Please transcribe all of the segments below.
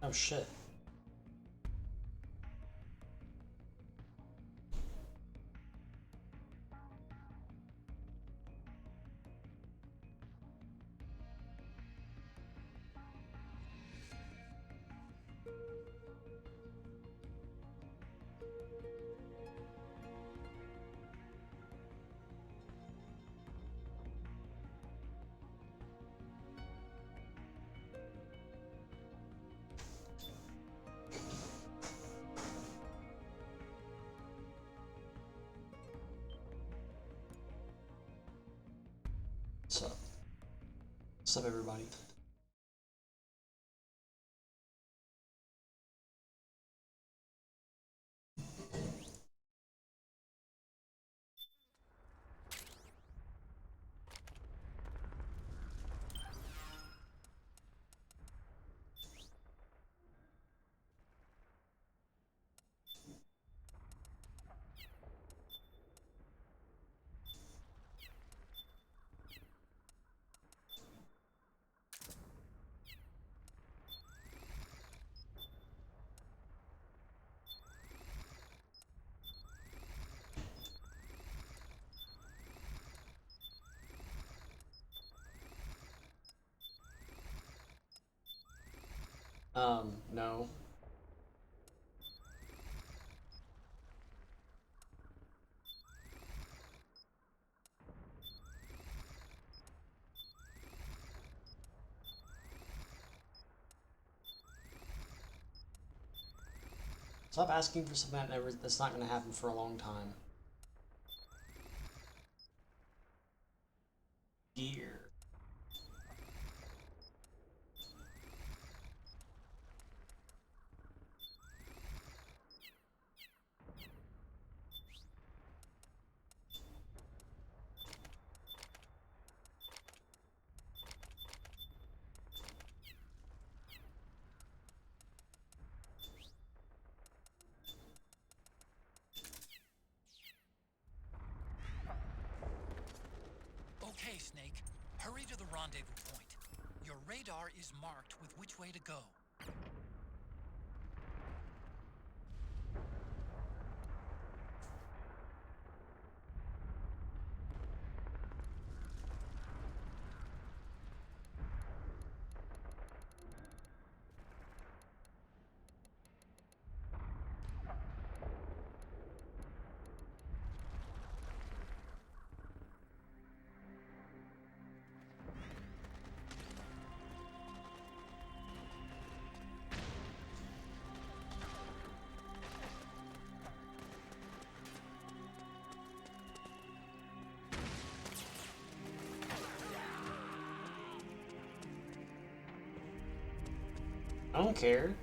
Oh shit. What's up? What's up, everybody? No. Stop asking for something that's not gonna happen for a long time. Gear. Okay, Snake. Hurry to the rendezvous point. Your radar is marked with which way to go. I don't care.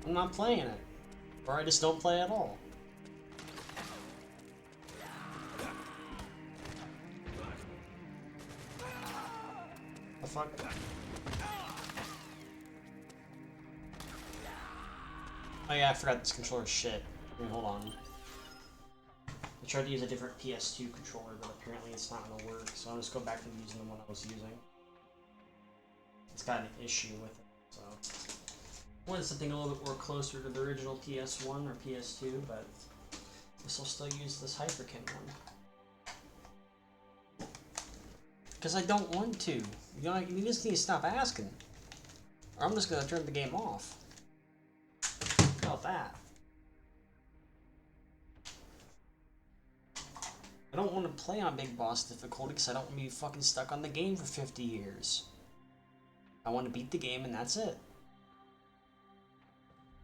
I'm not playing it. Or I just don't play at all. The fuck? Oh yeah, I forgot this controller's shit. Wait, hold on. I tried to use a different PS2 controller, but apparently it's not gonna work, so I'll just go back to using the one I was using. It's got an issue with it, so... I wanted something a little bit more closer to the original PS1 or PS2, but this will still use this Hyperkin one. Because I don't want to. You know, you just need to stop asking. Or I'm just gonna turn the game off. How about that? I don't want to play on Big Boss difficulty because I don't want to be fucking stuck on the game for 50 years. I want to beat the game and that's it.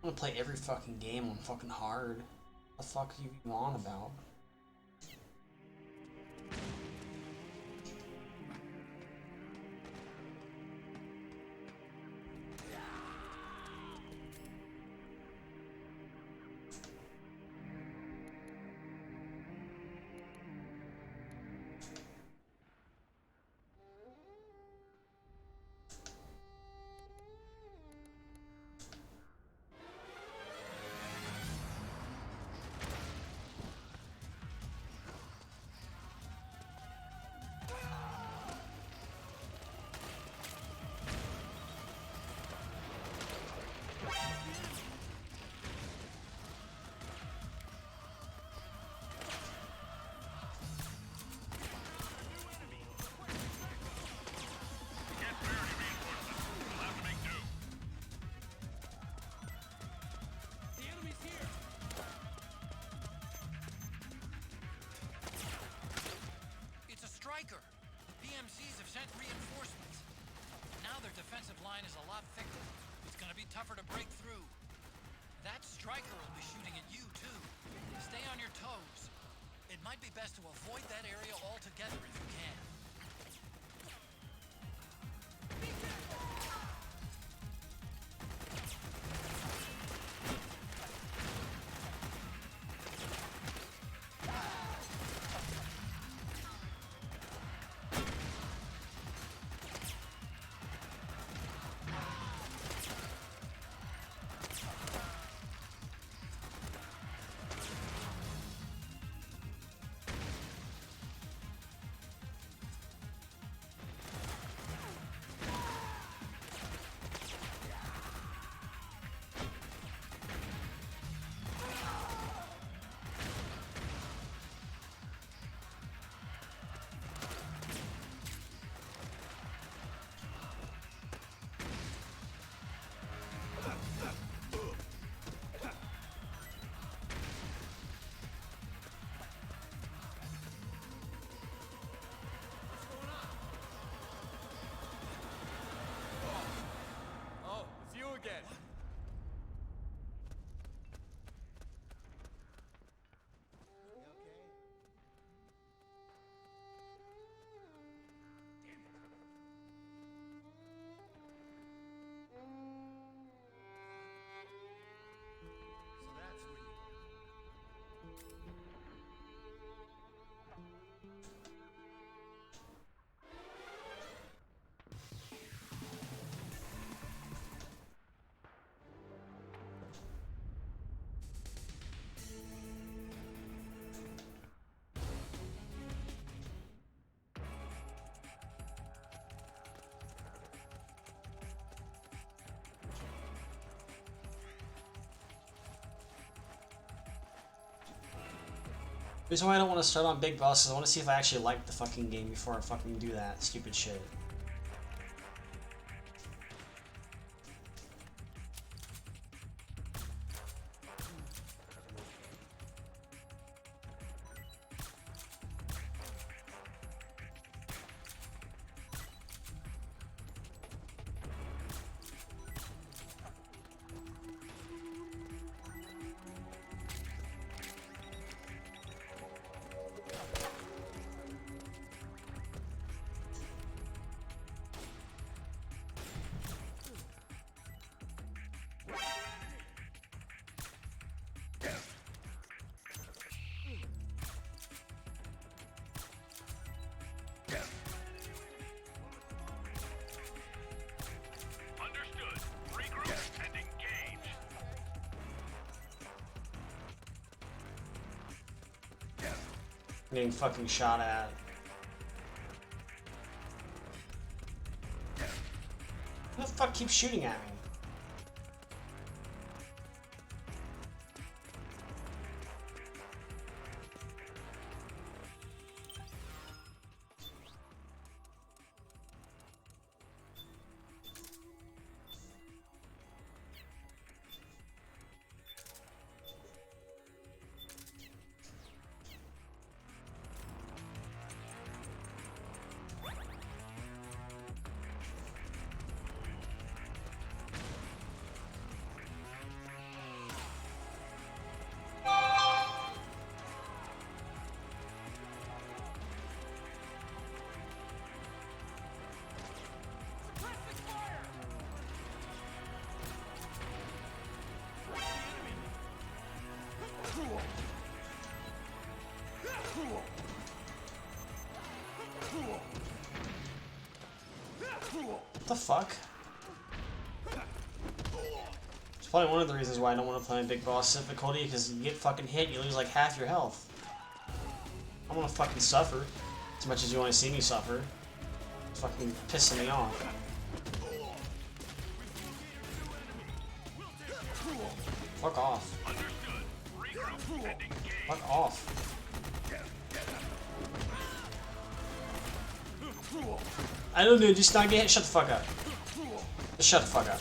I want to play every fucking game on fucking hard. What the fuck are you on about? That striker will be shooting at you, too. Stay on your toes. It might be best to avoid that area altogether if you can. Again. The reason why I don't want to start on Big Boss is I want to see if I actually like the fucking game before I fucking do that stupid shit. I'm getting fucking shot at. Who the fuck keeps shooting at me? What the fuck? It's probably one of the reasons why I don't want to play on Big Boss difficulty, because you get fucking hit, you lose like half your health. I don't want to fucking suffer as much as you want to see me suffer. It's fucking pissing me off. Fuck off. Fuck off. I don't know, just not get hit. Shut the fuck up. Just shut the fuck up.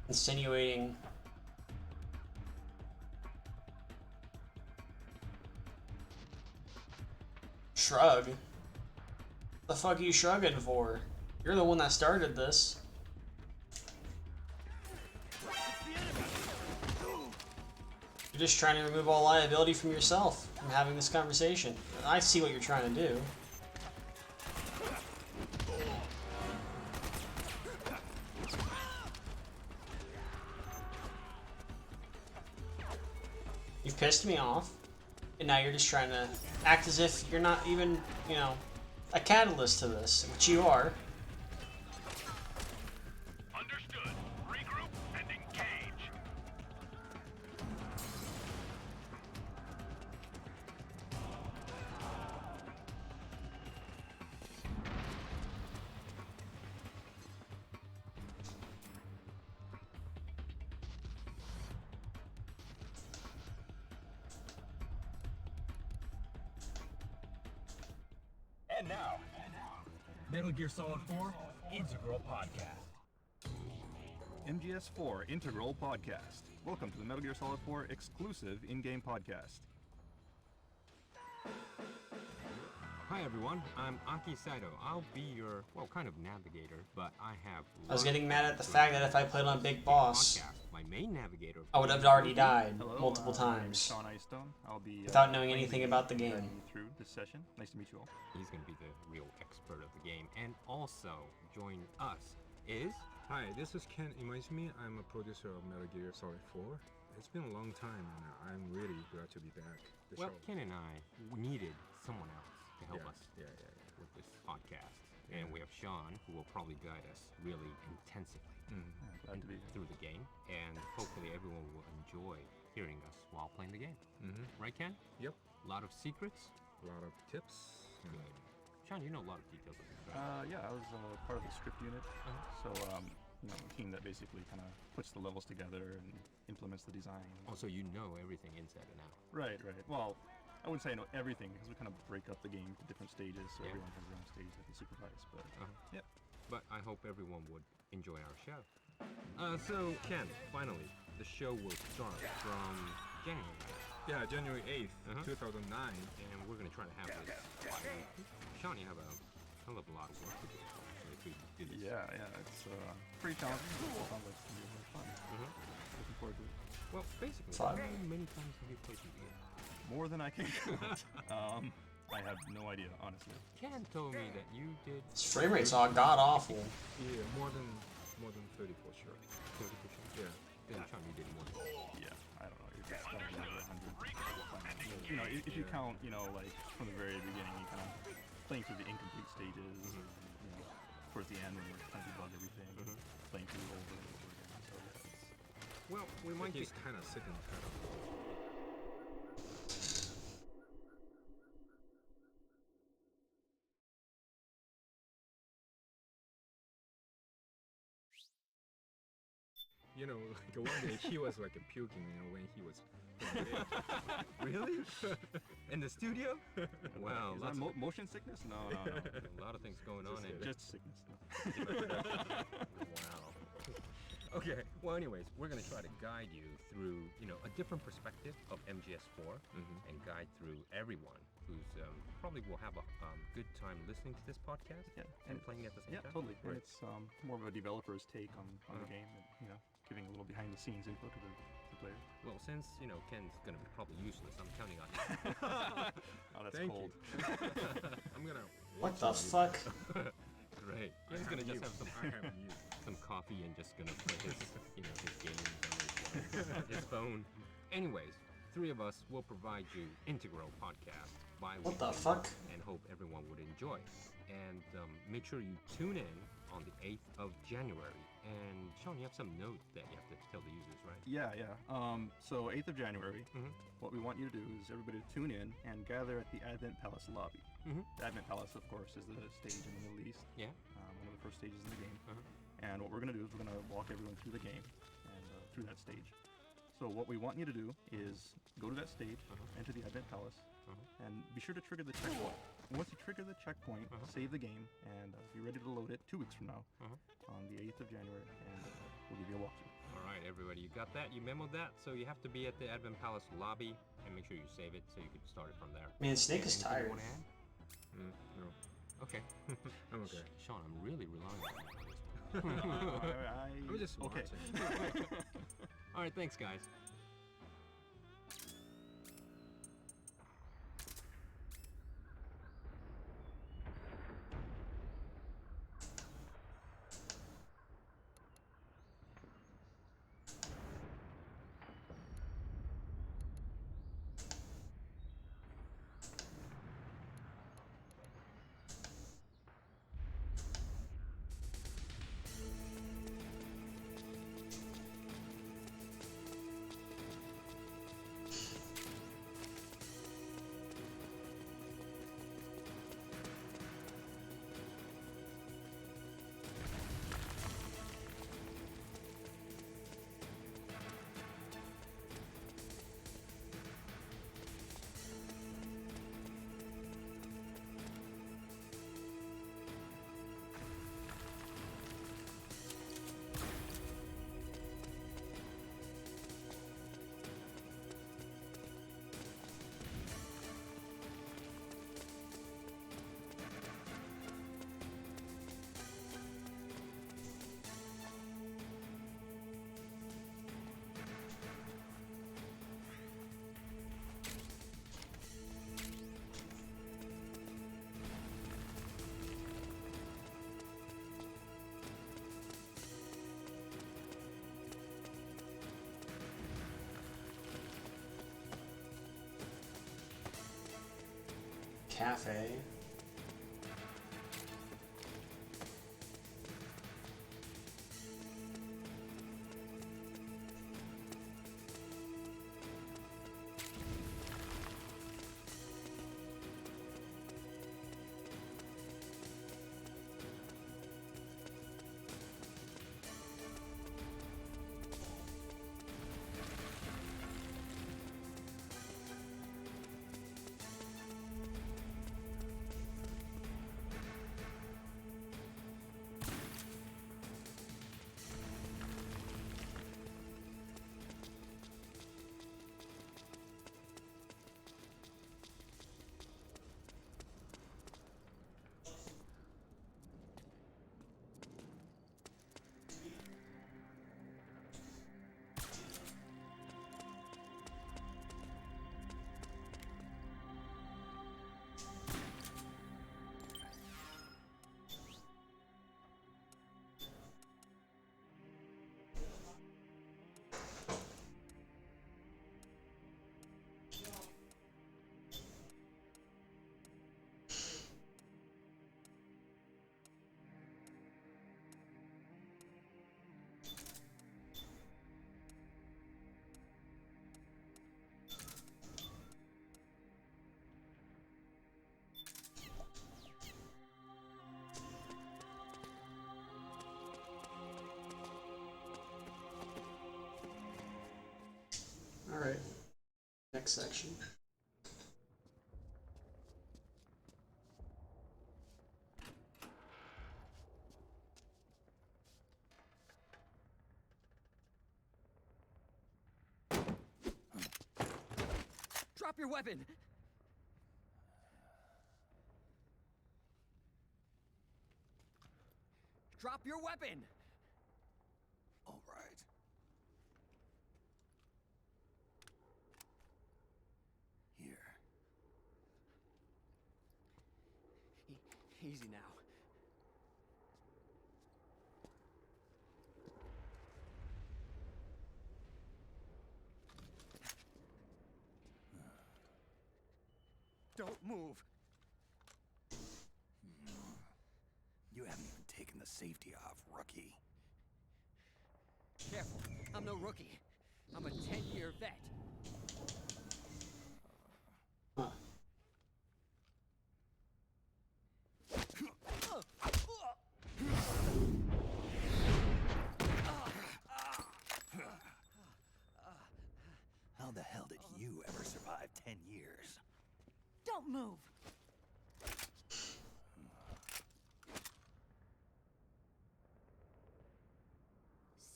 insinuating. Shrug? The fuck are you shrugging for? You're the one that started this. You're just trying to remove all liability from yourself from having this conversation. I see what you're trying to do. You've pissed me off, and now you're just trying to act as if you're not even, you know, a catalyst to this, which you are. Understood. Regroup and engage. And now, Metal Gear Solid 4 Integral Podcast. MGS4 Integral Podcast. Welcome to the Metal Gear Solid 4 exclusive in-game podcast. Hi everyone, I'm Aki Saito. I'll be your, well, kind of navigator, but I have... I was getting mad at the fact that if I played on Big Boss, my main navigator... I would have already died Hello, multiple my name is times Sean Icestone. I'll be without knowing playing anything the about the guiding game. you through this session. Nice to meet you all. He's gonna be the real expert of the game. And also, join us is... Hi, this is Ken Imaizumi. I'm a producer of Metal Gear Solid 4. It's been a long time and I'm really glad to be back. Well, Ken and I needed someone else to help us Yeah. with this podcast. And we have Sean, who will probably guide us really intensively Glad to be here. through the game. And hopefully everyone will enjoy hearing us while playing the game. Right, Ken? Yep. A lot of secrets. A lot of tips. Good. Sean, you know a lot of details of this, right? Yeah, I was part of the script unit. So, you know, a team that basically kind of puts the levels together and implements the design. Also, you know everything inside and out. Right. Well, I wouldn't say I know everything because we kind of break up the game to different stages, so Yeah. everyone has their own stage that they supervise. But yeah. But I hope everyone would enjoy our show. So, Ken, finally, the show will start from January. Yeah, January 8th, 2009. And we're going to try to have this by... Sean, you have a hell of a lot of work to do. So if we do this. Yeah, it's pretty challenging. It sounds like it's gonna be really fun. Looking forward to it. Well, basically, Fun. how many times have you played the game? More than I can count. I have no idea, honestly. Ken told me that you did His frame rate's all god awful. Yeah, more than 30 for sure. 30%. Yeah. Then Sean, you did more than Yeah, I don't know. It's gotta be over 100. You know, if you count, you know, like from the very beginning, you kind of playing through the incomplete stages, and, you know, towards the end when you're trying to debug everything, playing through it over and over again. So yeah, it's Well, we might He's get... kind of sick and tired of it. You know, like one day he was like puking, you know, when he was Really? In the studio? Wow, is lots that motion sickness? No. a lot of things going on in Just sickness. Wow. Okay, well anyways, we're going to try to guide you through, you know, a different perspective of MGS4 and guide through everyone who's probably will have a good time listening to this podcast Yeah, and playing at the same Yeah, time. totally. And Right. it's more of a developer's take on the game, and you know, giving a little behind the scenes info to the player. Well, since, you know, Ken's going to be probably useless, I'm counting on you. Oh, that's Thank cold. I'm gonna What the fuck? Great. Ken's going to just have I have you. some coffee and just gonna play his, you know, his games on his phone. Anyways, three of us will provide you Integral Podcast bi-weekly. What the fuck? And hope everyone would enjoy. And make sure you tune in on the 8th of January. And Sean, you have some notes that you have to tell the users, right? Yeah. So 8th of January, what we want you to do is everybody to tune in and gather at the Advent Palace lobby. The Advent Palace, of course, is the stage in the Middle East. Yeah. One of the first stages in the game. And what we're going to do is we're going to walk everyone through the game and through that stage. So what we want you to do is go to that stage, enter the Advent Palace, and be sure to trigger the checkpoint. And once you trigger the checkpoint, save the game, and be ready to load it 2 weeks from now on the 8th of January, and we'll give you a walkthrough. Alright, everybody, you got that? You memoed that? So you have to be at the Advent Palace lobby and make sure you save it so you can start it from there. Man, Snake is Anything tired. you want to add? No. Okay. I'm okay. Sean, I'm really relying on you. I'm just okay. watching. Alright, thanks, guys. Cafe. Alright. Next section. Drop your weapon! Drop your weapon! All right. Here. Easy now. Don't move. You haven't even taken the safety off, rookie. Careful. I'm no rookie. I'm a 10-year vet. Huh. How the hell did you ever survive 10 years? Don't move.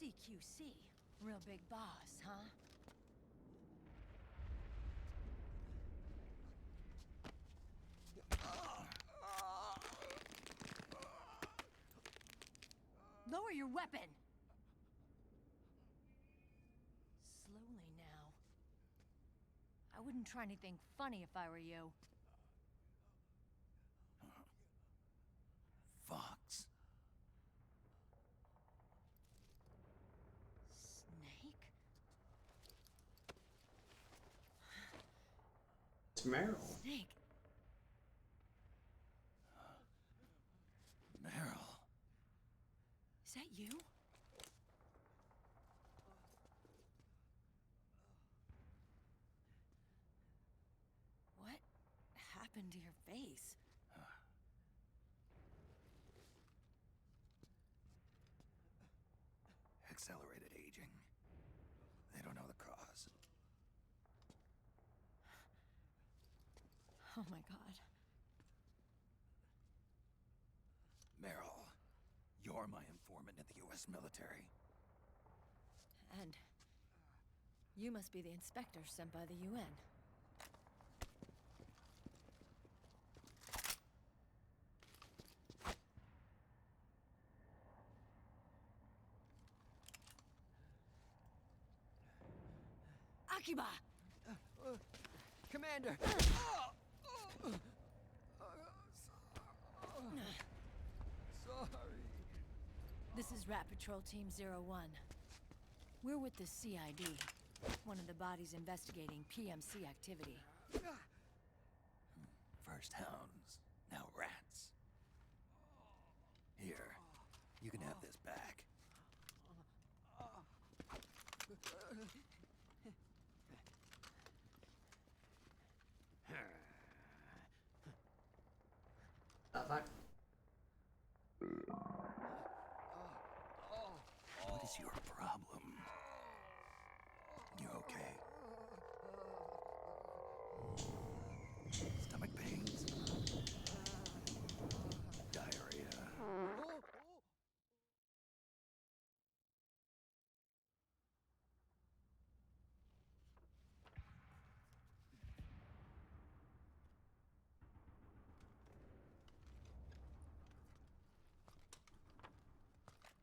CQC. Real big boss, huh? Lower your weapon! Slowly now. I wouldn't try anything funny if I were you. Fox. Snake? It's Meryl. Snake? Meryl. Is that you? What happened to your face? Accelerated aging. They don't know the cause. Oh my god. Meryl, you're my informant in the U.S. military. And you must be the inspector sent by the UN. Akiba! Commander! Sorry. This is Rat Patrol Team 01. We're with the CID, one of the bodies investigating PMC activity. First hounds, now rats. Here, you can have this back. Fuck. What is your problem? You okay? Stomach pains? Diarrhea?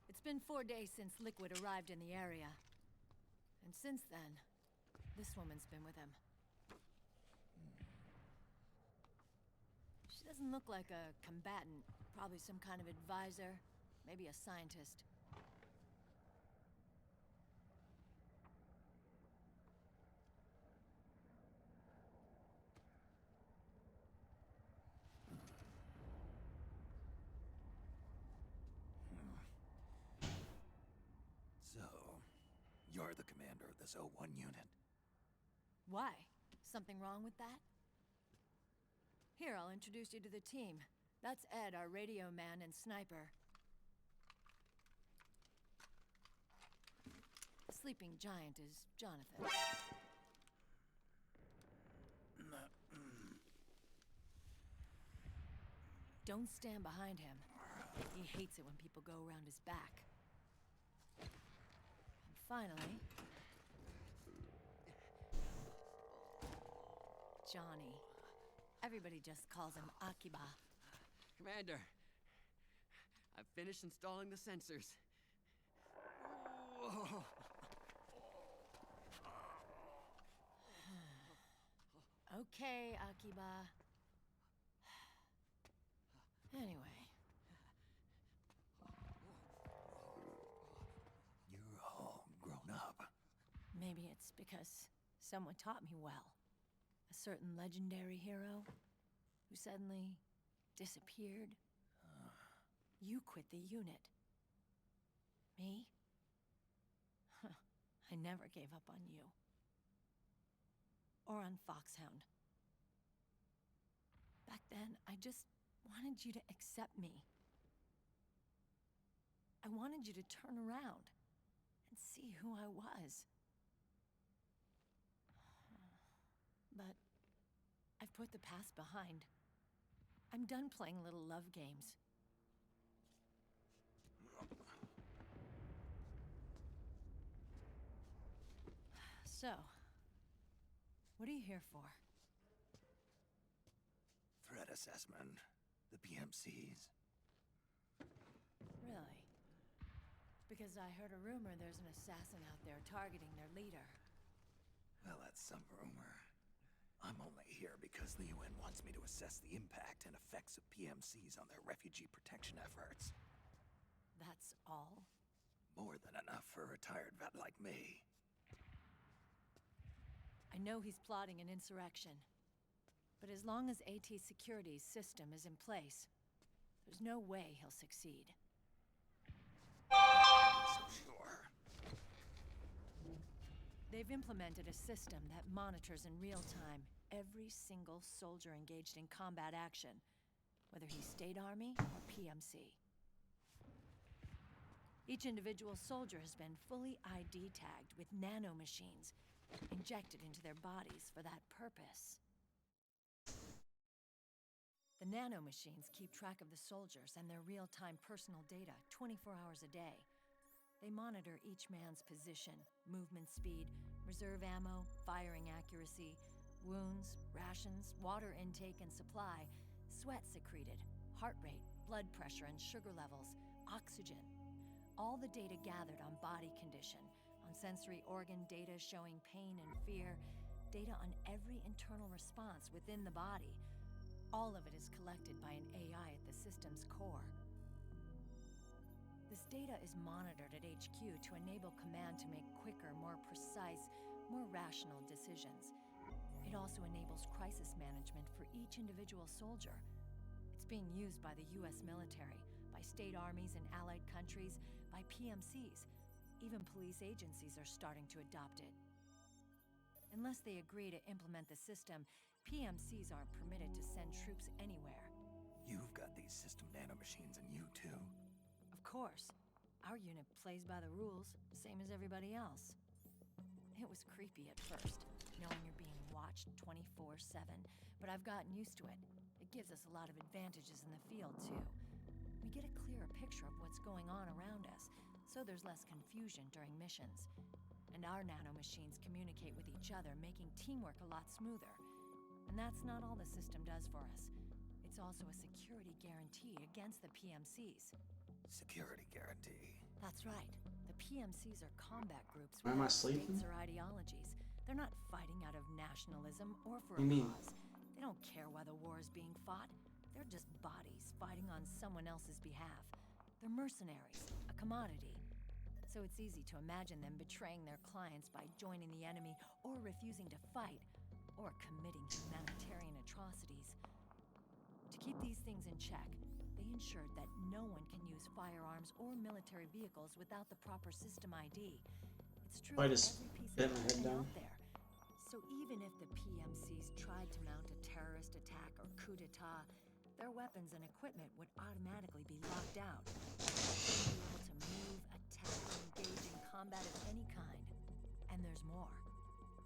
It's been 4 days since Liquid arrived in the area. And since then, this woman's been with him. She doesn't look like a combatant. Probably some kind of advisor, maybe a scientist. So, you're the commander of this O1 unit. Why? Something wrong with that? Here, I'll introduce you to the team. That's Ed, our radio man and sniper. Sleeping Giant is Jonathan. Don't stand behind him. He hates it when people go around his back. And finally... Johnny. Everybody just calls him Akiba. Commander, I've finished installing the sensors. Whoa. Okay, Akiba. Anyway. You're all grown up. Maybe it's because someone taught me well. A certain legendary hero who suddenly disappeared. You quit the unit. Me? I never gave up on you. Or on Foxhound. Back then, I just wanted you to accept me. I wanted you to turn around and see who I was. But I've put the past behind. I'm done playing little love games. So, what are you here for? Threat assessment. The PMCs. Really? Because I heard a rumor there's an assassin out there targeting their leader. Well, that's some rumor. I'm only here because the UN wants me to assess the impact and effects of PMCs on their refugee protection efforts. That's all? More than enough for a retired vet like me. I know he's plotting an insurrection. But as long as AT Security's system is in place, there's no way he'll succeed. So sure. They've implemented a system that monitors in real time every single soldier engaged in combat action, whether he's State Army or PMC. Each individual soldier has been fully ID tagged with nanomachines injected into their bodies for that purpose. The nanomachines keep track of the soldiers and their real-time personal data 24 hours a day. They monitor each man's position, movement speed, reserve ammo, firing accuracy, wounds, rations, water intake and supply, sweat secreted, heart rate, blood pressure and sugar levels, oxygen. All the data gathered on body condition, on sensory organ data showing pain and fear, data on every internal response within the body. All of it is collected by an AI at the system's core. This data is monitored at HQ to enable command to make quicker, more precise, more rational decisions. It also enables crisis management for each individual soldier. It's being used by the US military, by state armies in allied countries, by PMCs. Even police agencies are starting to adopt it. Unless they agree to implement the system, PMCs aren't permitted to send troops anywhere. You've got these system nanomachines in you too. Of course. Our unit plays by the rules, same as everybody else. It was creepy at first, knowing you're being watched 24/7, but I've gotten used to it. It gives us a lot of advantages in the field, too. We get a clearer picture of what's going on around us, so there's less confusion during missions. And our nanomachines communicate with each other, making teamwork a lot smoother. And that's not all the system does for us. It's also a security guarantee against the PMCs. Security guarantee. That's right. The PMCs are combat groups Why am I without sleeping? states or ideologies. They're not fighting out of nationalism or for What do you a mean? cause. They don't care why the war is being fought. They're just bodies fighting on someone else's behalf. They're mercenaries, a commodity. So it's easy to imagine them betraying their clients by joining the enemy or refusing to fight, or committing humanitarian atrocities. To keep these things in check, they ensured that no one can use firearms or military vehicles without the proper system ID. It's true I for just every piece bit of my head equipment down. out there. So even if the PMCs tried to mount a terrorist attack or coup d'etat, their weapons and equipment would automatically be locked out. They'd be able to move, attack, or engage in combat of any kind. And there's more.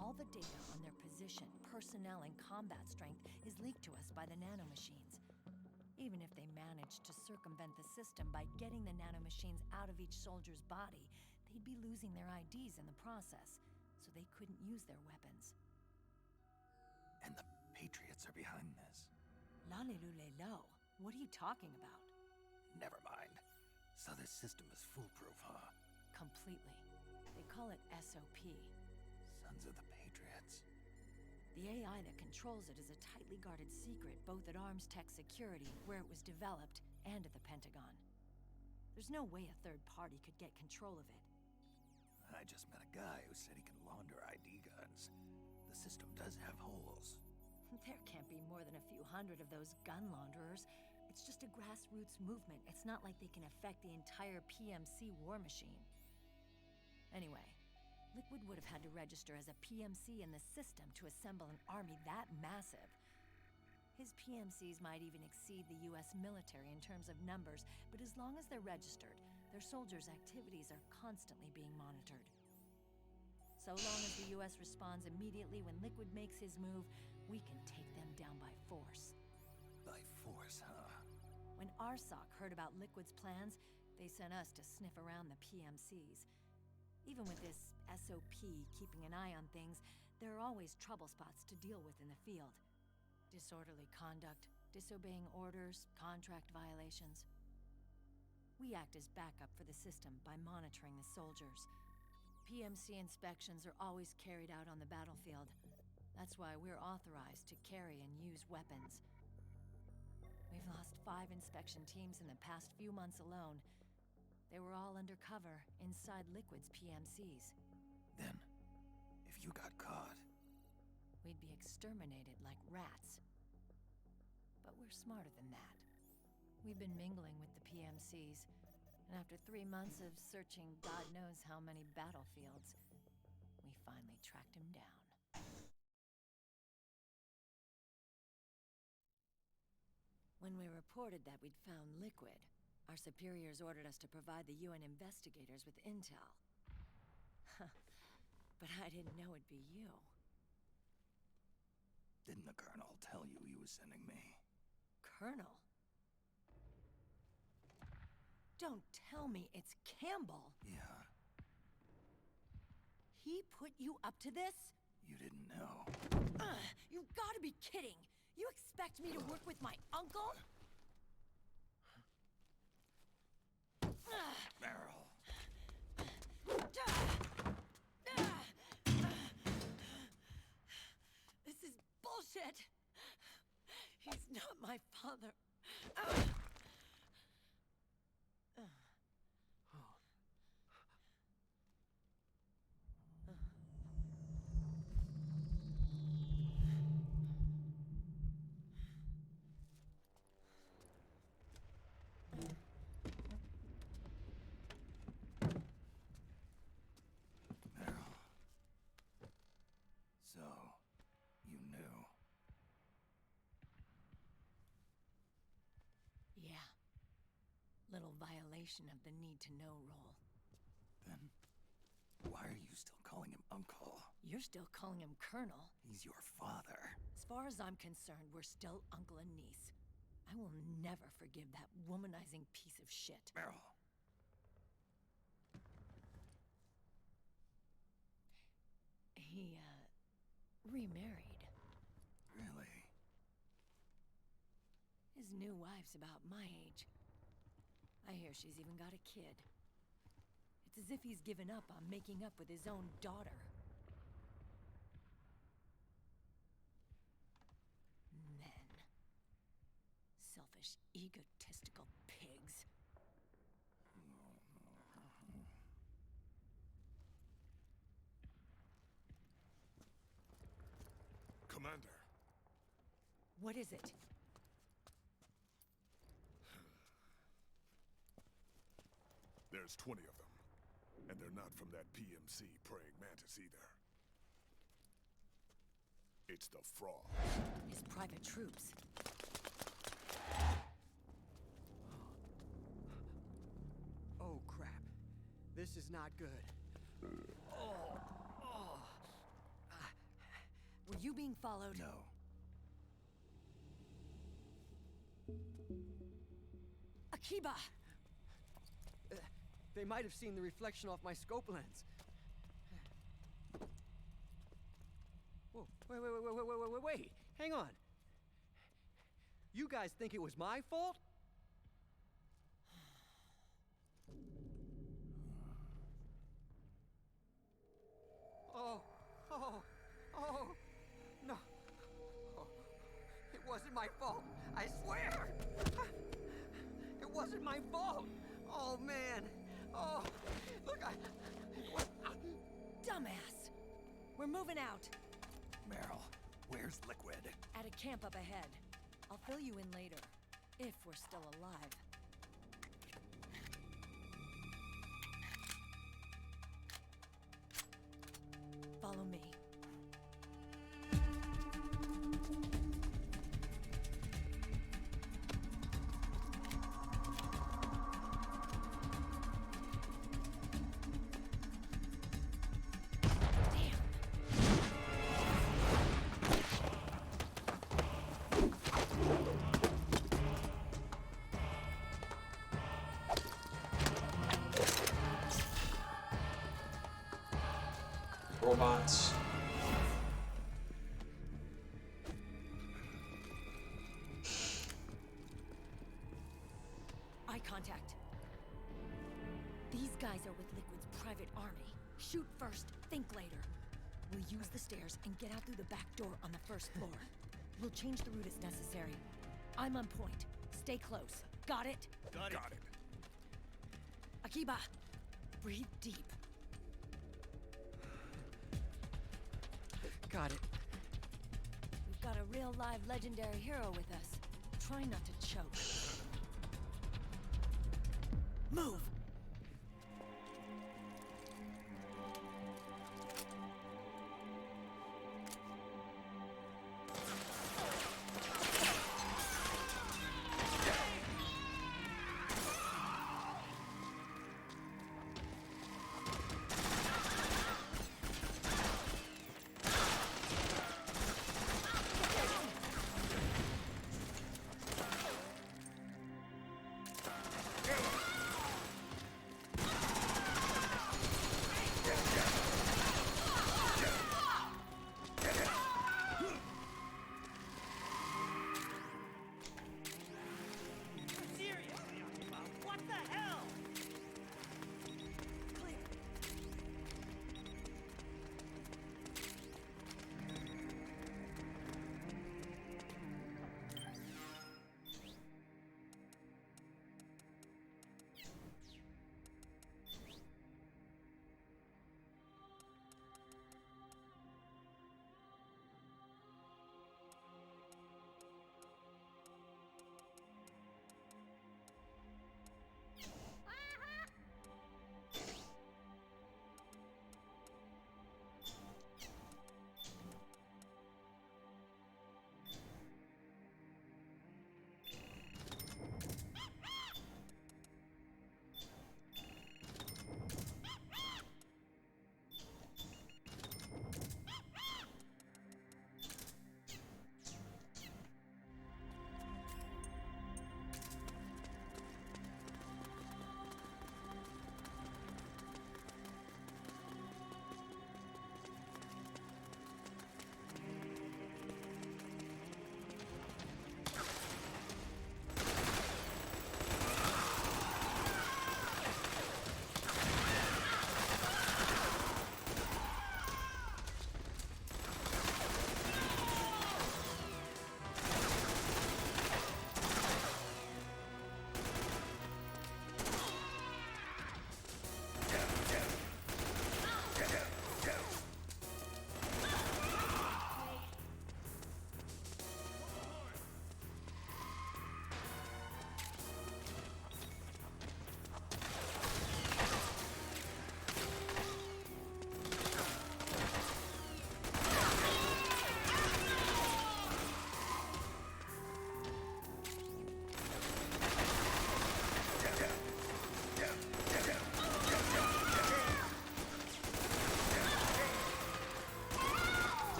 All the data on their position, personnel, and combat strength is leaked to us by the nanomachines. Even if they managed to circumvent the system by getting the nanomachines out of each soldier's body, they'd be losing their IDs in the process, so they couldn't use their weapons. And the Patriots are behind this. Lalilulelo, what are you talking about? Never mind. So this system is foolproof, huh? Completely. They call it SOP. Sons of the Patriots. The AI that controls it is a tightly guarded secret both at Arms Tech Security, where it was developed, and at the Pentagon. There's no way a third party could get control of it. I just met a guy who said he can launder ID guns. The system does have holes. There can't be more than a few hundred of those gun launderers. It's just a grassroots movement. It's not like they can affect the entire PMC war machine. Anyway, Liquid would have had to register as a PMC in the system to assemble an army that massive. His PMCs might even exceed the US military in terms of numbers, but as long as they're registered, their soldiers' activities are constantly being monitored. So long as the US responds immediately when Liquid makes his move, we can take them down by force. By force, huh? When RSOC heard about Liquid's plans, they sent us to sniff around the PMCs. Even with this SOP keeping an eye on things, there are always trouble spots to deal with in the field. Disorderly conduct, disobeying orders, contract violations. We act as backup for the system by monitoring the soldiers. PMC inspections are always carried out on the battlefield. That's why we're authorized to carry and use weapons. We've lost 5 inspection teams in the past few months alone. They were all undercover, inside Liquid's PMCs. Then, if you got caught... We'd be exterminated like rats. But we're smarter than that. We've been mingling with the PMCs, and after 3 months of searching God knows how many battlefields, we finally tracked him down. When we reported that we'd found Liquid, our superiors ordered us to provide the UN investigators with intel. But I didn't know it'd be you. Didn't the Colonel tell you he was sending me? Colonel? Don't tell me it's Campbell. Yeah. He put you up to this? You didn't know. You've got to be kidding! You expect me to work with my uncle? Meryl. This is bullshit! He's not my father. Meryl. So, you knew. Yeah. Little violation of the need-to-know rule. Then, why are you still calling him Uncle? You're still calling him Colonel. He's your father. As far as I'm concerned, we're still uncle and niece. I will never forgive that womanizing piece of shit. Meryl. He, remarried. Really? His new wife's about my age. I hear she's even got a kid. It's as if he's given up on making up with his own daughter. Men. Selfish, egotistical pigs. Commander. What is it? There's 20 of them. And they're not from that PMC praying mantis either. It's the Frog. His private troops. Oh, crap. This is not good. Were you being followed? No. Akiba! They might have seen the reflection off my scope lens. Whoa, wait. Hang on. You guys think it was my fault? No. Oh, it wasn't my fault. I swear. It wasn't my fault. Oh, man. Oh, look, Dumbass! We're moving out. Meryl, where's Liquid? At a camp up ahead. I'll fill you in later. If we're still alive. Follow me. robots. Eye contact. These guys are with Liquid's private army. Shoot first, think later. We'll use the stairs and get out through the back door on the first floor. We'll change the route as necessary. I'm on point. Stay close. Got it? Got it. Akiba, breathe deep. Got it. We've got a real live legendary hero with us. Try not to choke. Move!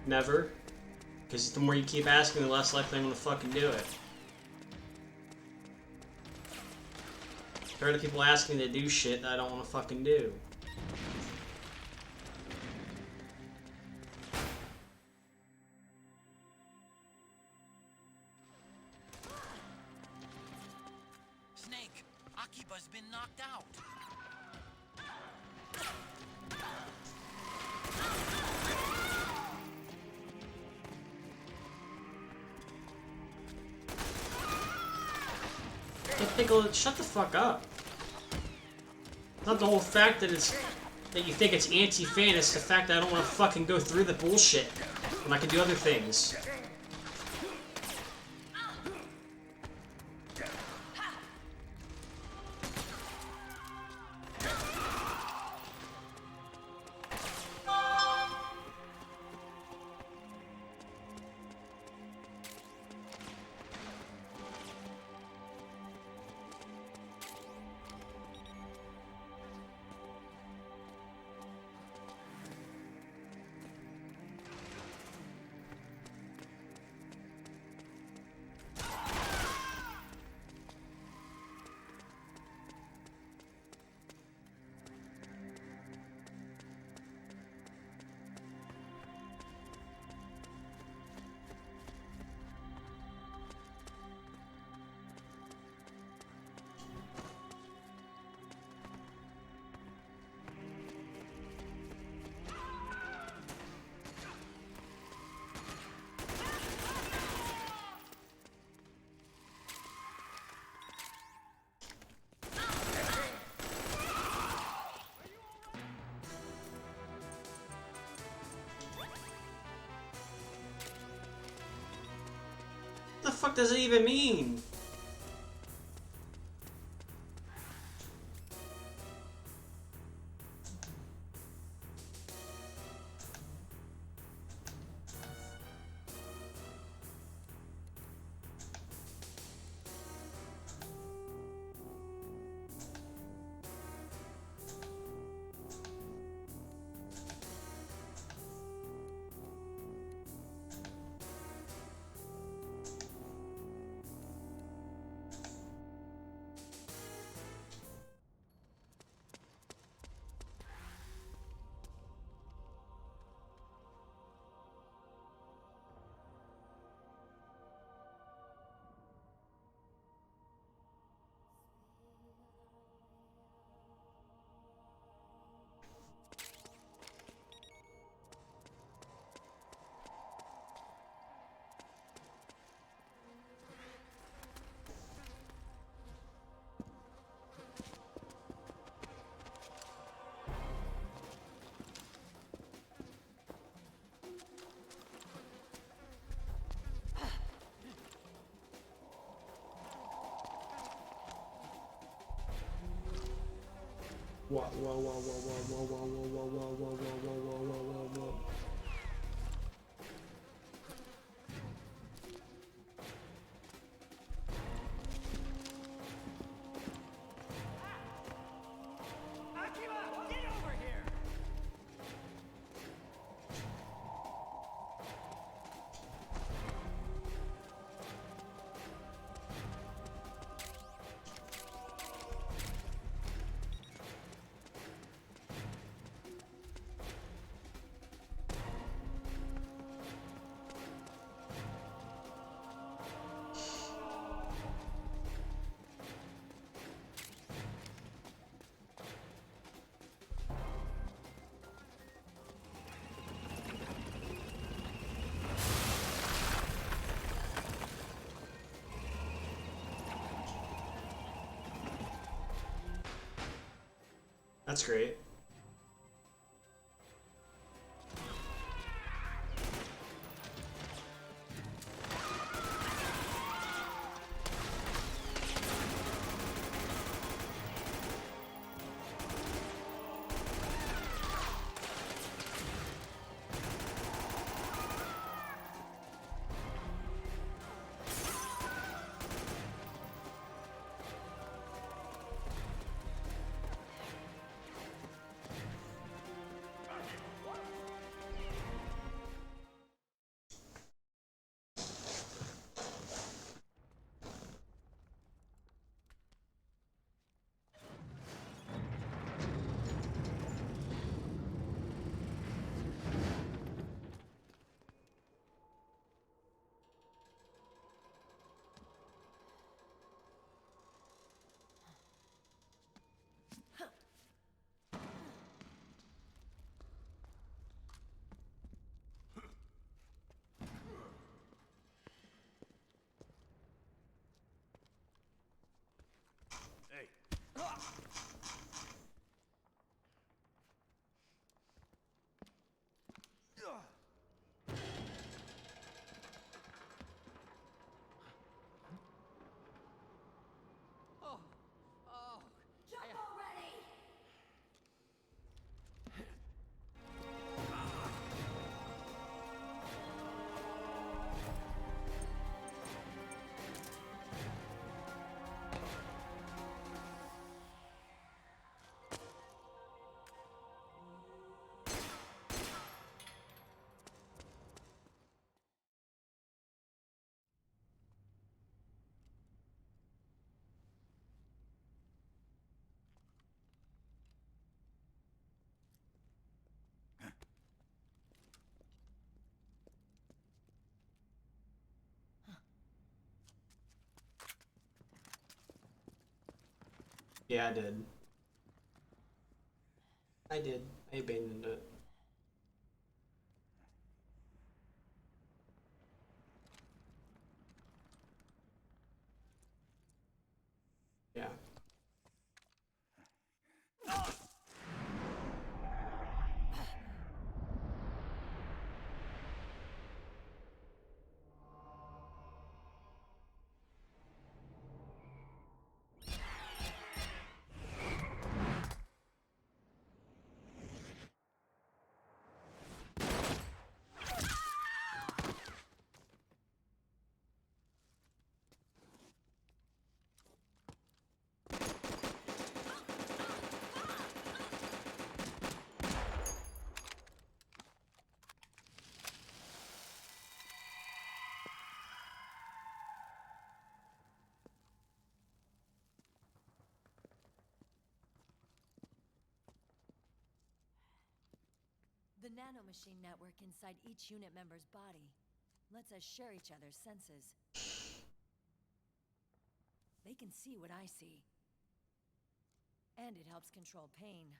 Never. Because the more you keep asking, the less likely I'm gonna fucking do it. Tired of people asking me to do shit that I don't want to fucking do. Snake, Akiba's been knocked out. Hey, Piccolo, shut the fuck up. It's not the whole fact that you think it's anti-fan, it's the fact that I don't want to fucking go through the bullshit when I can do other things. What the fuck does it even mean? Whoa, whoa, whoa, whoa, whoa, whoa, whoa, whoa, whoa, whoa, whoa, whoa, whoa, whoa, whoa, whoa. That's great. Oh, oh. Jump already! Yeah, I did. I did. I abandoned it. Yeah. The nanomachine network inside each unit member's body lets us share each other's senses. They can see what I see. And it helps control pain.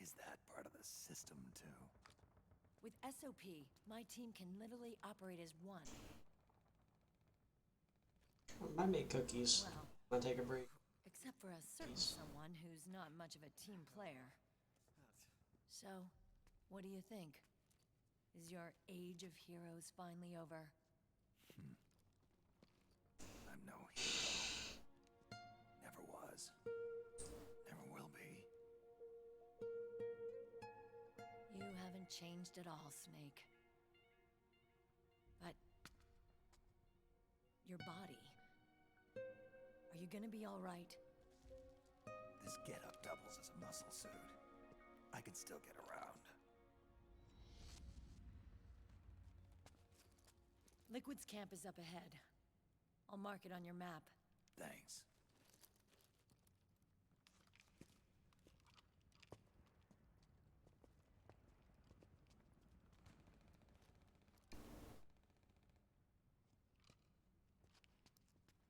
Is that part of the system, too? With SOP, my team can literally operate as one. I make cookies. Well, Wanna take a break? except for a certain someone who's not much of a team player. So, what do you think? Is your age of heroes finally over? I'm no hero. Never was. Never will be. You haven't changed at all, Snake. But... your body... are you gonna be alright? This getup doubles as a muscle suit. I can still get around. Liquid's camp is up ahead. I'll mark it on your map. Thanks.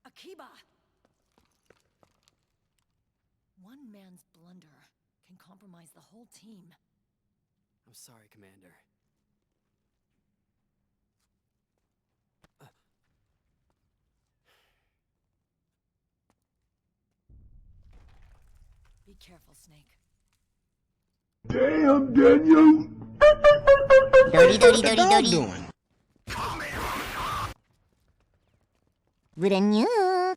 Akiba! One man's blunder can compromise the whole team. I'm sorry, Commander. Be careful, Snake. Damn, Daniel! Dirty doing? Brand new.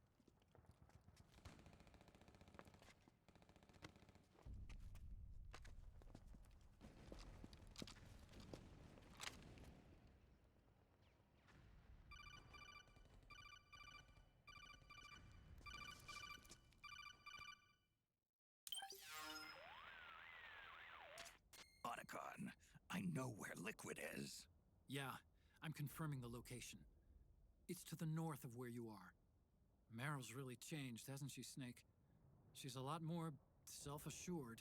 Otacon, I know where Liquid is. Yeah, I'm confirming the location. It's to the north of where you are. Meryl's really changed, hasn't she, Snake? She's a lot more self-assured.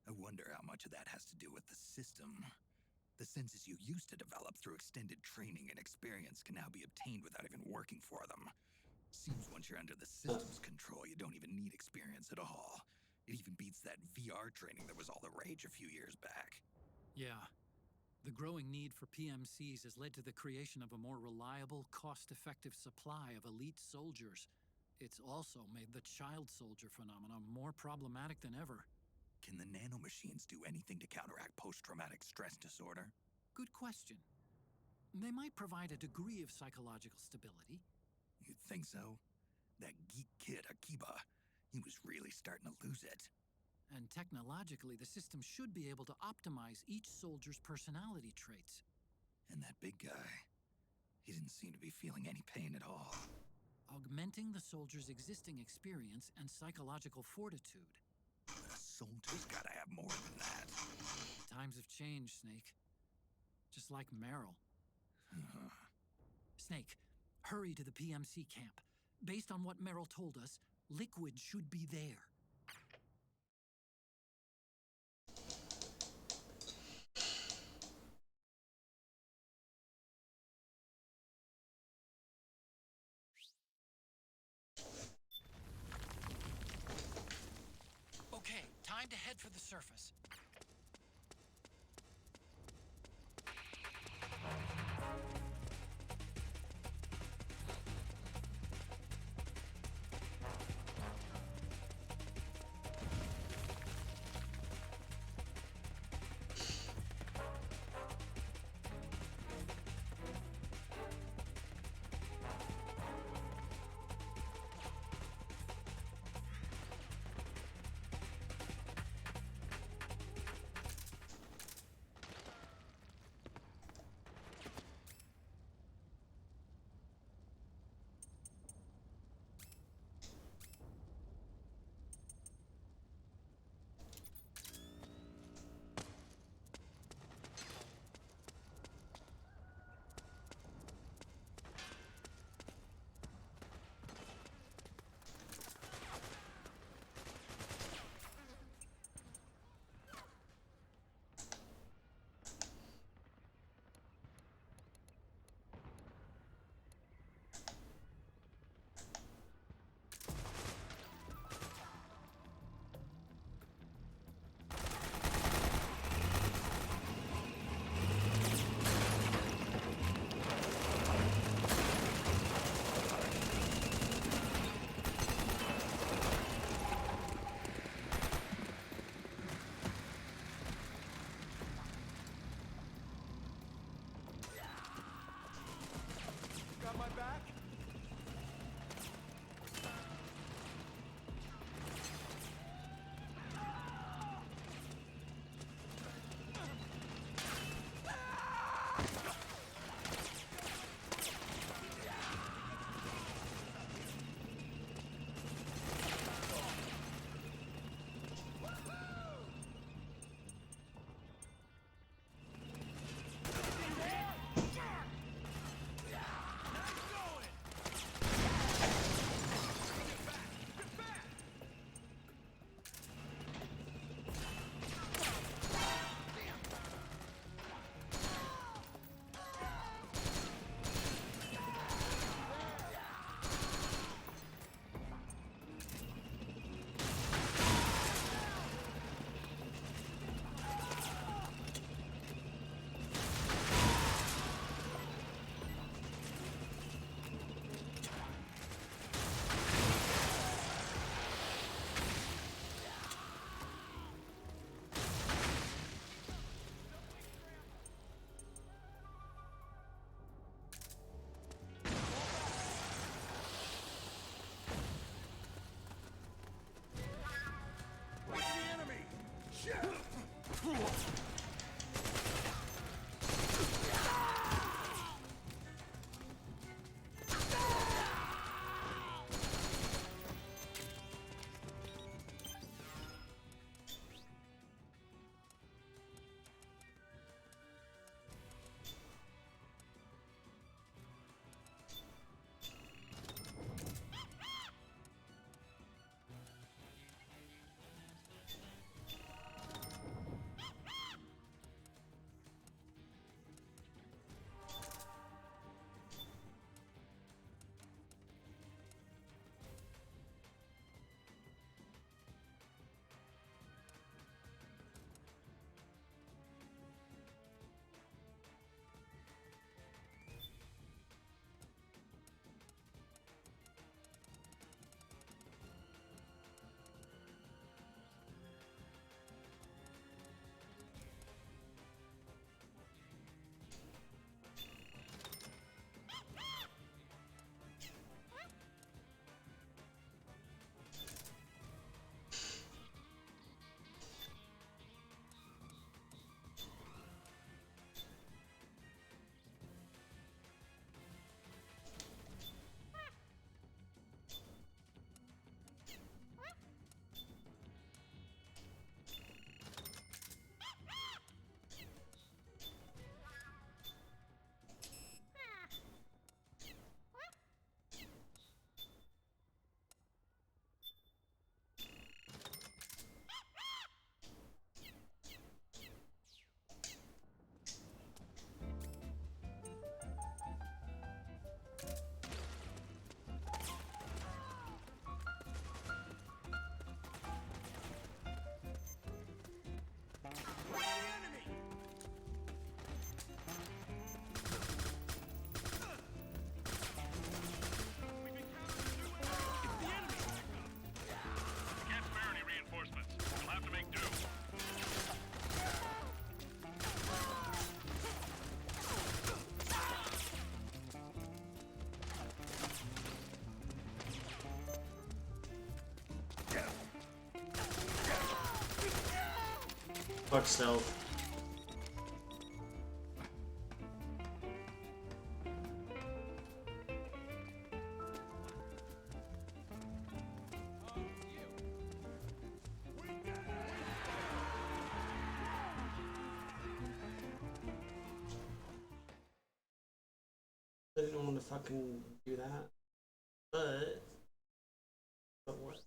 I wonder how much of that has to do with the system. The senses you used to develop through extended training and experience can now be obtained without even working for them. Seems once you're under the system's control, you don't even need experience at all. It even beats that VR training that was all the rage a few years back. Yeah. The growing need for PMCs has led to the creation of a more reliable, cost-effective supply of elite soldiers. It's also made the child soldier phenomenon more problematic than ever. Can the nanomachines do anything to counteract post-traumatic stress disorder? Good question. They might provide a degree of psychological stability. You'd think so? That geek kid, Akiba, he was really starting to lose it. And technologically, the system should be able to optimize each soldier's personality traits. And that big guy, he didn't seem to be feeling any pain at all. Augmenting the soldier's existing experience and psychological fortitude. But a soldier's gotta have more than that. Times have changed, Snake. Just like Meryl. Snake, hurry to the PMC camp. Based on what Meryl told us, Liquid should be there. Okay, time to head for the surface. Got my back? fuck stealth. I didn't want to fucking do that, but what?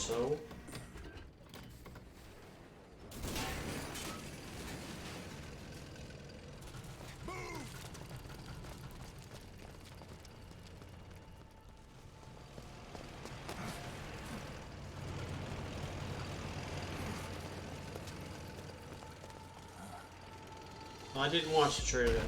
So. Well, I didn't watch the trailer.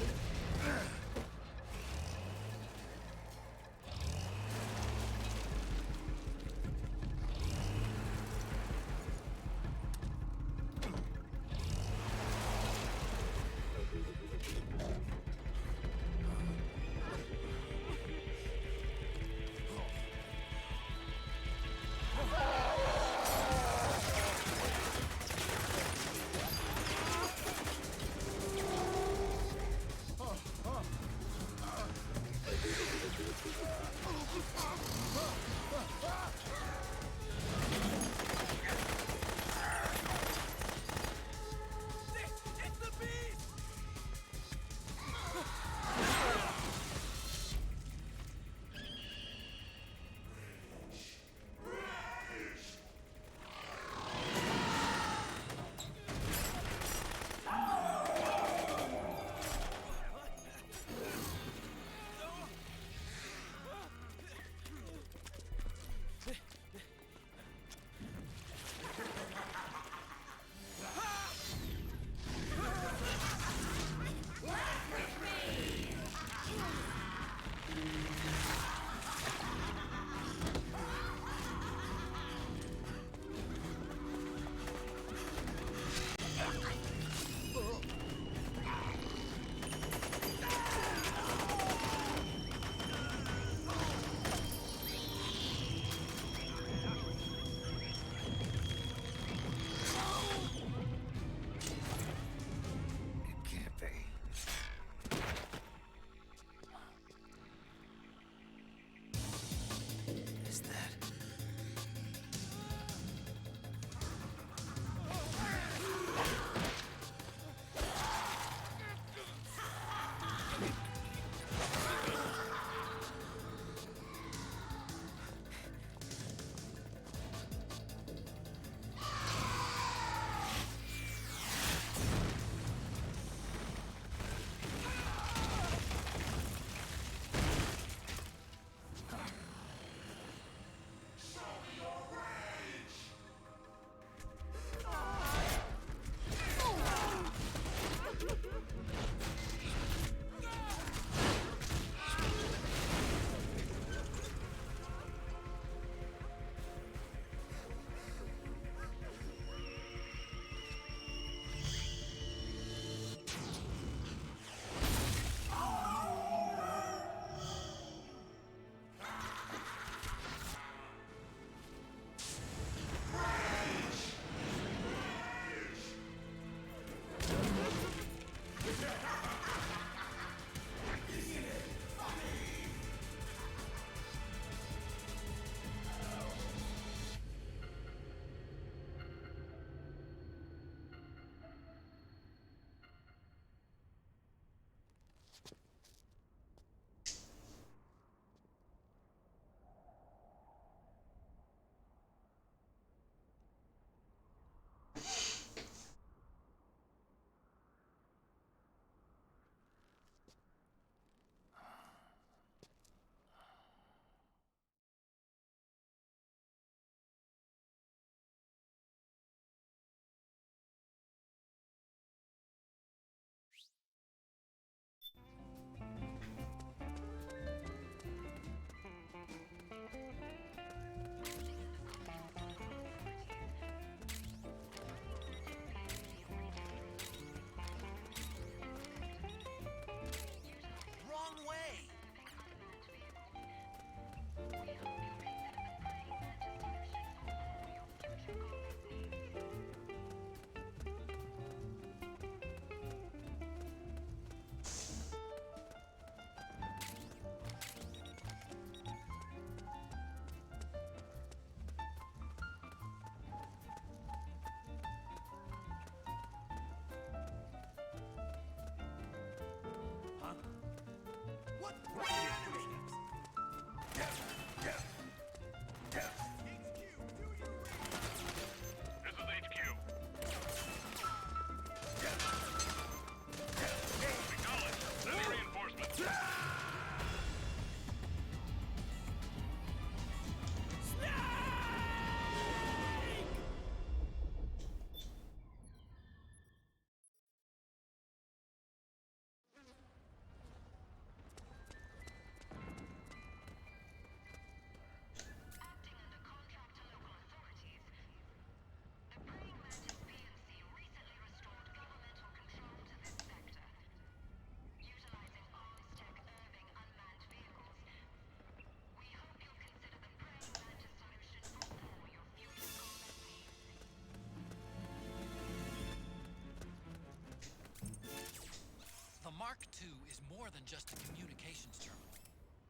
Mark II is more than just a communications terminal.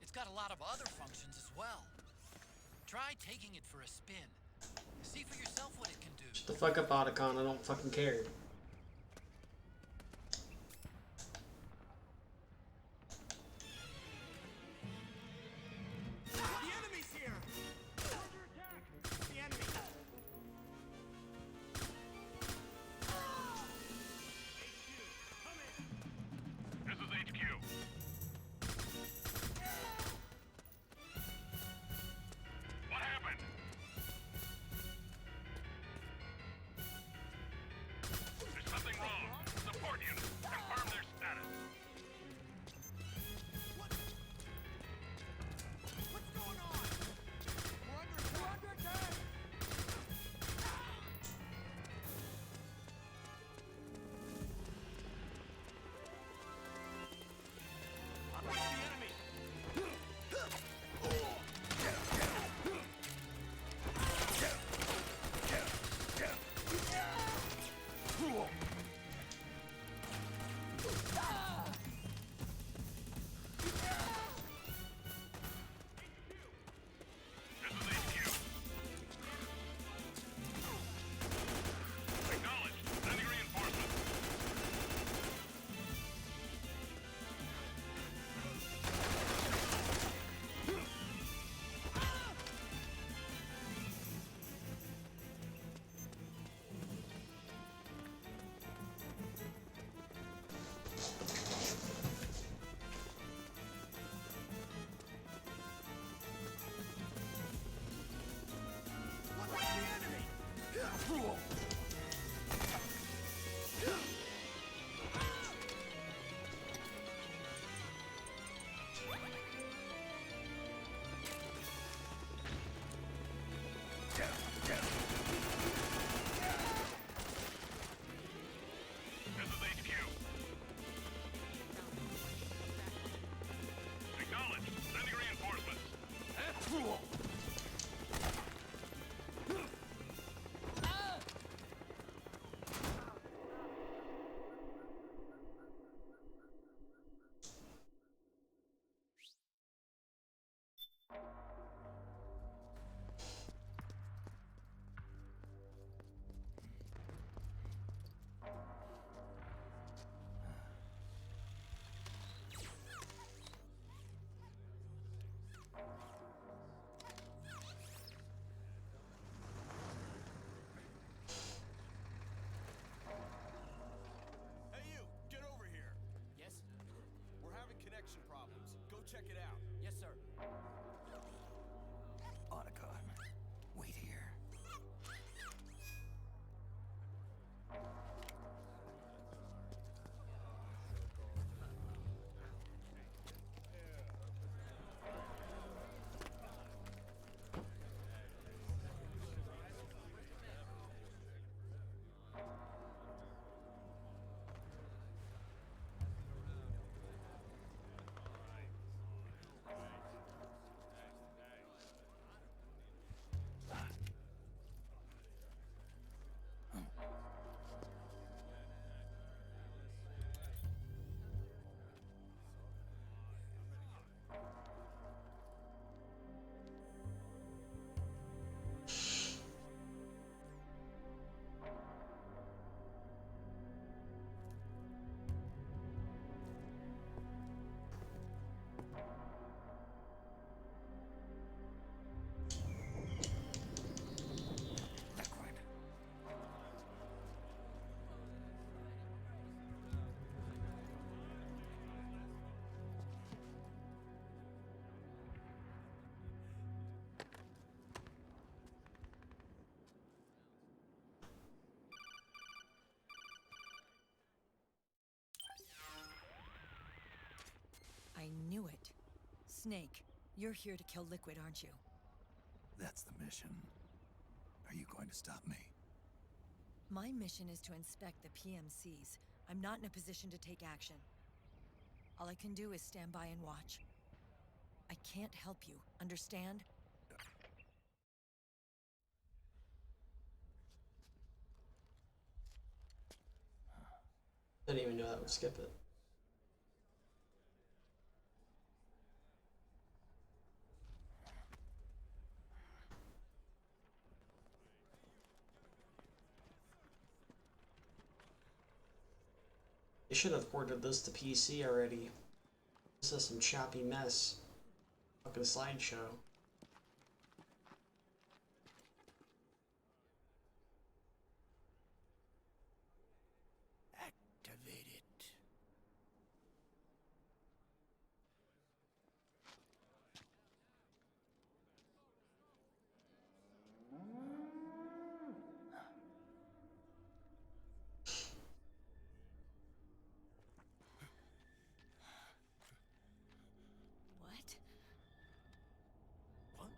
It's got a lot of other functions as well. Try taking it for a spin. See for yourself what it can do. Shut the fuck up, Otacon. I don't fucking care. The enemy's here! Under attack! The enemy! This is HQ. What happened? There's something wrong. Support units, confirm their status. What's going on? We're under attack! Unleash the enemy! This is HQ. Acknowledged. Sending reinforcements. Unleash the enemy! This is HQ. Acknowledged. Sending reinforcements. Hey you, get over here! Yes? We're having connection problems. Go check it out. Yes, sir. Otacon, wait here. I knew it. Snake, you're here to kill Liquid, aren't you? That's the mission. Are you going to stop me? My mission is to inspect the PMCs. I'm not in a position to take action. All I can do is stand by and watch. I can't help you, understand? Didn't even know that would skip it. They should have ported this to PC already. This is some choppy mess. Fucking slideshow. Activate it. What?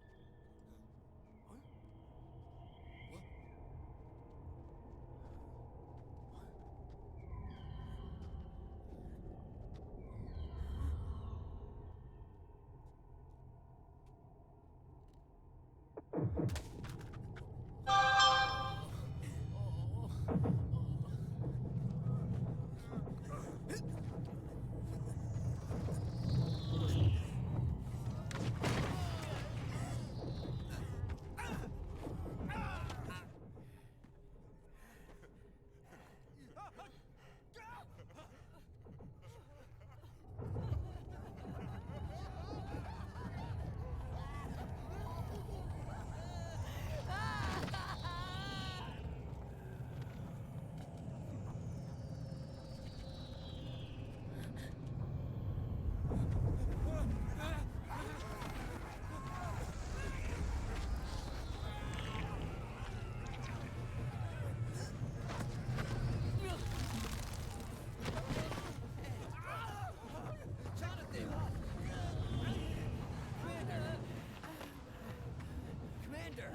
Commander!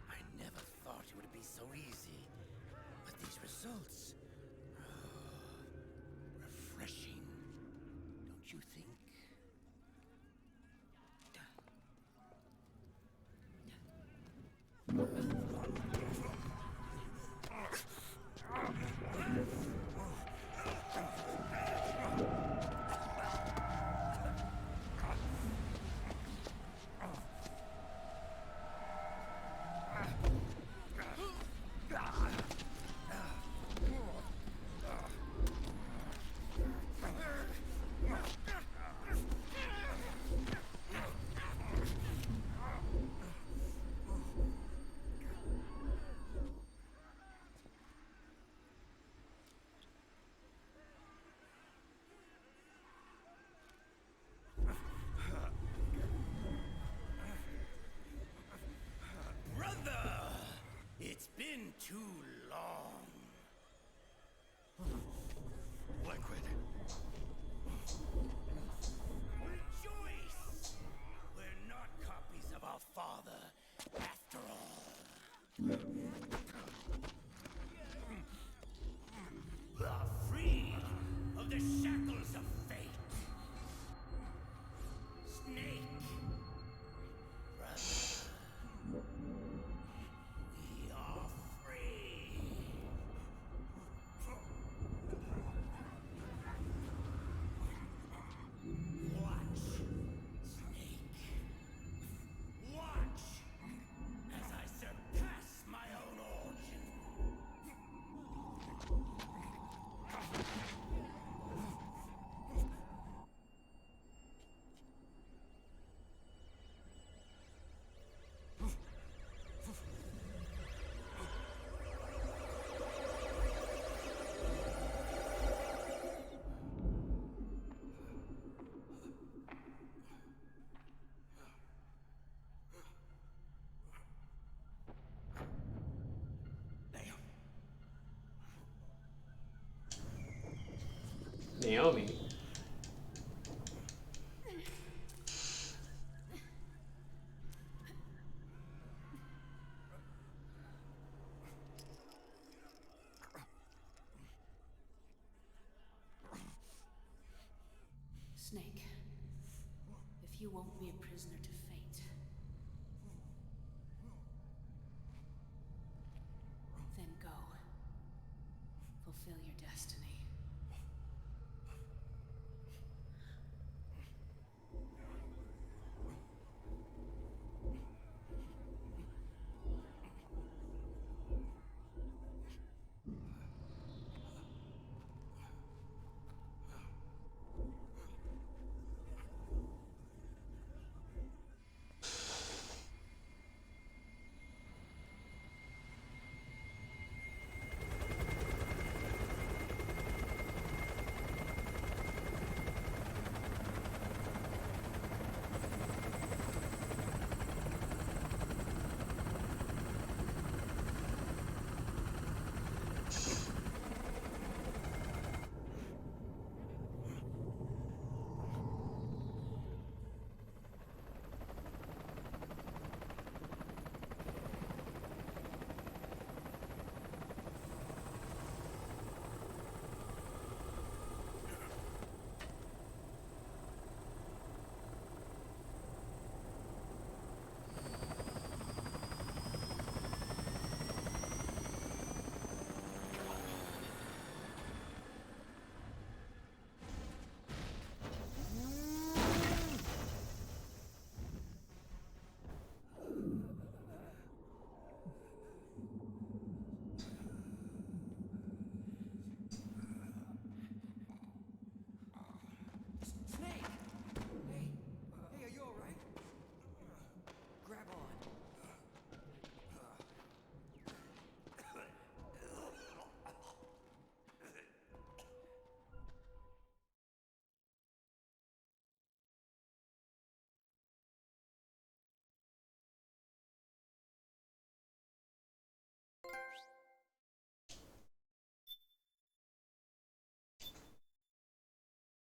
I never thought it would be so easy. But these results... refreshing. Don't you think? Brother! It's been too long. Liquid. Rejoice! We're not copies of our father, after all. We are free of the shackles of fate. Snake. Brother. We are free. Watch, Snake. Watch as I surpass my own origin. Naomi. Snake, if you won't be a prisoner to fate, then go. Fulfill your destiny.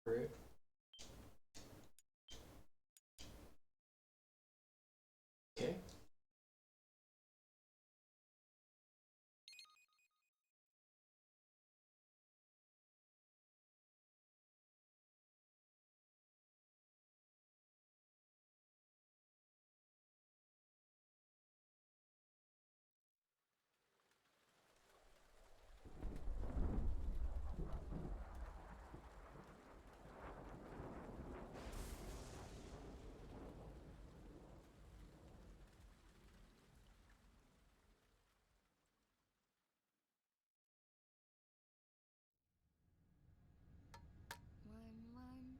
Right. Okay. One, one,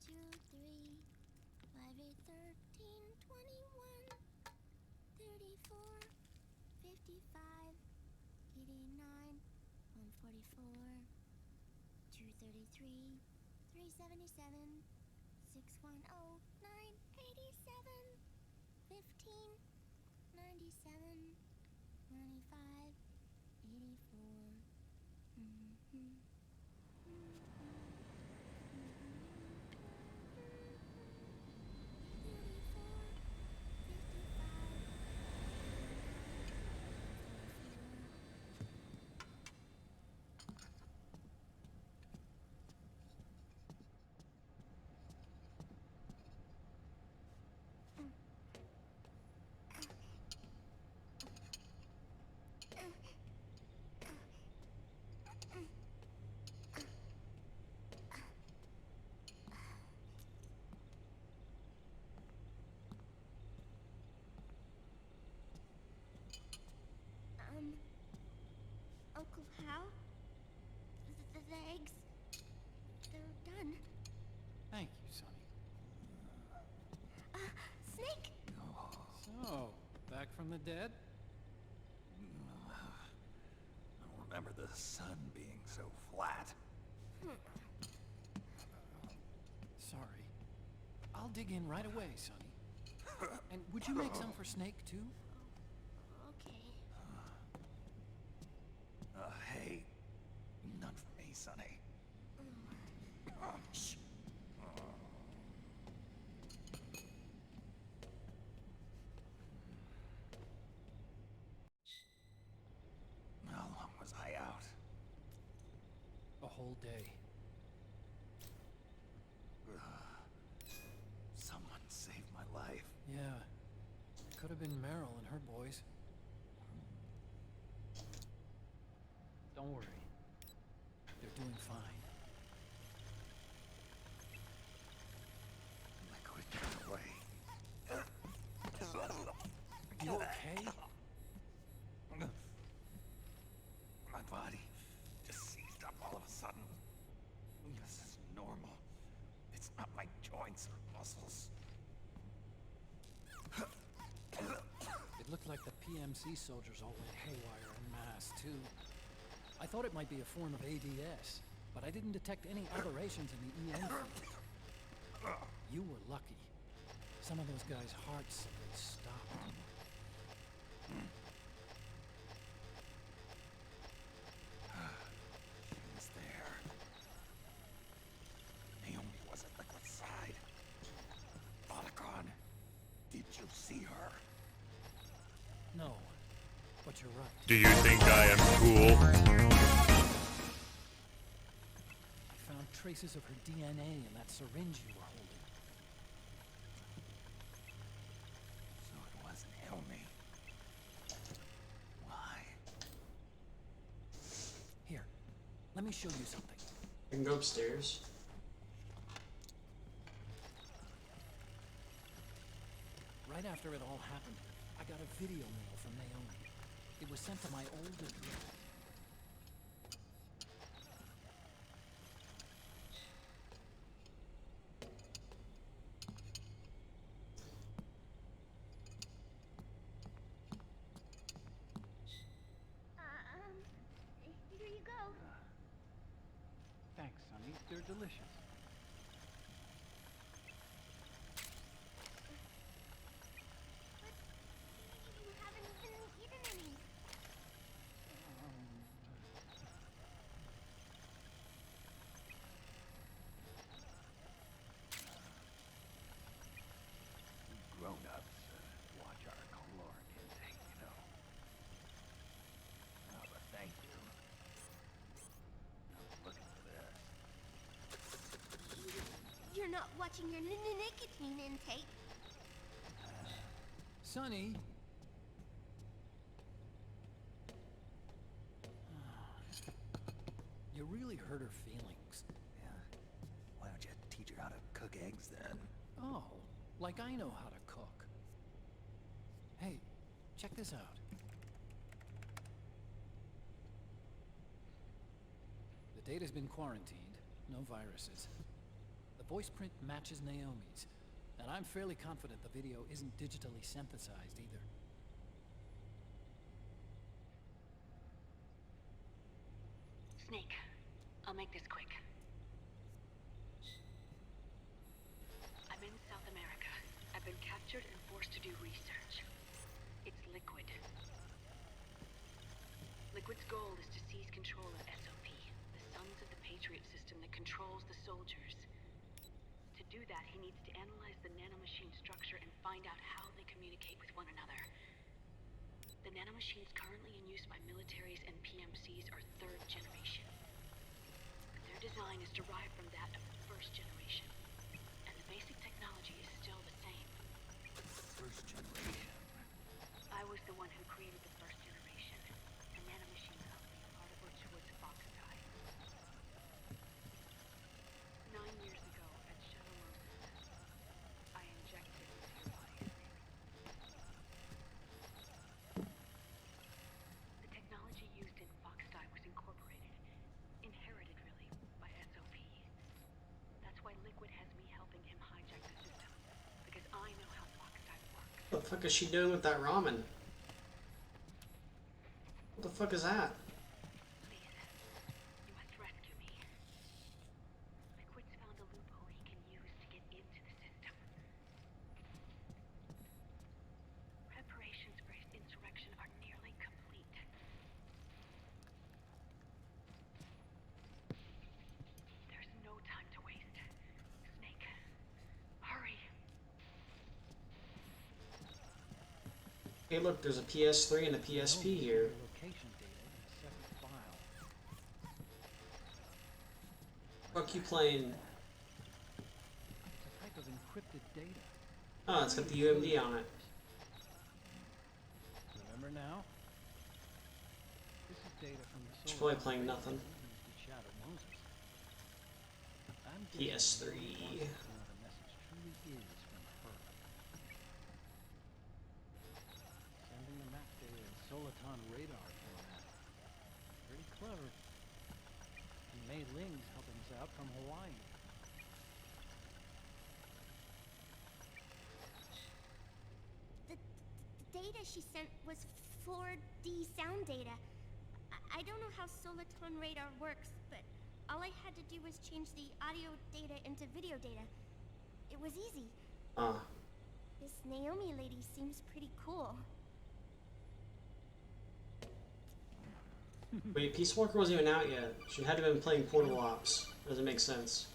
two, three, 5, 8, 13, 21, 34, 55, 89, 144, 233, 377, 610, 987, 15, 97, 95, 84. Mm-hmm. Uncle Hal? The eggs? They're done. Thank you, Sonny. Snake! So, back from the dead? I don't remember the sun being so flat. Sorry. I'll dig in right away, Sonny. And would you make some for Snake, too? Okay. Hey, none for me, Sonny. Shh. How long was I out? A whole day. Someone saved my life. Yeah. Could have been Meryl and her boys. Don't worry. They're doing fine. Liquid away. You okay? My body just seized up all of a sudden. This is normal. It's not my joints or muscles. It looked like the PMC soldiers all went haywire en masse, too. I thought it might be a form of ADS, but I didn't detect any aberrations in the EM field. You were lucky. Some of those guys' hearts simply stopped. She was there. Naomi was at Liquid's side. Otacon, did you see her? No, but you're right. Do you think I am cool? I found traces of her DNA in that syringe you were holding. So it was Naomi. Why? Here, let me show you something. I can go upstairs. Right after it all happened, I got a video mail from Naomi. It was sent to my old address. Here you go. Thanks, Sonny. They're delicious. You haven't even eaten any. watching your nicotine intake. Sonny. You really hurt her feelings. Yeah. Why don't you teach her how to cook eggs then? Oh, like I know how to cook. Hey, check this out. The data's been quarantined, no viruses. The voice print matches Naomi's, and I'm fairly confident the video isn't digitally synthesized either. Snake, I'll make this quick. I'm in South America. I've been captured and forced to do research. It's Liquid. Liquid's goal is to seize control of SOP, the Sons of the Patriot system that controls the soldiers. To do that, he needs to analyze the nanomachine structure and find out how they communicate with one another. The nanomachines currently in use by militaries and PMCs are 3rd generation. Their design is derived from that of the 1st generation, and the basic technology is still the same. First generation. I was the one who created the 1st generation, the nanomachine company, part of which was Foxdie. 9 years ago at Shadow Moses, I injected into your body. The technology used in Foxdie was incorporated, inherited really, by SOP. That's why Liquid has me helping him hijack the system, because I know how Foxdie works. What the fuck is she doing with that ramen? What the fuck is that? Please, you must rescue me. Liquid's found a loophole he can use to get into the system. Preparations for his insurrection are nearly complete. There's no time to waste. Snake, hurry. Hey look, there's a PS3 and a PSP here. Location data in a separate file. Fuck you playing? It's a type of encrypted data. Oh, it's got the UMD on it. Remember now? This is data from the She's solar probably playing nothing. used at Shadow Moses. I'm PS3. wondering how the message truly is from her. Sending the map data in Soliton radar format. Pretty clever. And Mei Ling's helping us out from Hawaii. The data she sent was 4D sound data. I don't know how Soliton radar works, but all I had to do was change the audio data into video data. It was easy. This Naomi lady seems pretty cool. Wait, Peace Walker wasn't even out yet. She had to have been playing Portable Ops. Doesn't make sense.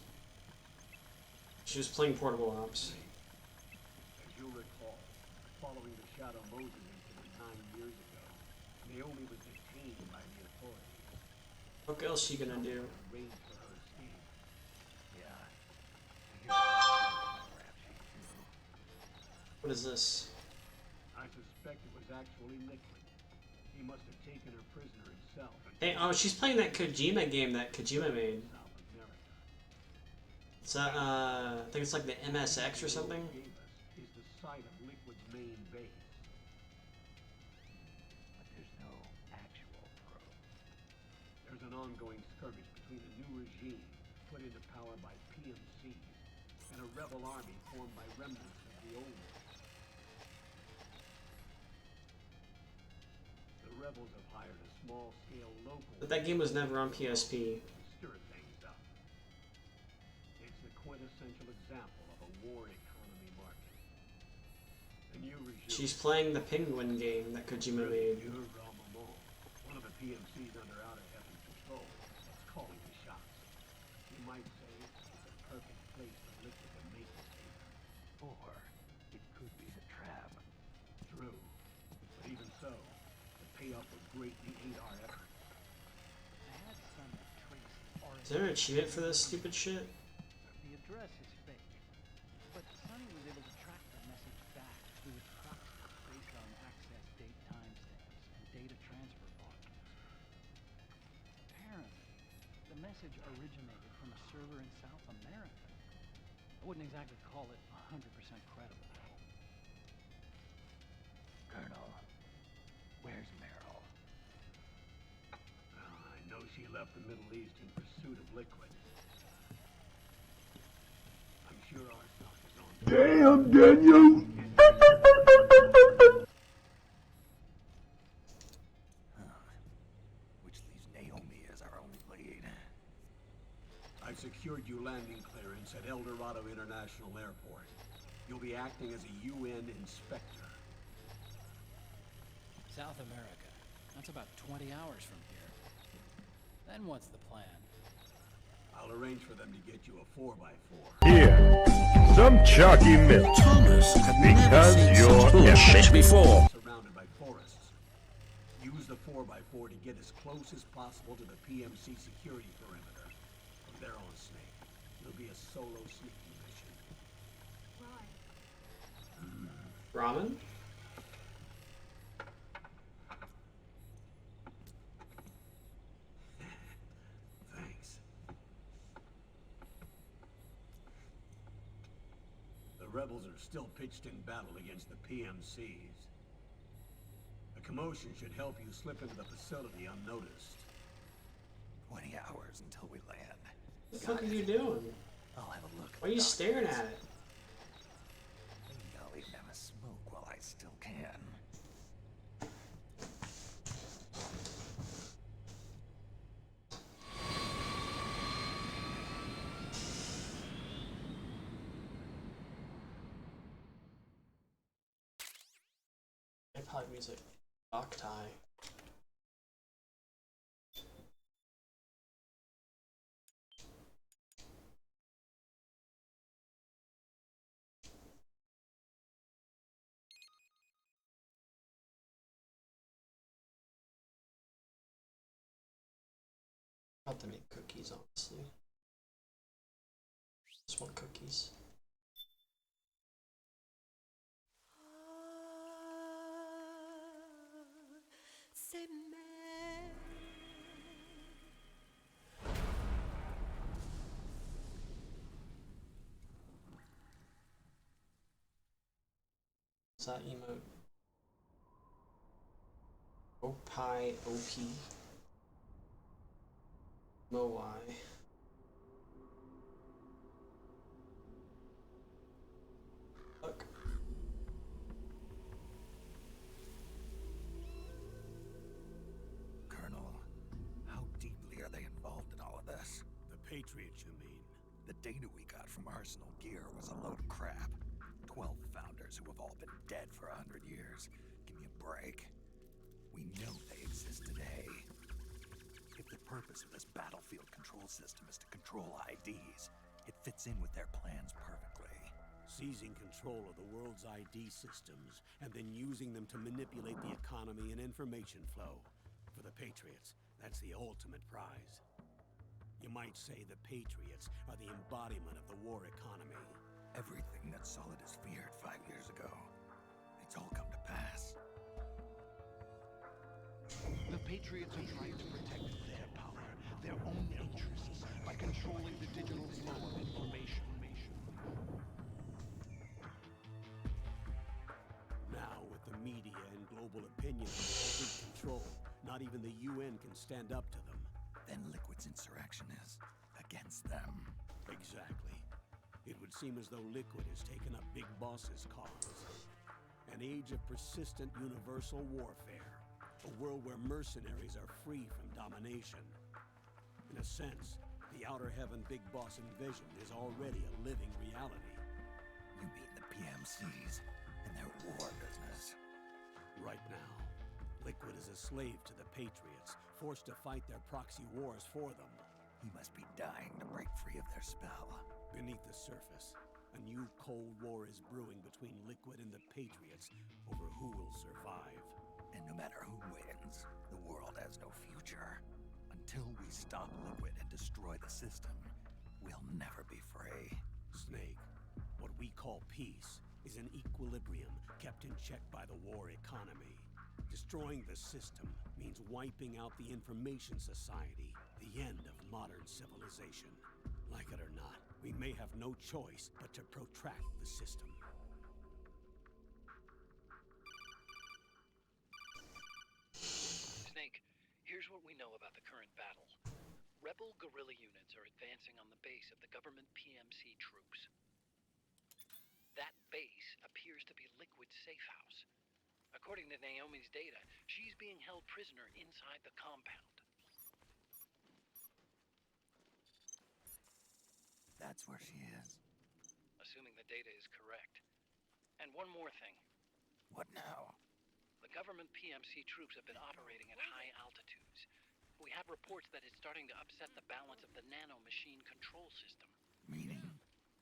She was playing Portable Ops. As you'll recall, following the Shadow Moses incident 9 years ago, Naomi was detained by the authorities. What else is she gonna do? Arranged for her escape. Yeah. What is this? I suspect it was actually Liquid. He must have taken her prisoner himself and Hey, oh, she's playing that Kojima game that Kojima made. South America. It's I think it's like the MSX or something. Gave us is the site of Liquid's main base. But there's no actual probe. There's an ongoing skirmish between a new regime put into power by PMCs and a rebel army formed by remnants of the old one. The rebels have hired a small-scale local... But that game was never on PSP. ...to stir things up. It's the quintessential example of a war economy market. The new regime... She's playing the Penguin game that Kojima made. One of the PMCs under Outer Heaven's control is calling the shots. You might say it's a perfect place for Liquid to make the statement. Or it could be the trap. True. But even so, the payoff would greatly aid our efforts. I had some Tracy Is there an achievement for this stupid shit? The address is fake. message originated from a server in South America. I wouldn't exactly call it 100% credible. Colonel, where's Meryl? I know she left the Middle East in pursuit of liquid. I'm sure our stock is on. Damn, Daniel! Which leaves Naomi as our only lead. I've secured you landing clearance at El Dorado International Airport. You'll be acting as a UN inspector. South America. That's about 20 hours from here. Then what's the plan? I'll arrange for them to get you a 4x4. Here, some chalky milk. Thomas had never Because seen you're such bullshit before. Surrounded by forests. Use the 4x4 to get as close as possible to the PMC security perimeter. From there on, Snake, it'll be a solo sneaking mission. Ramen? Thanks. The rebels are still pitched in battle against the PMCs. A commotion should help you slip into the facility unnoticed. 20 hours until we land. What the fuck are you doing? I'll have a look. Why are you staring at it? Maybe I'll even have a smoke while I still can. Probably music. Octai. About to make cookies, honestly. Just want cookies. What's that emote? Opie OP Moai. Look. Colonel, how deeply are they involved in all of this? The Patriots, you mean? The data we got from Arsenal Gear was a load of crap. 12 founders who have all been dead for 100 years. Give me a break. We know they exist today. If the purpose of this battlefield control system is to control IDs, it fits in with their plans perfectly. Seizing control of the world's ID systems and then using them to manipulate the economy and information flow. For the Patriots, that's the ultimate prize. You might say the Patriots are the embodiment of the war economy. Everything that Solid has feared 5 years ago, it's all come to pass. The Patriots are trying to protect their power, their own interests, by controlling the digital flow of information. Now, with the media and global opinion under complete control, not even the UN can stand up to them. Then Liquid's insurrection is against them. Exactly. It would seem as though Liquid has taken up Big Boss's cause. An age of persistent universal warfare. A world where mercenaries are free from domination. In a sense, the Outer Heaven Big Boss envisioned is already a living reality. You mean the PMCs and their war business? Right now, Liquid is a slave to the Patriots, forced to fight their proxy wars for them. He must be dying to break free of their spell. Beneath the surface, a new Cold War is brewing between Liquid and the Patriots over who will survive. And no matter who wins, the world has no future. Until we stop Liquid and destroy the system, we'll never be free. Snake, what we call peace is an equilibrium kept in check by the war economy. To Destroying the system means wiping out the Information Society, the end of modern civilization. Like it or not, we may have no choice but to protract the system. Snake, here's what we know about the current battle. Rebel guerrilla units are advancing on the base of the government PMC troops. That base appears to be Liquid's safe house. According to Naomi's data, she's being held prisoner inside the compound. That's where she is. Assuming the data is correct. And one more thing. What now? The government PMC troops have been operating at high altitudes. We have reports that it's starting to upset the balance of the nanomachine control system. Meaning?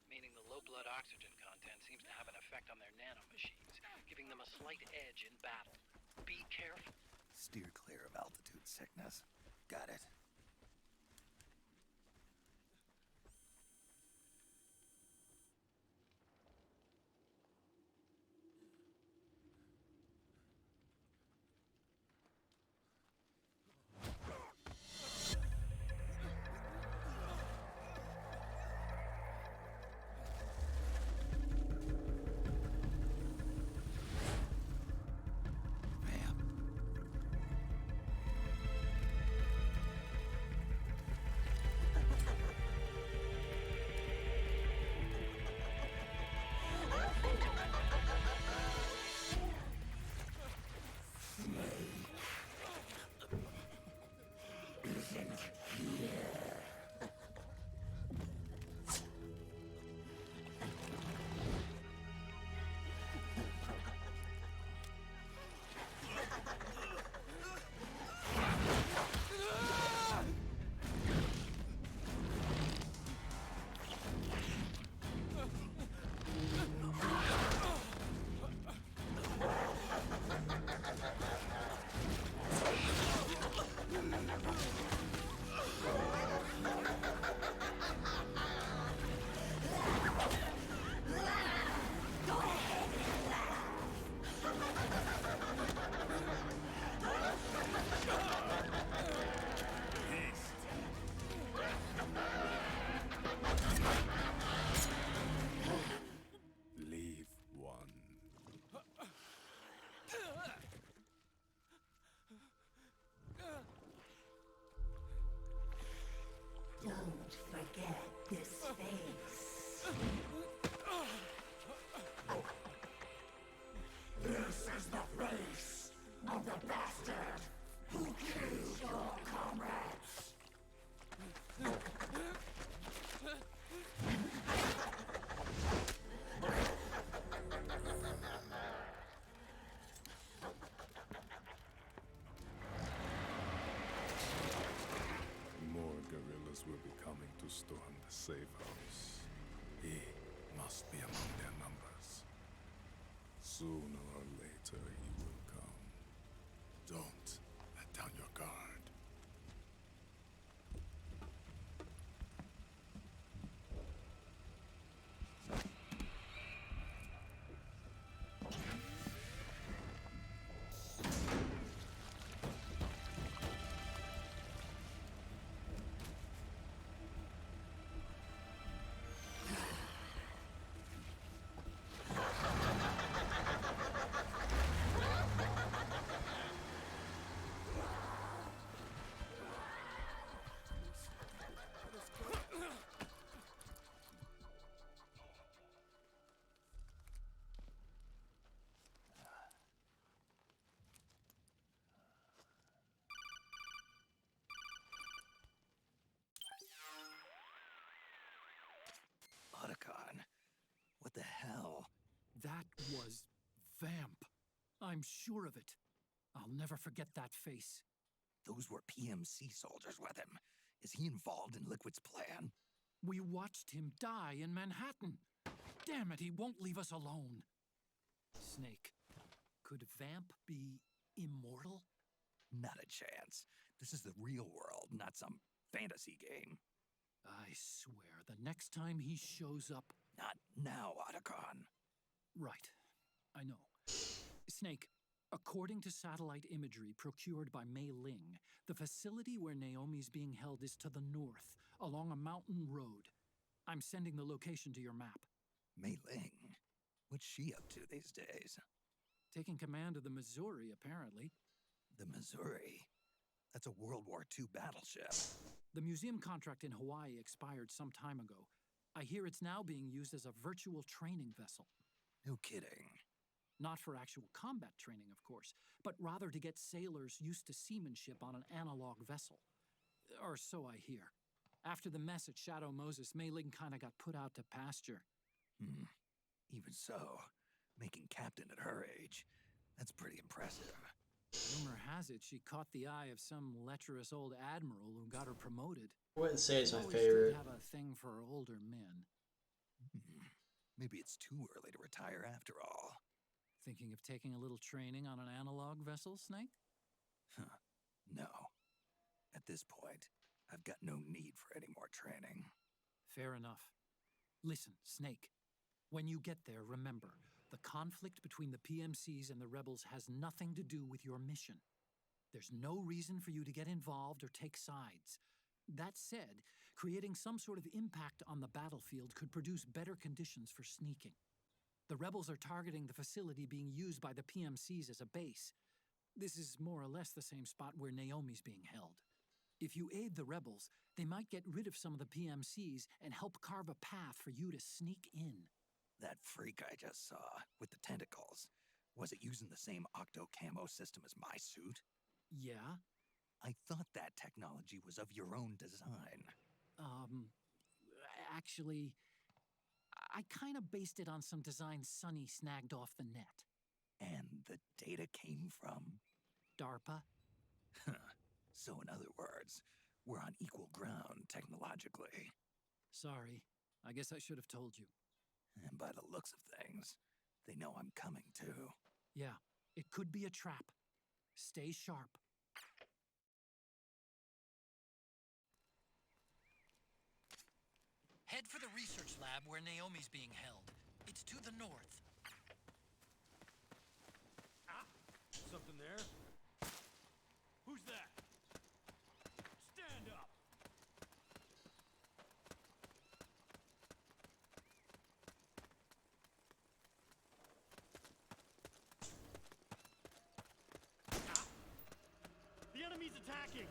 Meaning the low blood oxygen content seems to have an effect on their nanomachines, giving them a slight edge in battle. Be careful. Steer clear of altitude sickness. Got it. Don't forget this face. This is the face of the bastard who killed your comrades. More guerrillas will be coming to storm the safe house. He must be among their numbers. Sooner or later he will come. Don't let down your guard. Otacon, what the hell? That was Vamp. I'm sure of it. I'll never forget that face. Those were PMC soldiers with him. Is he involved in Liquid's plan? We watched him die in Manhattan. Damn it, he won't leave us alone. Snake, could Vamp be immortal? Not a chance. This is the real world, not some fantasy game. I swear, the next time he shows up... Not now, Otacon. Right. I know. Snake, According to satellite imagery procured by Mei Ling, the facility where Naomi's being held is to the north, along a mountain road. I'm sending the location to your map. Mei Ling? What's she up to these days? Taking command of the Missouri, apparently. The Missouri? That's a World War II battleship. The museum contract in Hawaii expired some time ago. I hear it's now being used as a virtual training vessel. No kidding. Not for actual combat training, of course, but rather to get sailors used to seamanship on an analog vessel. Or so I hear. After the mess at Shadow Moses, Mei Ling kinda got put out to pasture. Even so, making captain at her age, that's pretty impressive. Rumor has it she caught the eye of some lecherous old admiral who got her promoted. I wouldn't say it's my Always favorite. did have a thing for older men. Maybe it's too early to retire after all. Thinking of taking a little training on an analog vessel, Snake? No. At this point, I've got no need for any more training. Fair enough. Listen, Snake. When you get there, remember, the conflict between the PMCs and the rebels has nothing to do with your mission. There's no reason for you to get involved or take sides. That said, creating some sort of impact on the battlefield could produce better conditions for sneaking. The rebels are targeting the facility being used by the PMCs as a base. This is more or less the same spot where Naomi's being held. If you aid the rebels, they might get rid of some of the PMCs and help carve a path for you to sneak in. That freak I just saw, with the tentacles, was it using the same octo-camo system as my suit? Yeah? I thought that technology was of your own design. Actually, I kinda based it on some designs Sonny snagged off the net. And the data came from? DARPA? So in other words, we're on equal ground technologically. Sorry, I guess I should have told you. And by the looks of things, they know I'm coming too. Yeah, it could be a trap. Stay sharp. Head for the research lab where Naomi's being held. It's to the north. Something there? Who's that? Stand up! The enemy's attacking!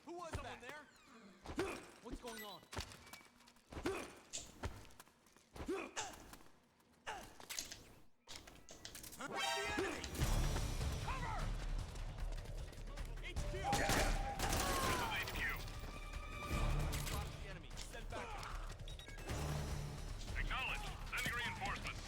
Who was someone there? What's going on? The enemy! Cover! HQ! This is HQ. Spot the enemy. Send back. Acknowledged. Sending reinforcements.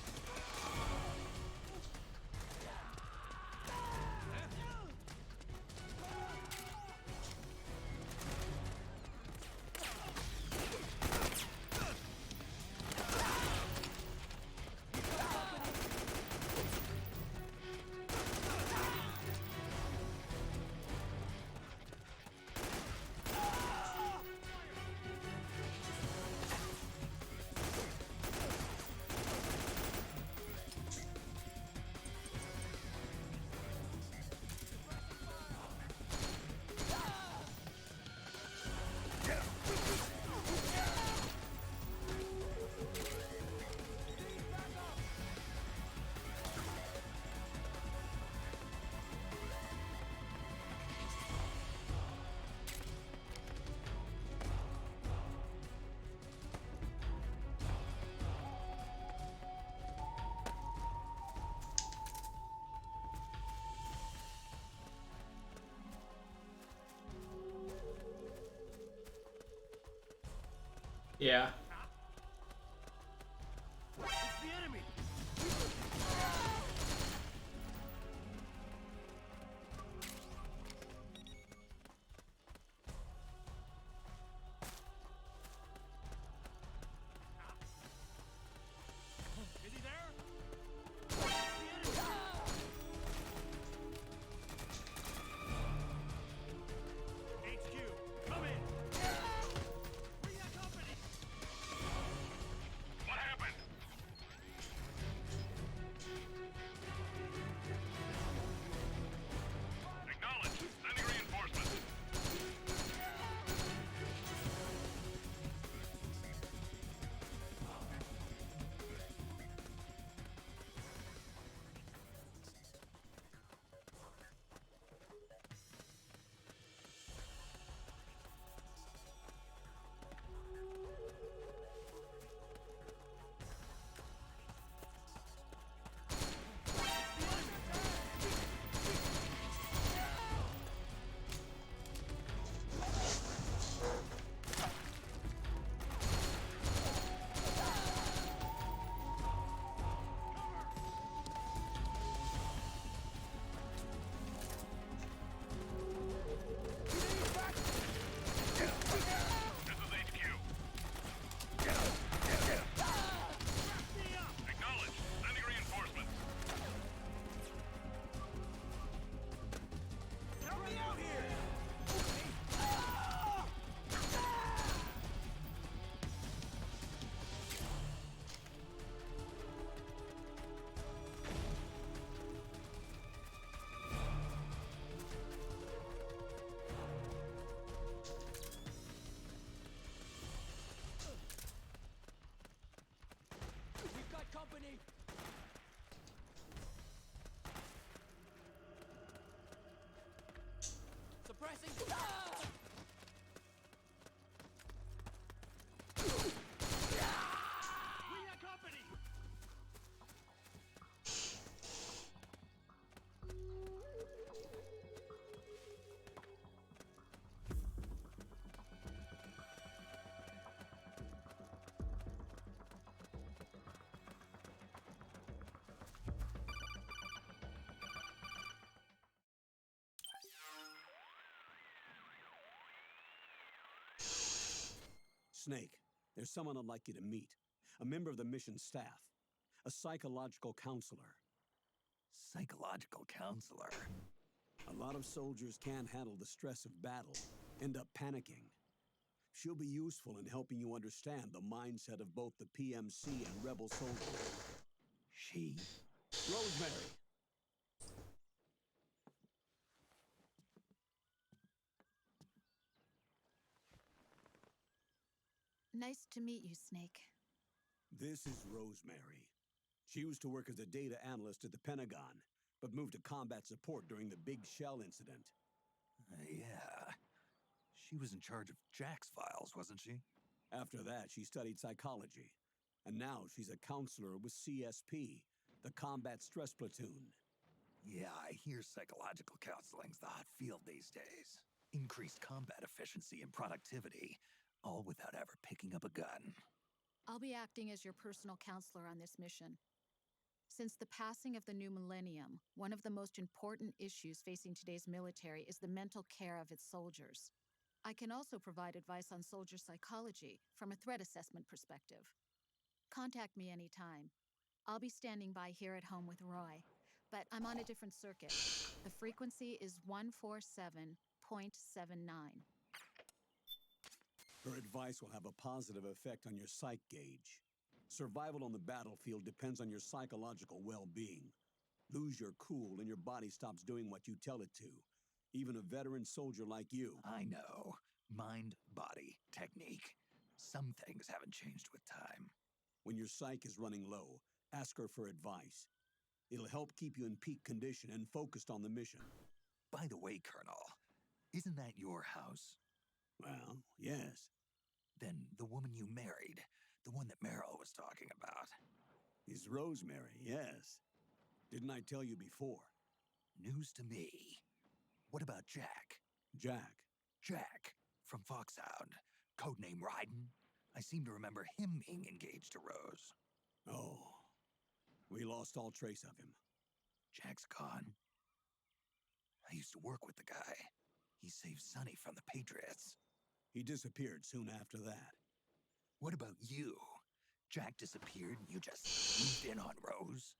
Yeah. It's the enemy! Is he there? It's the enemy! HQ, come in! Bring that company! What happened? Acknowledge. Sending reinforcements. This is HQ. Acknowledge. Sending reinforcements. Help me out here! We've got company! Suppressing! We got company! Snake, there's someone I'd like you to meet. A member of the mission staff. A psychological counselor. Psychological counselor? A lot of soldiers can't handle the stress of battle, end up panicking. She'll be useful in helping you understand the mindset of both the PMC and rebel soldiers. She? Rosemary! Nice to meet you, Snake. This is Rosemary. She used to work as a data analyst at the Pentagon, but moved to combat support during the Big Shell incident. Yeah. She was in charge of Jack's files, wasn't she? After that, she studied psychology. And now she's a counselor with CSP, the Combat Stress Platoon. Yeah, I hear psychological counseling's the hot field these days. Increased combat efficiency and productivity, all without ever picking up a gun. I'll be acting as your personal counselor on this mission. Since the passing of the new millennium, one of the most important issues facing today's military is the mental care of its soldiers. I can also provide advice on soldier psychology from a threat assessment perspective. Contact me anytime. I'll be standing by here at home with Roy, but I'm on a different circuit. The frequency is 147.79. Her advice will have a positive effect on your psych gauge. Survival on the battlefield depends on your psychological well-being. Lose your cool and your body stops doing what you tell it to. Even a veteran soldier like you. I know. Mind, body, technique. Some things haven't changed with time. When your psyche is running low, ask her for advice. It'll help keep you in peak condition and focused on the mission. By the way, Colonel, isn't that your house? Well, yes. Then the woman you married, the one that Meryl was talking about. Is Rosemary, yes. Didn't I tell you before? News to me. What about Jack? Jack? Jack, from Foxhound. Codename Raiden. I seem to remember him being engaged to Rose. Oh, we lost all trace of him. Jack's gone. I used to work with the guy. He saved Sonny from the Patriots. He disappeared soon after that. What about you? Jack disappeared and you just moved in on Rose?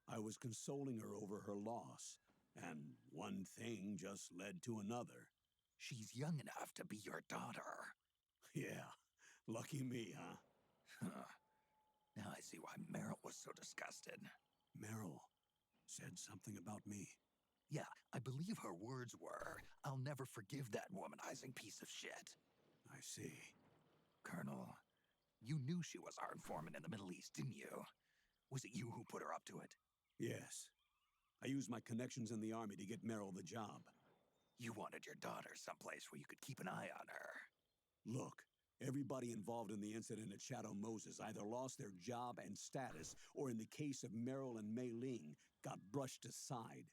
I was consoling her over her loss, and one thing just led to another. She's young enough to be your daughter. Yeah, lucky me, huh? Huh. Now I see why Meryl was so disgusted. Meryl said something about me. Yeah, I believe her words were, "I'll never forgive that womanizing piece of shit." I see. Colonel, you knew she was our informant in the Middle East, didn't you? Was it you who put her up to it? Yes. I used my connections in the army to get Meryl the job. You wanted your daughter someplace where you could keep an eye on her. Look, everybody involved in the incident at Shadow Moses either lost their job and status, or in the case of Meryl and Mei Ling, got brushed aside.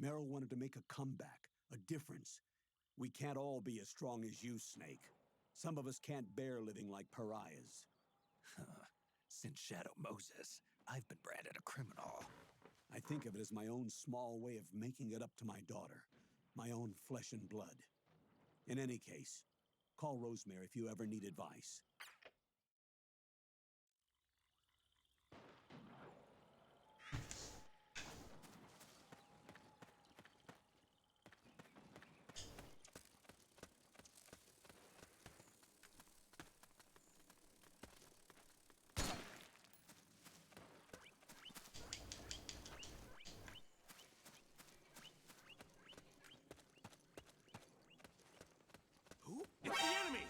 Meryl wanted to make a comeback, a difference. We can't all be as strong as you, Snake. Some of us can't bear living like pariahs. Since Shadow Moses, I've been branded a criminal. I think of it as my own small way of making it up to my daughter. My own flesh and blood. In any case, call Rosemary if you ever need advice. It's the enemy!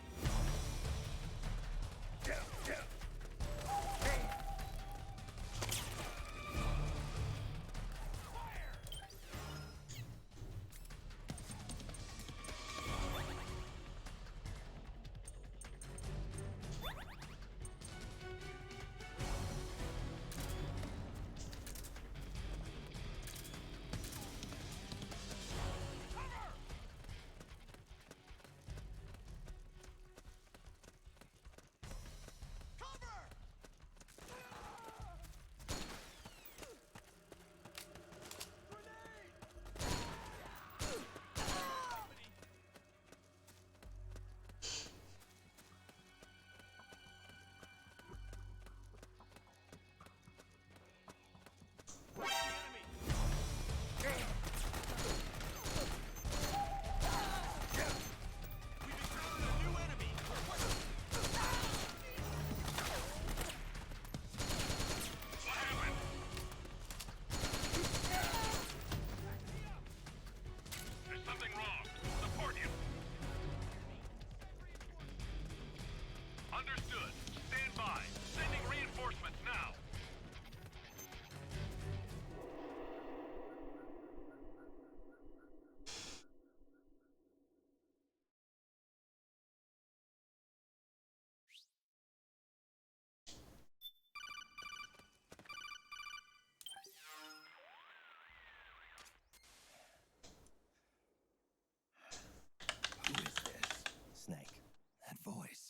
Snake. That voice.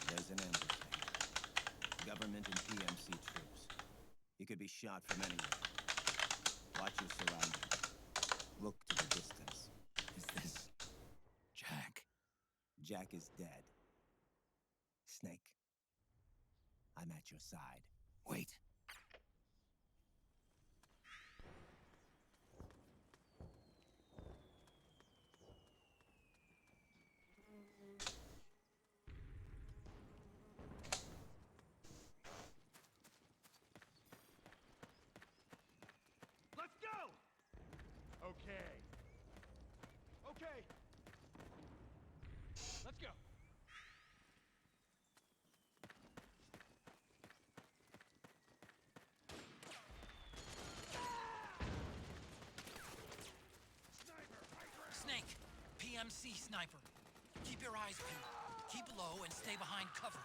There's an ambush. Government and PMC troops. You could be shot from anywhere. Watch your surroundings. Look to the distance. Is this Jack? Jack is dead. Snake, I'm at your side. Wait. Let's go! Okay. Okay. Let's go. Snake, PMC sniper. Keep your eyes peeled. Keep low and stay behind cover.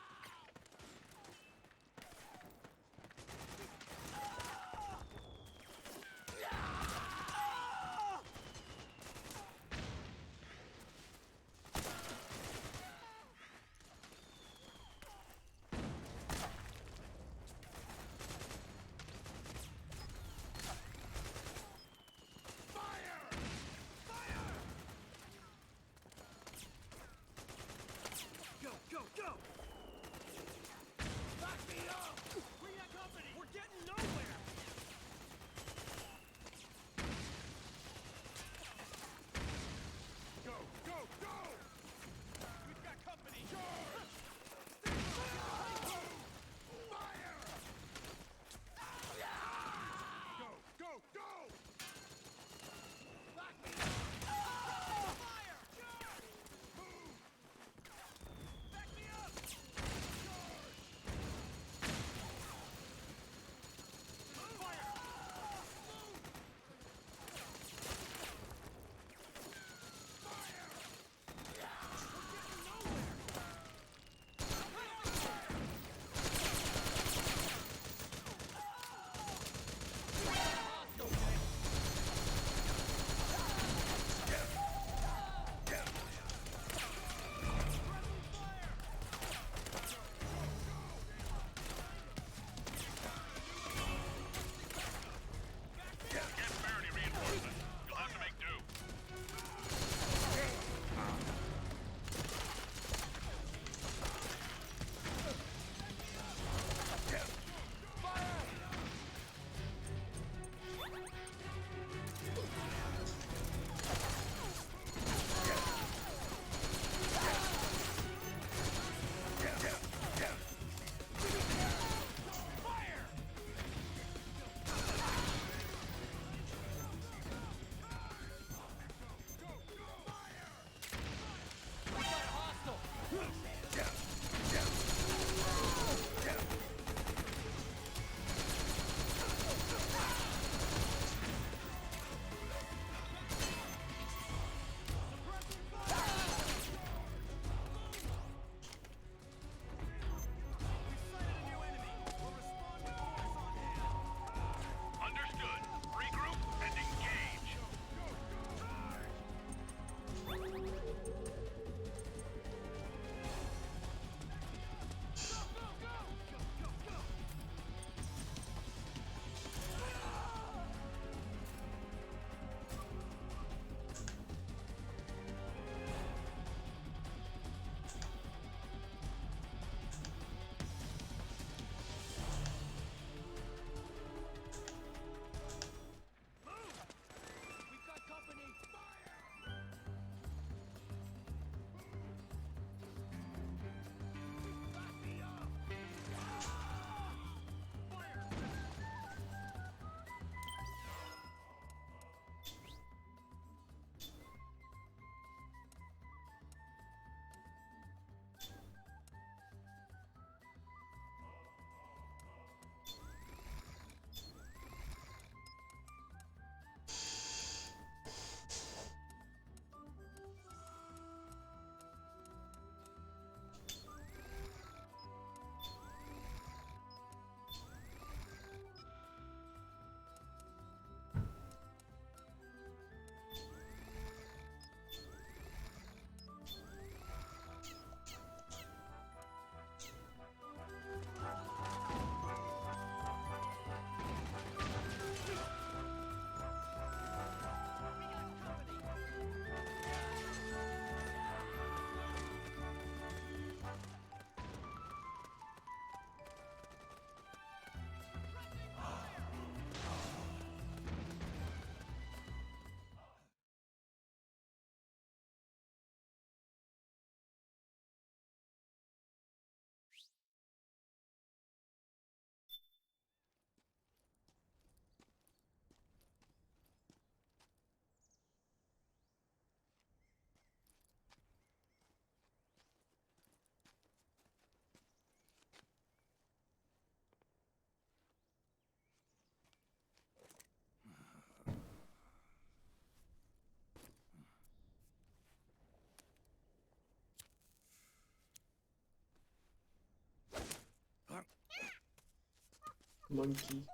Monkey.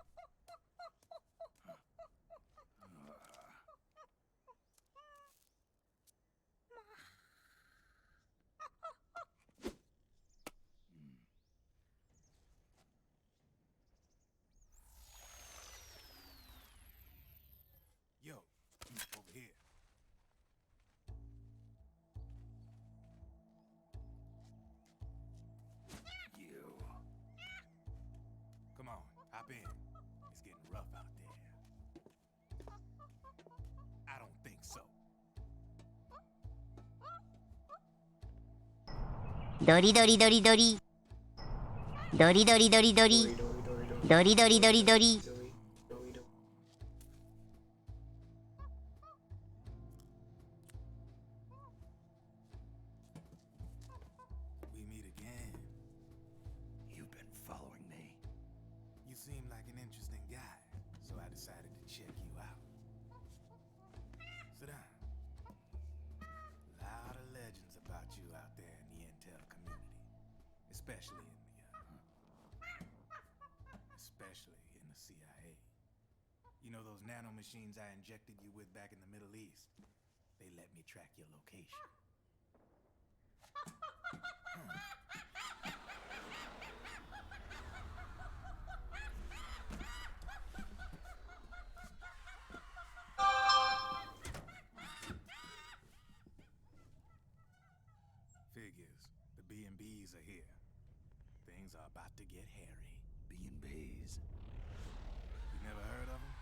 Yo, over here. You. Come on, hop in. It's getting rough out there. I don't think so. Dori dori dori dori. Dori dori dori dori. Dori dori dori dori. We meet again. You've been following me. You seem like an interesting guy, so I decided to check you out. Sit down. Lot of legends about you out there in the intel community, especially in the CIA. You know those nanomachines I injected you with back in the Middle East? They let me track your location. Figures. The B&Bs are here. Things are about to get hairy. B&Bs. You never heard of them?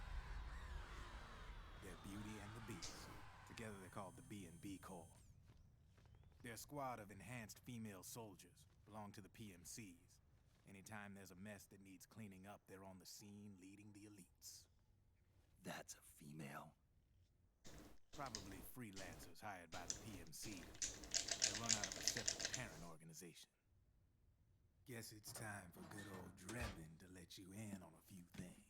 They're Beauty and the Beast. Together they're called the B&B Corps. They're a squad of enhanced female soldiers, belong to the PMCs. Anytime there's a mess that needs cleaning up, they're on the scene leading the elites. That's a female. Probably freelancers hired by the PMC. They run out of a separate parent organization. Guess it's time for good old Drebin to let you in on a few things.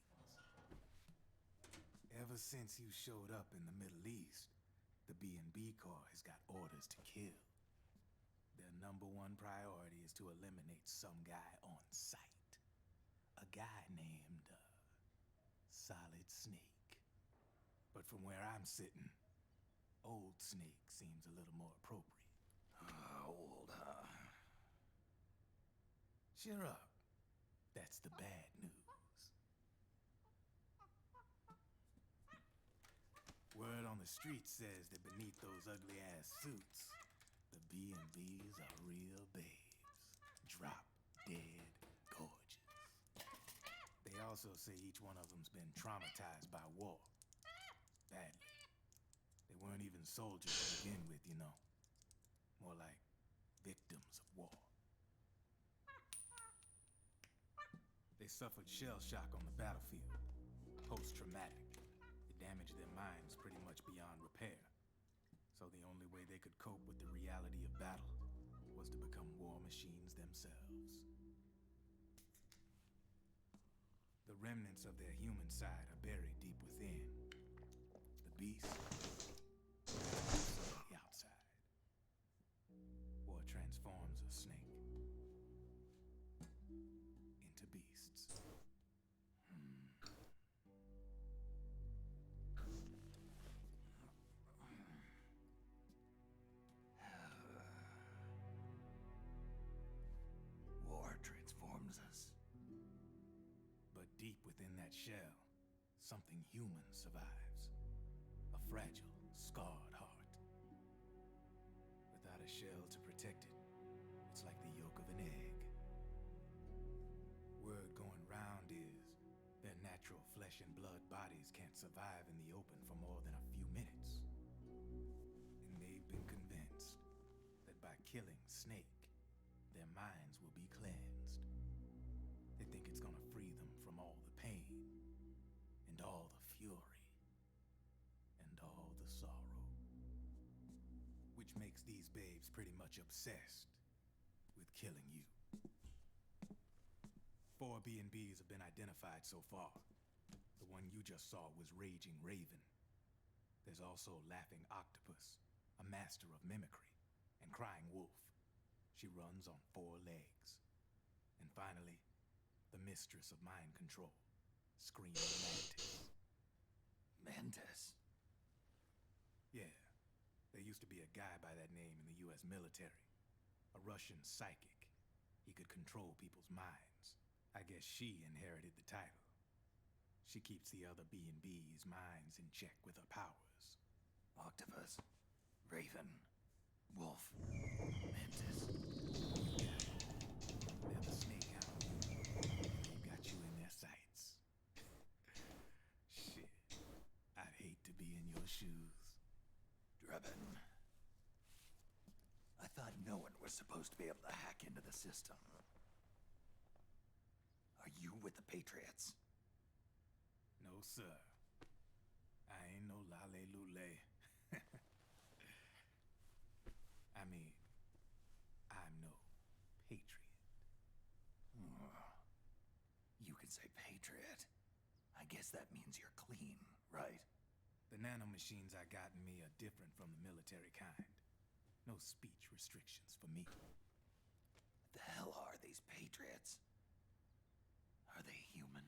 Ever since you showed up in the Middle East, the B&B Corps has got orders to kill. Their number one priority is to eliminate some guy on sight. A guy named, Solid Snake. But from where I'm sitting, Old Snake seems a little more appropriate. Old, huh? Cheer up. That's the bad news. Word on the street says that beneath those ugly-ass suits, the B&Bs are real babes. Drop dead gorgeous. They also say each one of them's been traumatized by war. Badly. They weren't even soldiers to begin with, you know. More like victims of war. They suffered shell shock on the battlefield. Post-traumatic. It damaged their minds pretty much beyond repair. So the only way they could cope with the reality of battle was to become war machines themselves. The remnants of their human side are buried deep within. The beast on the outside. War transforms a snake into beasts. War transforms us. But deep within that shell, something human survives. A fragile, scarred heart. Without a shell to protect it, it's like the yolk of an egg. Word going round is their natural flesh and blood bodies can't survive in the open for more than a few minutes. And they've been convinced that by killing Snake, their minds will be cleansed. They think it's gonna free them from all the pain, and all the fury, and all the sorrow. Which makes these babes pretty much obsessed with killing you. 4 B&Bs have been identified so far. The one you just saw was Raging Raven. There's also Laughing Octopus, a master of mimicry, and Crying Wolf. She runs on 4 legs. And finally, the mistress of mind control, Screaming Mantis. Mantis? Yeah, there used to be a guy by that name in the US military. A Russian psychic. He could control people's minds. I guess she inherited the title. She keeps the other B&B's minds in check with her powers. Octopus, Raven, Wolf, Mantis. They're the snake hound. They've got you in their sights. Shit. I'd hate to be in your shoes. Drebin. I thought no one was supposed to be able to hack into the system. Are you with the Patriots? No, sir. I ain't no lale-lule. I mean, I'm no patriot. You can say patriot. I guess that means you're clean, right? The nanomachines I got in me are different from the military kind. No speech restrictions for me. What the hell are these Patriots? Are they human?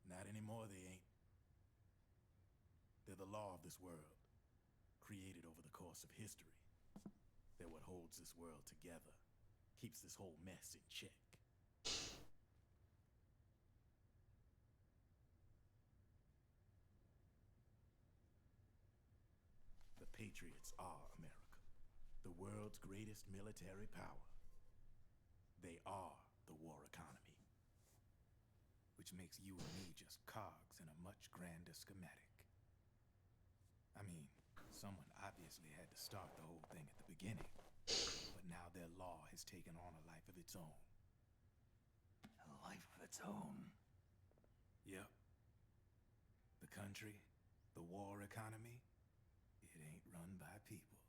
Not anymore, they ain't. They're the law of this world, created over the course of history. They're what holds this world together, keeps this whole mess in check. The Patriots are America, the world's greatest military power. They are the war economy, which makes you and me just cogs in a much grander schematic. I mean, someone obviously had to start the whole thing at the beginning, but now their law has taken on a life of its own. A life of its own? Yep. The country, the war economy, it ain't run by people.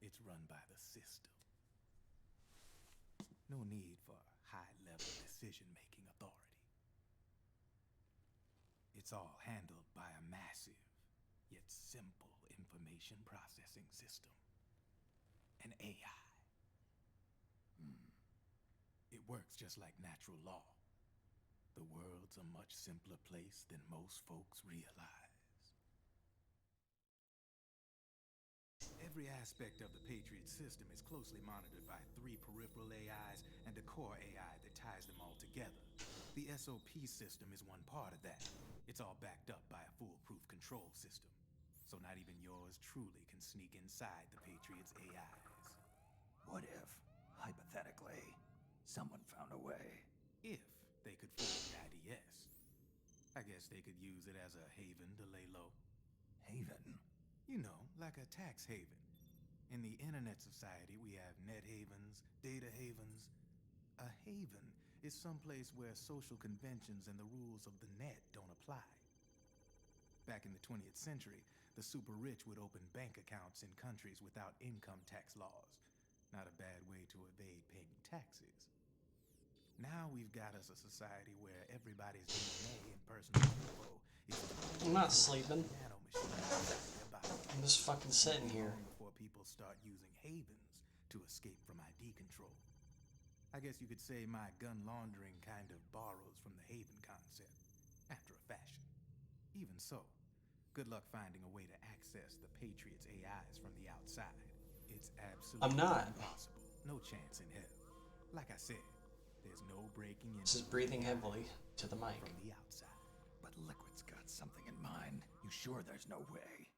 It's run by the system. No need for high-level decision-making authority. It's all handled by a massive, yet simple information processing system. An AI. It works just like natural law. The world's a much simpler place than most folks realize. Every aspect of the Patriot system is closely monitored by 3 peripheral AIs and a core AI that ties them all together. The SOP system is one part of that. It's all backed up by a foolproof control system. So not even yours truly can sneak inside the Patriots' AIs. What if, hypothetically, someone found a way? If they could fool the IDS. I guess they could use it as a haven to lay low. Haven? You know, like a tax haven. In the internet society, we have net havens, data havens. A haven is someplace where social conventions and the rules of the net don't apply. Back in the 20th century, the super rich would open bank accounts in countries without income tax laws. Not a bad way to evade paying taxes. Now we've got us a society where everybody's DNA and personal info is... I'm not sleeping. I'm just fucking sitting here. Before people start using havens to escape from ID control. I guess you could say my gun laundering kind of borrows from the haven concept, after a fashion. Even so, good luck finding a way to access the Patriots' AIs from the outside. It's absolutely impossible. No chance in hell. Like I said, there's no breaking in. This is breathing heavily to the mic. From the outside. But Liquid's got something in mind. You sure there's no way?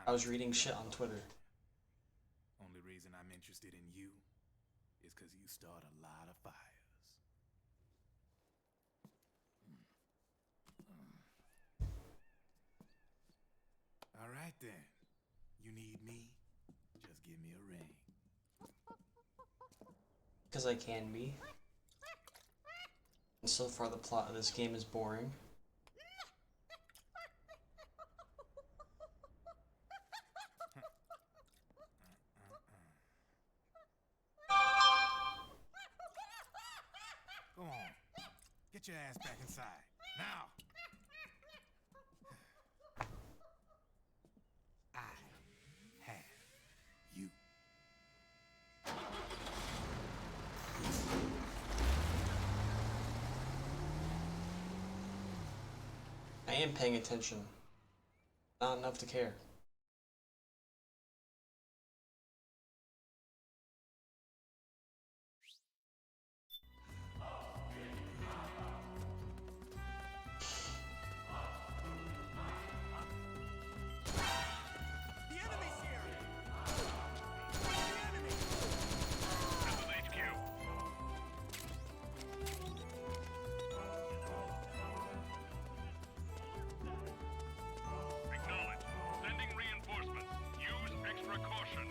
I was reading shit on Twitter. Only reason I'm interested in you is because you start a lot of fires. All right then. You need me? Just give me a ring. Because I can be. And so far the plot of this game is boring. Go on. Get your ass back inside. Now! I have you. am paying attention. Not enough to care. Acknowledge. Sending reinforcements. Use extra caution.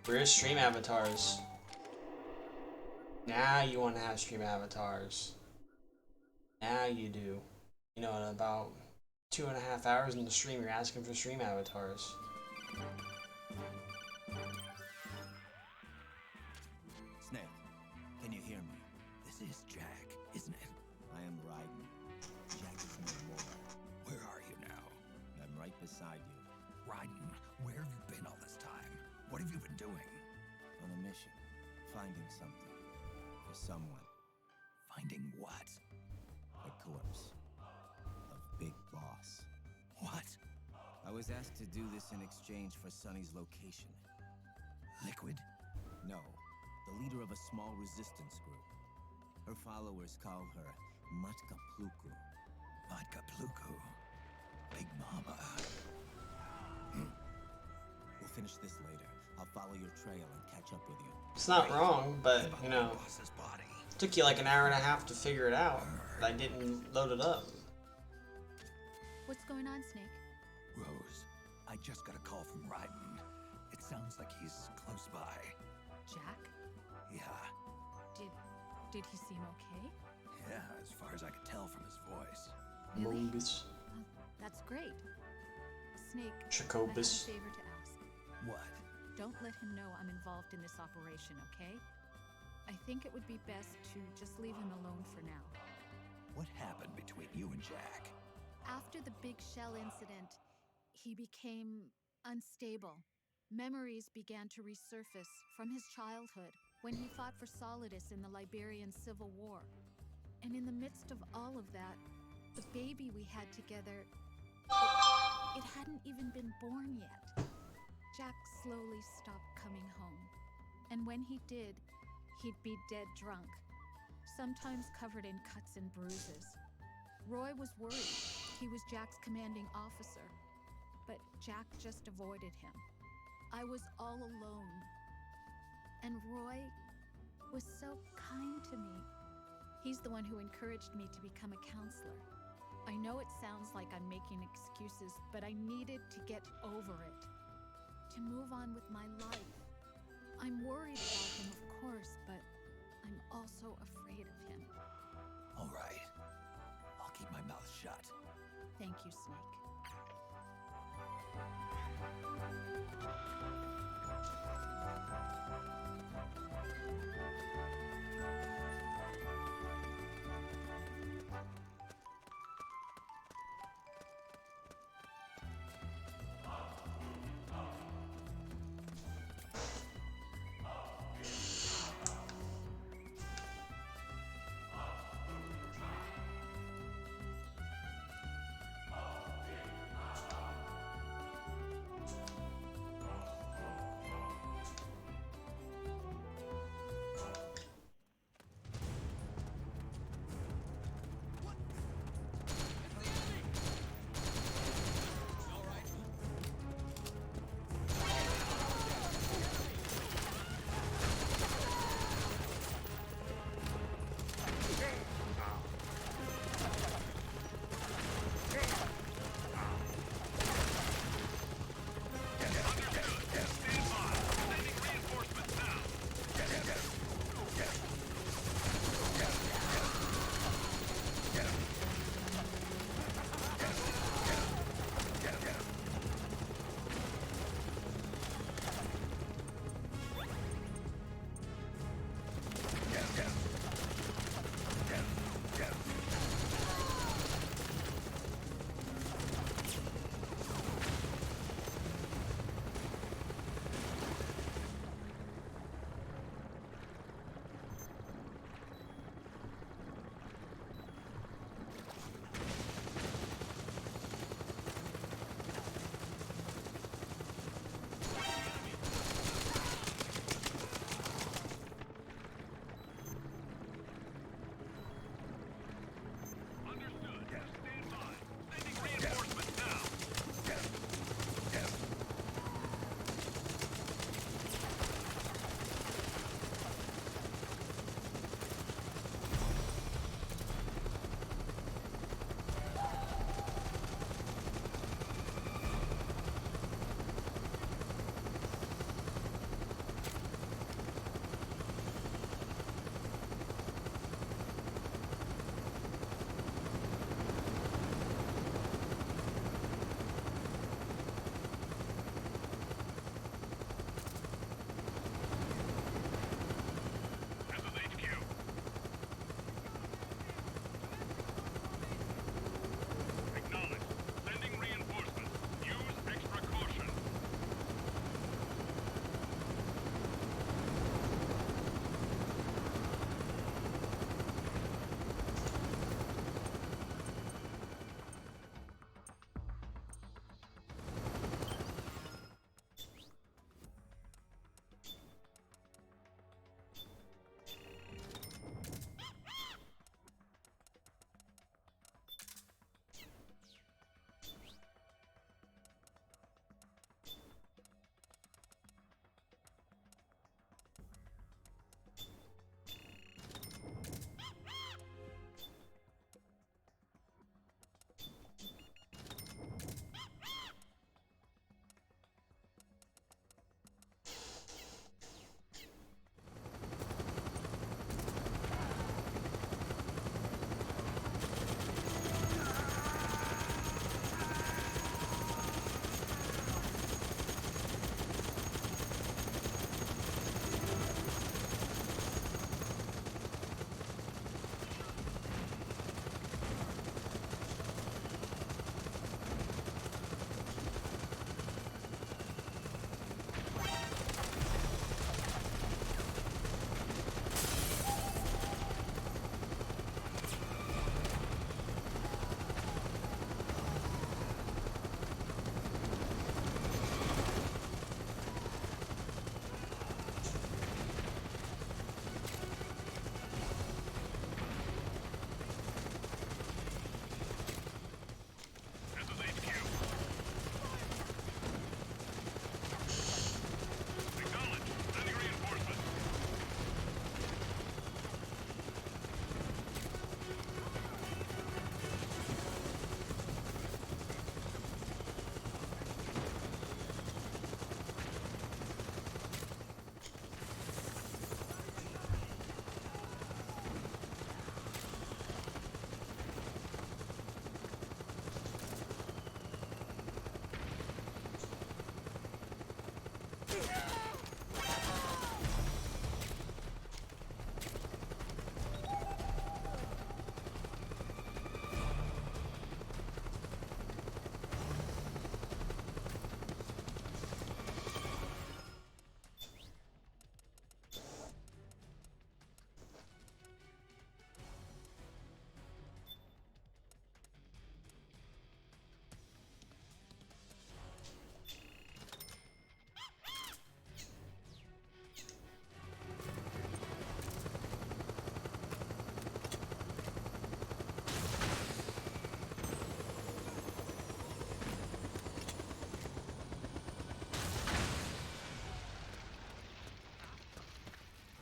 Where's stream avatars? Now you want to have stream avatars. Now you do. You know, in about 2.5 hours in the stream, you're asking for stream avatars. Snake, can you hear me? This is Jack, isn't it? I am Raiden. Jack is no more. Where are you now? I'm right beside you. Raiden, where have you been all this time? What have you been doing? On a mission. Finding something. For someone. Finding what? A corpse. Of Big Boss. What? I was asked to do this in exchange for Sonny's location. Liquid? No. The leader of a small resistance group. Her followers call her Matka Pluku. Matka Pluku. Big Mama. We'll finish this later. I'll follow your trail and catch up with you. It's not wrong, but, you know, it took you like an hour and a half to figure it out. But I didn't load it up. What's going on, Snake? Rose, I just got a call from Raiden. It sounds like he's close by. Jack? Yeah. Did he seem okay? Yeah, as far as I could tell from his voice. Really? Mobius. That's great. Snake, Jacobus. I have a favor to ask. What? Don't let him know I'm involved in this operation, okay? I think it would be best to just leave him alone for now. What happened between you and Jack? After the Big Shell incident, he became unstable. Memories began to resurface from his childhood when he fought for Solidus in the Liberian Civil War. And in the midst of all of that, the baby we had together, it hadn't even been born yet. Jack slowly stopped coming home. And when he did, he'd be dead drunk, sometimes covered in cuts and bruises. Roy was worried. He was Jack's commanding officer, but Jack just avoided him. I was all alone. And Roy was so kind to me. He's the one who encouraged me to become a counselor. I know it sounds like I'm making excuses, but I needed to get over it. To move on with my life. I'm worried about him, of course, but I'm also afraid of him. All right. I'll keep my mouth shut. Thank you, Snake.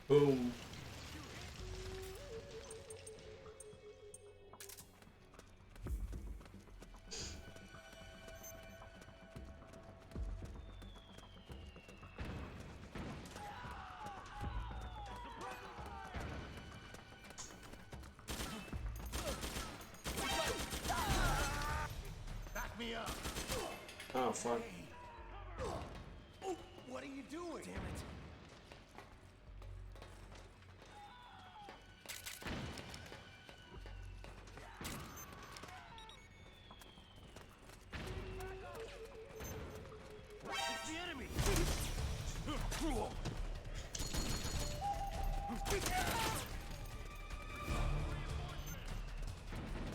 Boom. Back me up. Oh, fuck. What are you doing? Damn it. It's the enemy.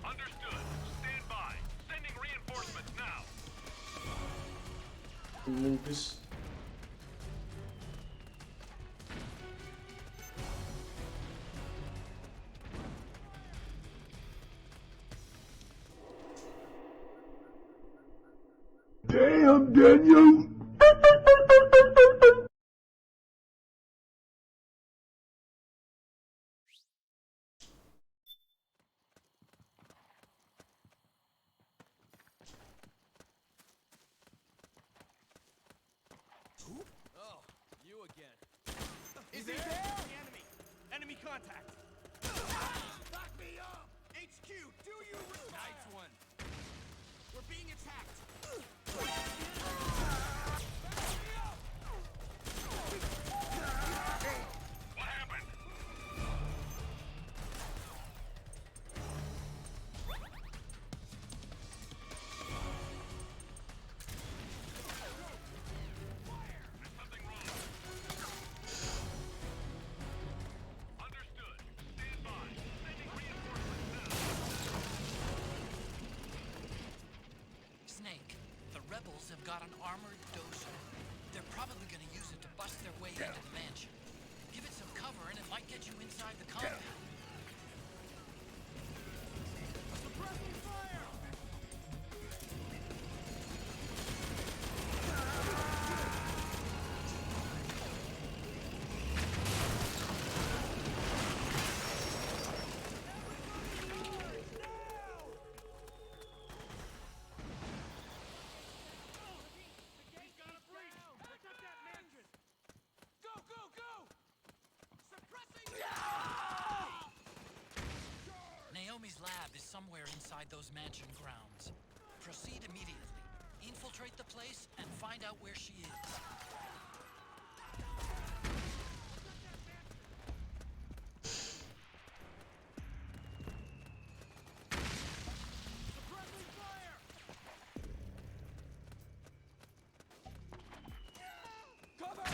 Understood. Stand by. Sending reinforcements now. Lucas. Damn, Daniel! Oh, you again. Is he there? Enemy. Enemy contact. Back me up. HQ, do you Nice one. We're being attacked. What happened? Understood. Stand by. Sending reinforcements now. Snake, the rebels have got an armored dozer. They're probably gonna use it to bust their way into the mansion. Give it some cover and it might get you inside the compound. Suppressing fire. Go, go, go! Suppressing! Naomi's lab is somewhere inside those mansion grounds. Proceed immediately. Infiltrate the place and find out where she is. Suppressing fire! Cover!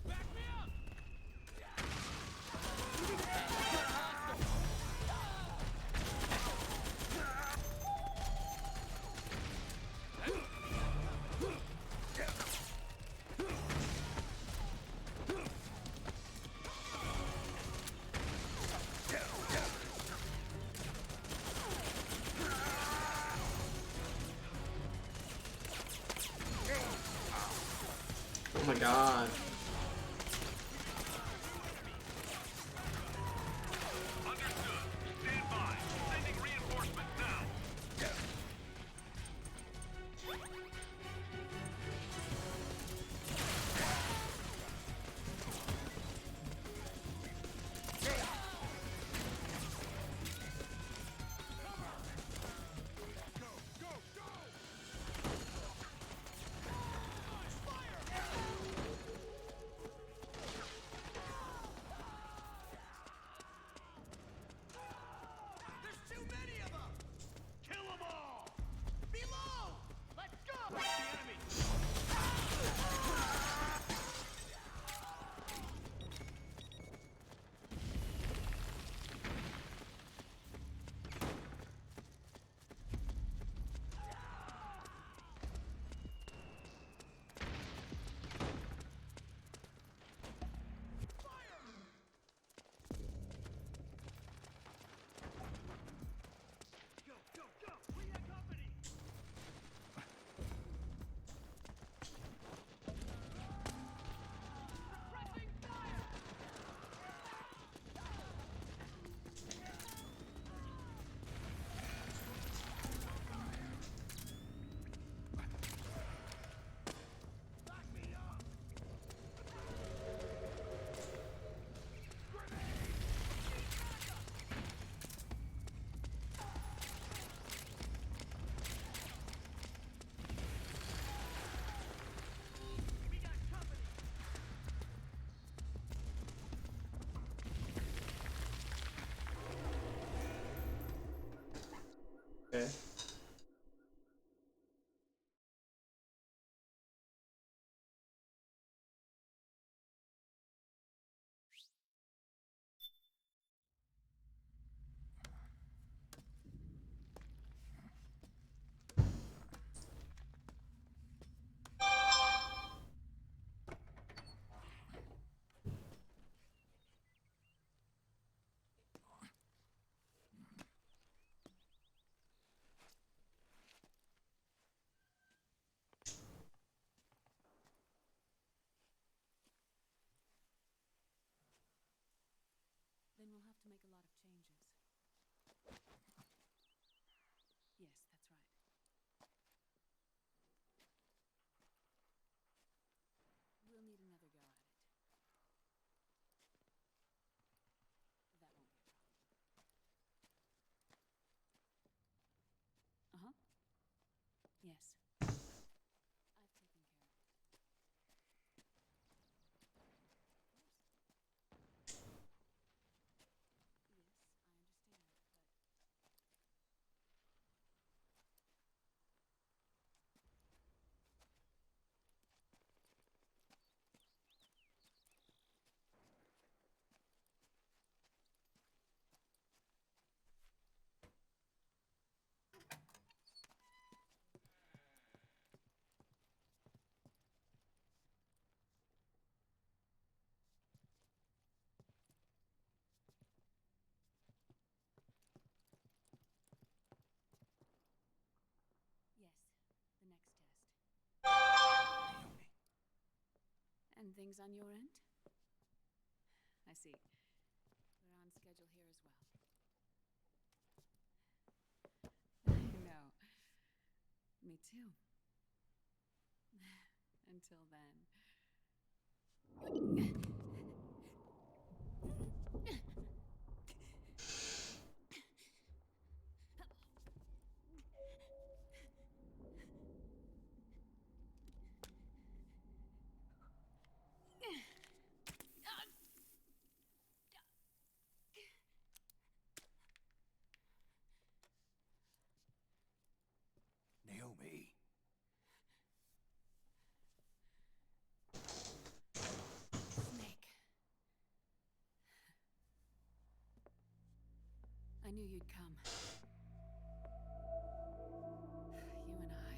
Back me up! Oh my god. Understood. Stand by. Sending reinforcements now. make a lot of changes. Yes, that's right. We'll need another go at it. That won't be a problem. Uh-huh. Yes. I've taken care of it. Yes, the next test. And things on your end? I see. We're on schedule here as well. I know. Me too. Until then. Naomi. Snake. I knew you'd come. You and I,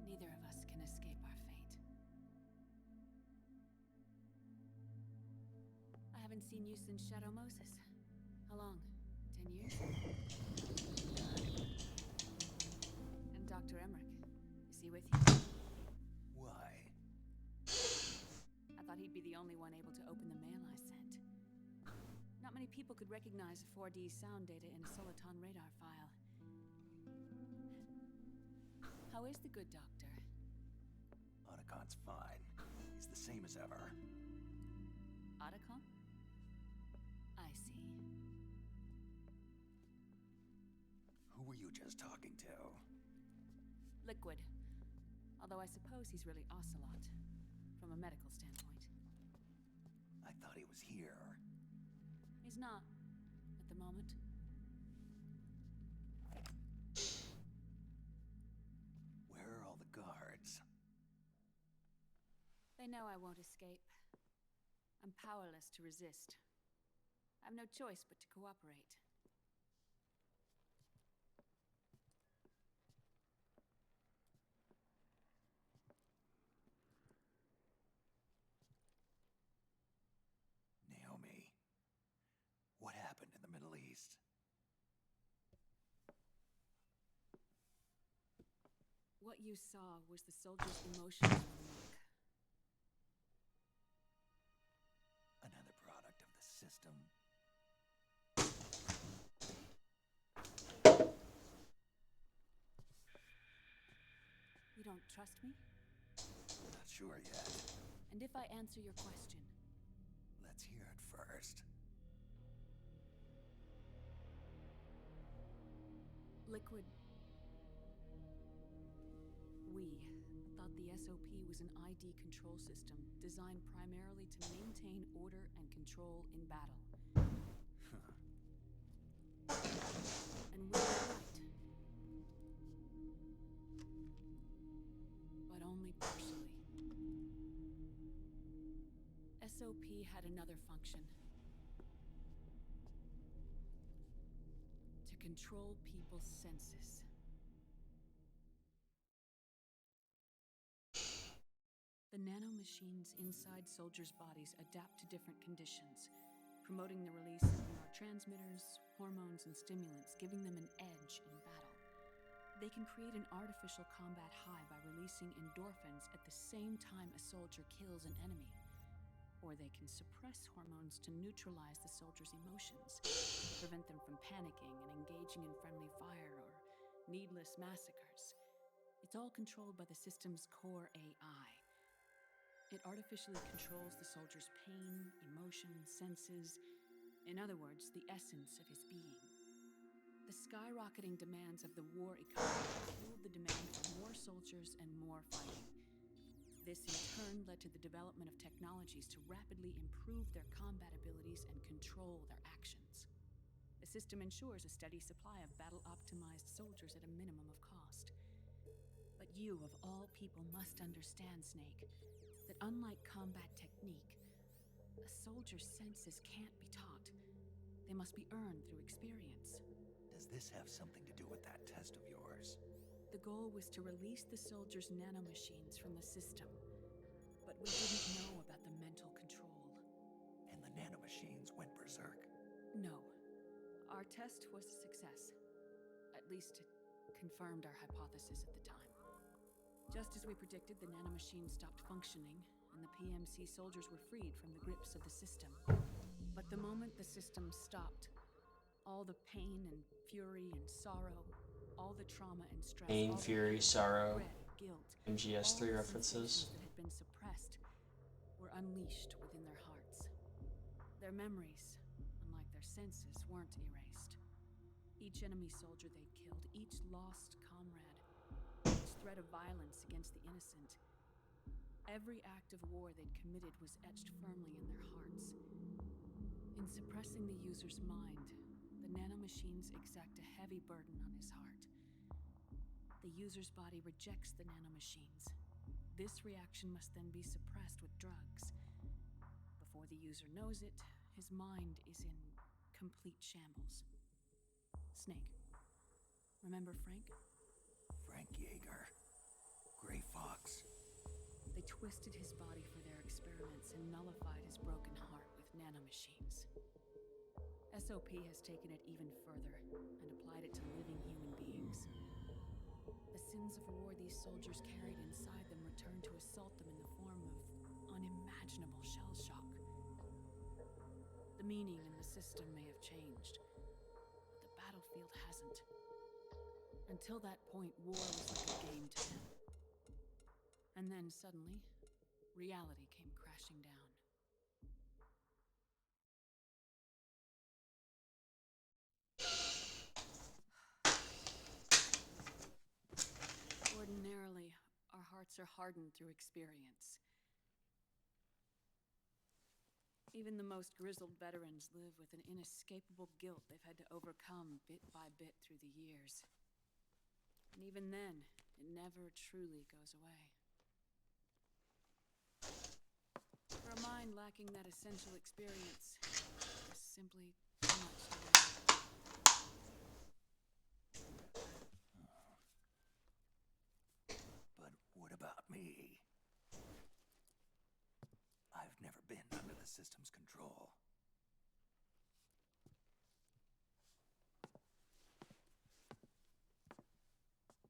neither of us can escape our fate. I haven't seen you since Shadow Moses. How long? 10 years? And Dr. Emmerich, is he with you? Why? I thought he'd be the only one able to open the mail I sent. Not many people could recognize 4D sound data in a Soliton radar file. How is the good doctor? Otacon's fine. He's the same as ever. Otacon? I see. Who were you just talking to? Liquid. Although I suppose he's really Ocelot, from a medical standpoint. I thought he was here. He's not, at the moment. Where are all the guards? They know I won't escape. I'm powerless to resist. I have no choice but to cooperate. Naomi, what happened in the Middle East? What you saw was the soldiers' emotions from work. Another product of the system. You don't trust me? Not sure yet. And if I answer your question? Let's hear it first. Liquid. We thought the SOP was an ID control system designed primarily to maintain order and control in battle. And we were right. But only partially. SOP had another function. To control people's senses. The nanomachines inside soldiers' bodies adapt to different conditions, promoting the release of neurotransmitters, hormones, and stimulants, giving them an edge in battle. They can create an artificial combat high by releasing endorphins at the same time a soldier kills an enemy, or they can suppress hormones to neutralize the soldiers' emotions, prevent them from panicking and engaging in friendly fire or needless massacres. It's all controlled by the system's core AI. It artificially controls the soldier's pain, emotion, senses, in other words, the essence of his being. The skyrocketing demands of the war economy fueled the demand for more soldiers and more fighting. This in turn led to the development of technologies to rapidly improve their combat abilities and control their actions. The system ensures a steady supply of battle-optimized soldiers at a minimum of cost. But you, of all people, must understand, Snake, that unlike combat technique, a soldier's senses can't be taught. They must be earned through experience. Does this have something to do with that test of yours? The goal was to release the soldiers' nanomachines from the system, but we didn't know about the mental control. And the nanomachines went berserk? No. Our test was a success. At least it confirmed our hypothesis at the time. Just as we predicted, the nanomachines stopped functioning, and the PMC soldiers were freed from the grips of the system. But the moment the system stopped, all the pain and fury and sorrow, all the trauma and stress, Pain, all fury, the sorrow, regret, guilt, MGS3 all the references. sensations that had been suppressed were unleashed within their hearts. Their memories, unlike their senses, weren't erased. Each enemy soldier they killed, each lost comrade, each threat of violence against the innocent, every act of war they'd committed was etched firmly in their hearts. In suppressing the user's mind, the nanomachines exact a heavy burden on his heart. The user's body rejects the nanomachines. This reaction must then be suppressed with drugs. Before the user knows it, his mind is in complete shambles. Snake. Remember Frank? Frank Yeager. Gray Fox. They twisted his body for their experiments and nullified his broken heart with nanomachines. SOP has taken it even further and applied it to living human beings. The sins of war these soldiers carried inside them return to assault them in the form of unimaginable shell shock. The meaning in the system may have changed, but the battlefield hasn't. Until that point, war was like a game to them. And then suddenly, reality came crashing down. Ordinarily, our hearts are hardened through experience. Even the most grizzled veterans live with an inescapable guilt they've had to overcome bit by bit through the years. And even then, it never truly goes away. For a mind lacking that essential experience, there's simply too much to bear. But what about me? I've never been under the system's control.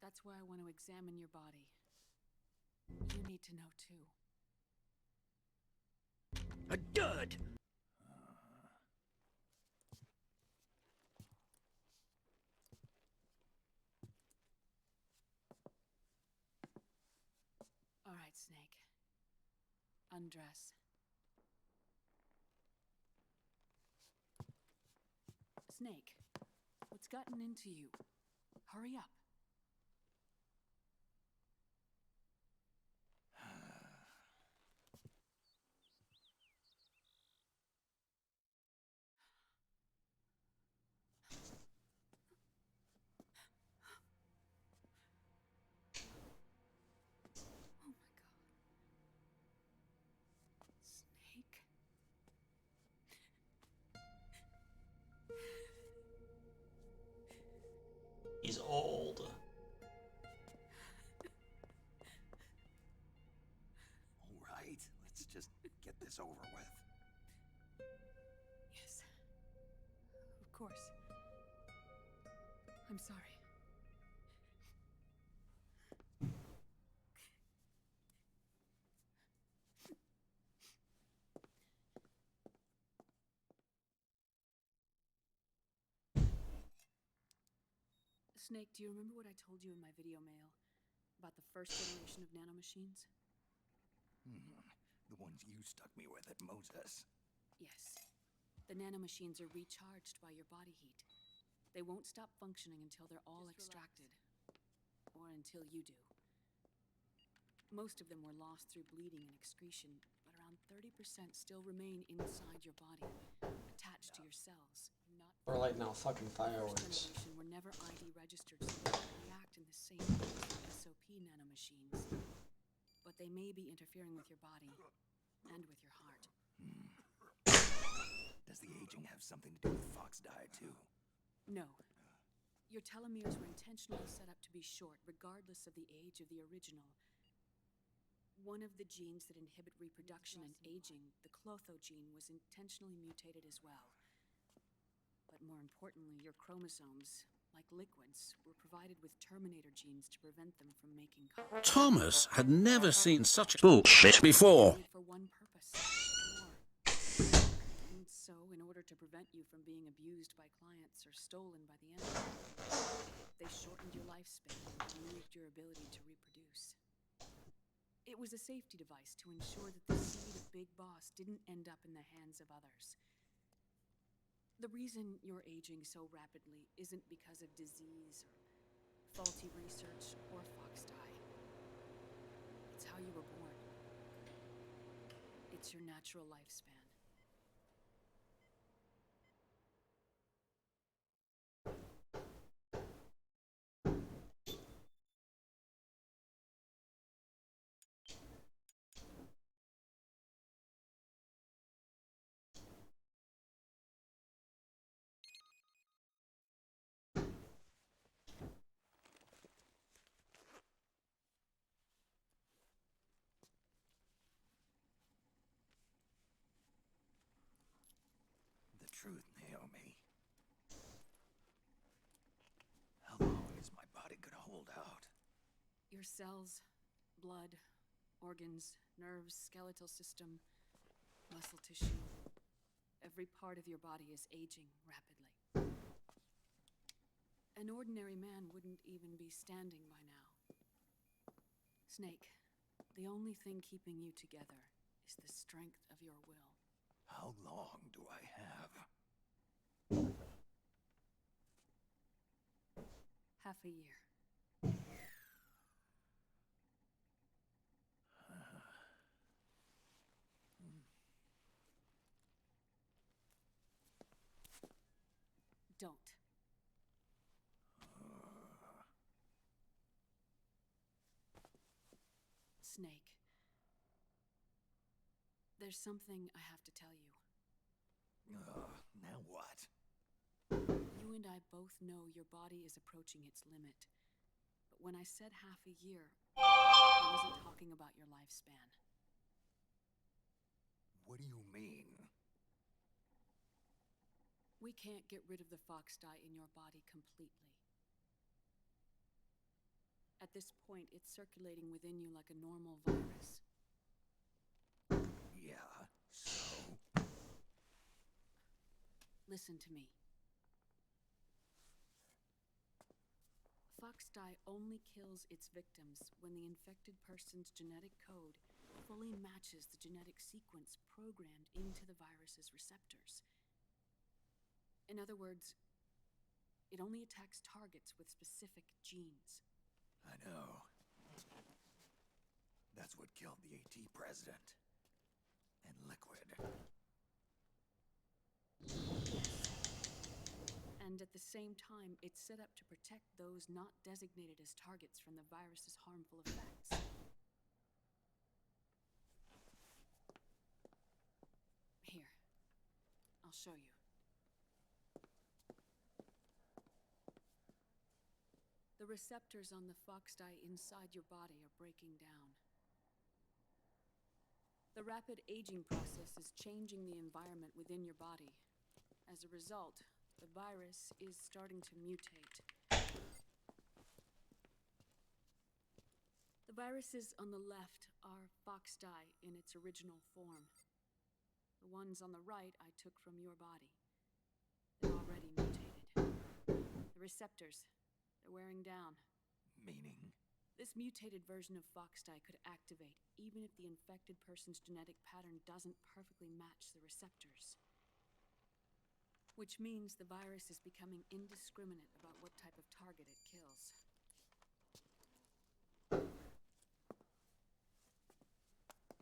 That's why I want to examine your body. You need to know too. A dud! All right, Snake. Undress. Snake, what's gotten into you? Hurry up. Snake? He's old. All right, let's just get this over with. Yes. Of course. I'm sorry. Snake, do you remember what I told you in my video mail about the first generation of nanomachines? The ones you stuck me with at Moses. Yes. The nanomachines are recharged by your body heat. They won't stop functioning until they're all extracted. Or until you do. Most of them were lost through bleeding and excretion, but around 30% still remain inside your body, attached to your cells. Or like now fucking First fireworks. generation were never ID registered, so they don't react in the same way as the SOP nanomachines. But they may be interfering with your body and with your heart. Does the aging have something to do with Fox die too? No. Your telomeres were intentionally set up to be short, regardless of the age of the original. One of the genes that inhibit reproduction and aging, the Clotho gene, was intentionally mutated as well. But more importantly, your chromosomes, like liquids, were provided with terminator genes to prevent them from making copies. Thomas had never seen such bullshit before. For one purpose, war. And so, in order to prevent you from being abused by clients or stolen by the enemy, they shortened your lifespan and removed your ability to reproduce. It was a safety device to ensure that the seed of Big Boss didn't end up in the hands of others. The reason you're aging so rapidly isn't because of disease or faulty research or Fox die. It's how you were born. It's your natural lifespan. The truth, Naomi. How long is my body gonna hold out? Your cells, blood, organs, nerves, skeletal system, muscle tissue. Every part of your body is aging rapidly. An ordinary man wouldn't even be standing by now. Snake, the only thing keeping you together is the strength of your will. How long do I have? Half a year. Don't. Snake. There's something I have to tell you. Now what? You and I both know your body is approaching its limit. But when I said half a year, I wasn't talking about your lifespan. What do you mean? We can't get rid of the Fox die in your body completely. At this point, it's circulating within you like a normal virus. Yeah, so? Listen to me. Fox die only kills its victims when the infected person's genetic code fully matches the genetic sequence programmed into the virus's receptors. In other words, it only attacks targets with specific genes. I know. That's what killed the AT president. And Liquid. And at the same time, it's set up to protect those not designated as targets from the virus's harmful effects. Here, I'll show you. The receptors on the Fox die inside your body are breaking down. The rapid aging process is changing the environment within your body. As a result, the virus is starting to mutate. The viruses on the left are Fox die in its original form. The ones on the right I took from your body. They're already mutated. The receptors, They're wearing down. Meaning? This mutated version of Foxdie could activate even if the infected person's genetic pattern doesn't perfectly match the receptors. Which means the virus is becoming indiscriminate about what type of target it kills.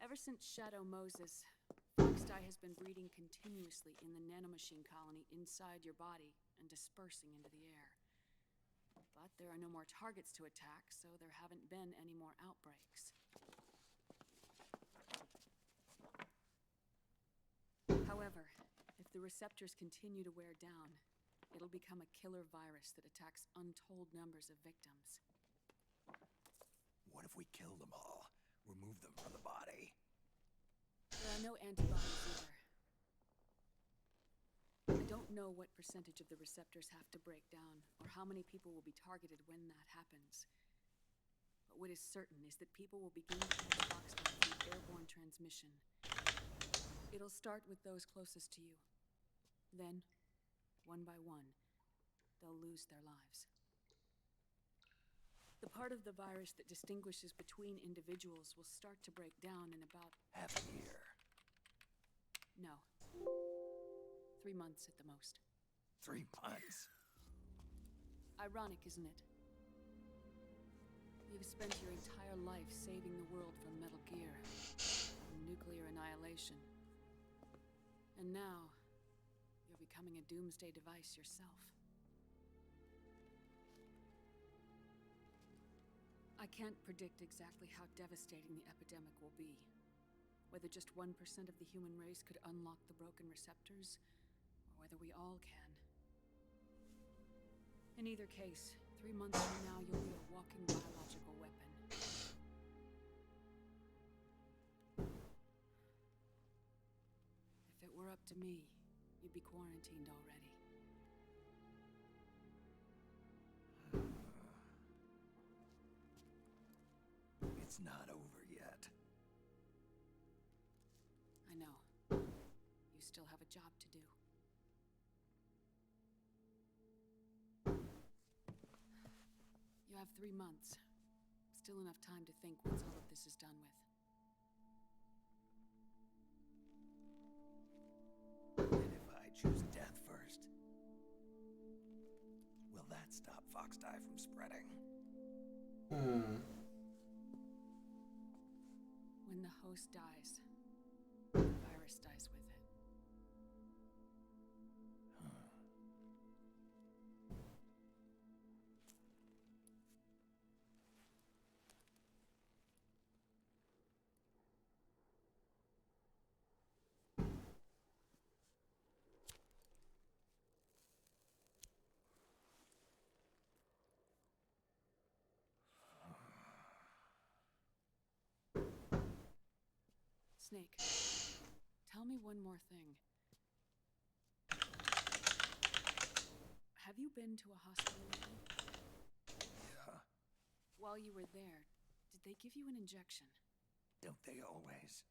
Ever since Shadow Moses, Foxdie has been breeding continuously in the nanomachine colony inside your body and dispersing into the air. But there are no more targets to attack, so there haven't been any more outbreaks. However, if the receptors continue to wear down, it'll become a killer virus that attacks untold numbers of victims. What if we kill them all? Remove them from the body? There are no antibodies either. I don't know what percentage of the receptors have to break down, or how many people will be targeted when that happens. But what is certain is that people will begin to catch Foxdie through airborne transmission. It'll start with those closest to you. Then, one by one, they'll lose their lives. The part of the virus that distinguishes between individuals will start to break down in about... half a year. No. 3 months at the most. 3 months? Ironic, isn't it? You've spent your entire life saving the world from Metal Gear, from nuclear annihilation. And now, you're becoming a doomsday device yourself. I can't predict exactly how devastating the epidemic will be. Whether just 1% of the human race could unlock the broken receptors, or whether we all can. In either case, 3 months from now, you'll be a walking biological weapon. If it were up to me, you'd be quarantined already. It's not over yet. I know. You still have a job to do. You have 3 months. Still enough time to think once all of this is done with. And if I choose death first, will that stop Foxdie from spreading? When the host dies, the virus dies with it. Snake, tell me one more thing. Have you been to a hospital lately? Yeah. While you were there, did they give you an injection? Don't they always?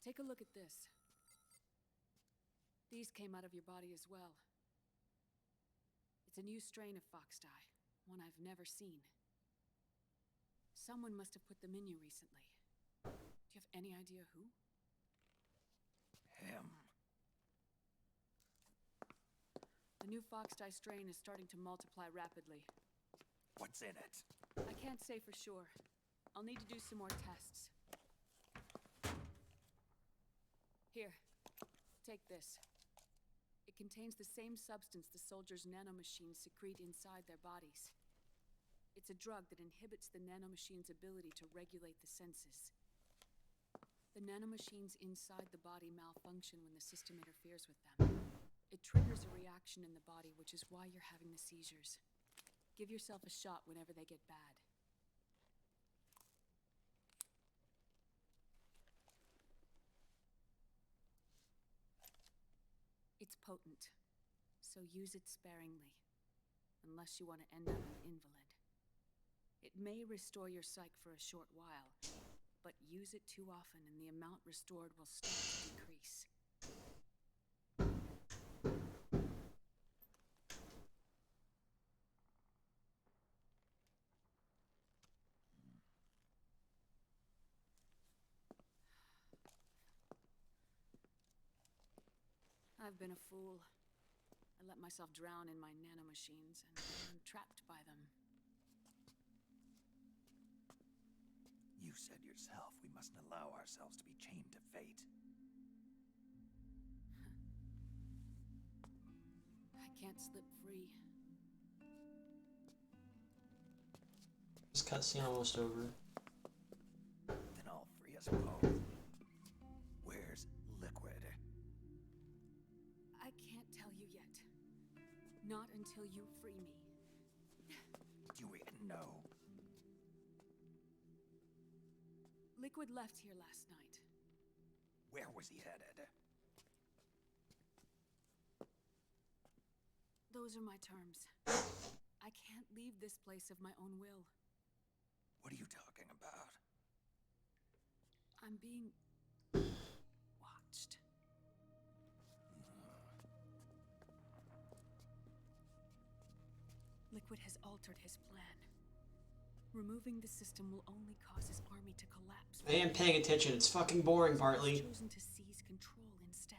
Take a look at this. These came out of your body as well. It's a new strain of Foxdie, one I've never seen. Someone must have put them in you recently. Do you have any idea who? Him. The new Foxdie strain is starting to multiply rapidly. What's in it? I can't say for sure. I'll need to do some more tests. Here, take this. It contains the same substance the soldiers' nanomachines secrete inside their bodies. It's a drug that inhibits the nanomachine's ability to regulate the senses. The nanomachines inside the body malfunction when the system interferes with them. It triggers a reaction in the body, which is why you're having the seizures. Give yourself a shot whenever they get bad. It's potent, so use it sparingly, unless you want to end up an invalid. It may restore your psyche for a short while, but use it too often and the amount restored will start to decrease. I've been a fool. I let myself drown in my nanomachines, and I'm trapped by them. You said yourself we mustn't allow ourselves to be chained to fate. I can't slip free. This cutscene almost over. Then I'll free us both. Where's Liquid? I can't tell you yet. Not until you free me. Do you even know? Liquid left here last night. Where was he headed? Those are my terms. I can't leave this place of my own will. What are you talking about? I'm being watched. Liquid has altered his plan. Removing the system will only cause his army to collapse. I am paying attention. It's fucking boring, Bartley. He's chosen to seize control instead.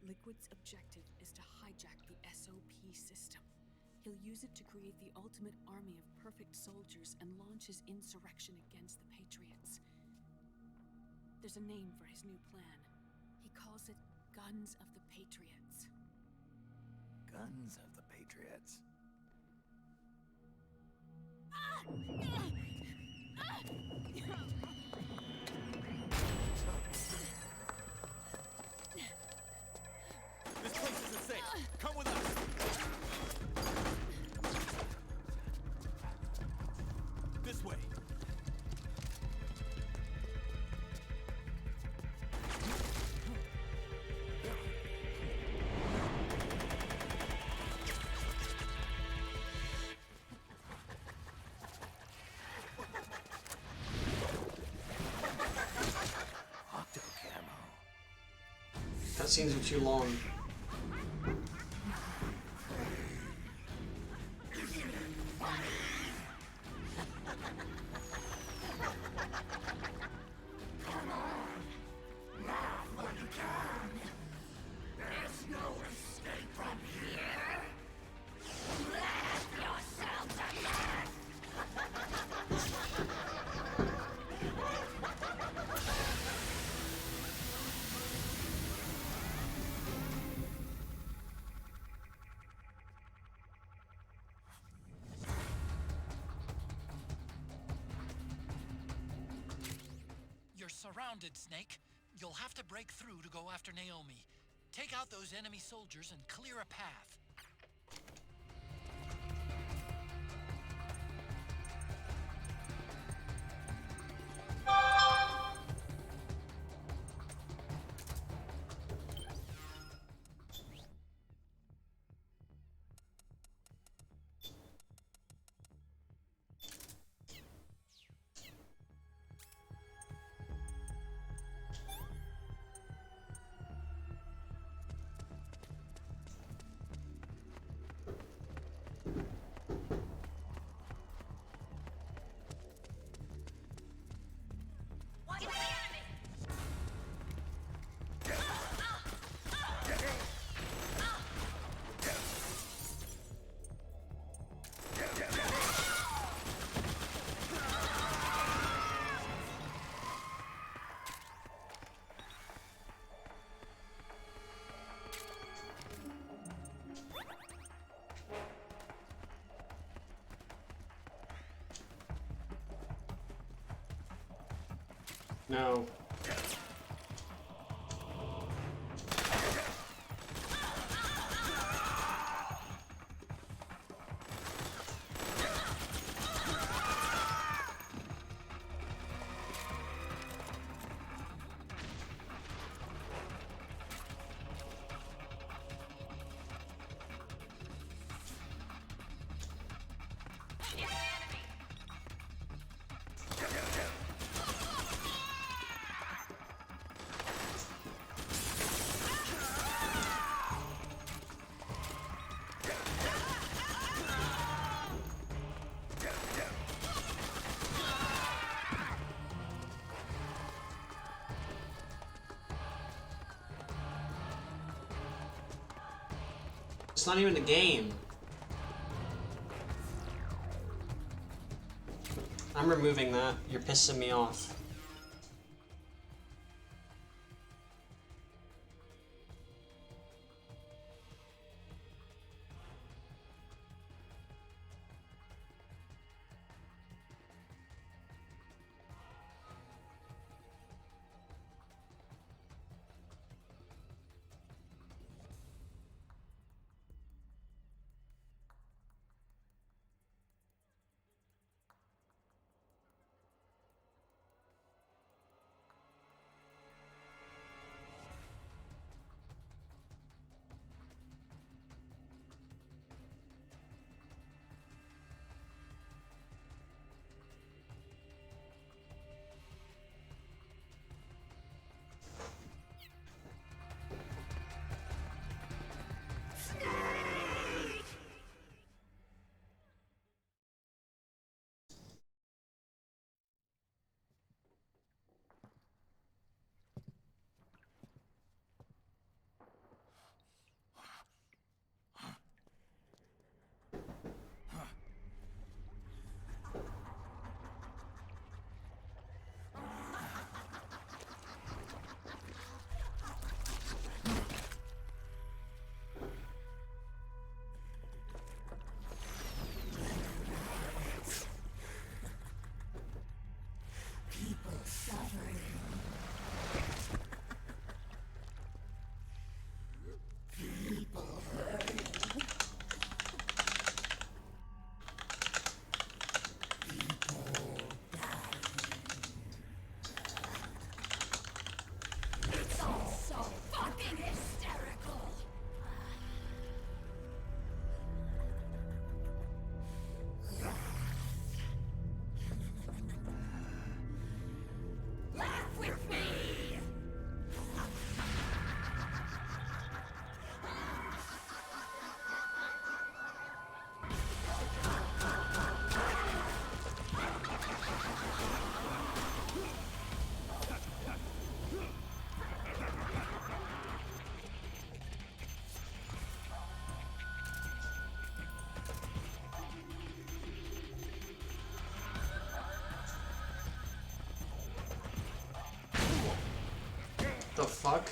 Liquid's objective is to hijack the SOP system. He'll use it to create the ultimate army of perfect soldiers and launch his insurrection against the Patriots. There's a name for his new plan. He calls it Guns of the Patriots. Guns of the Patriots. This place isn't safe. Come with us. This way. Cutscenes are too long. You're surrounded, Snake. You'll have to break through to go after Naomi. Take out those enemy soldiers and clear a path. No. It's not even the game. I'm removing that. You're pissing me off. The fuck?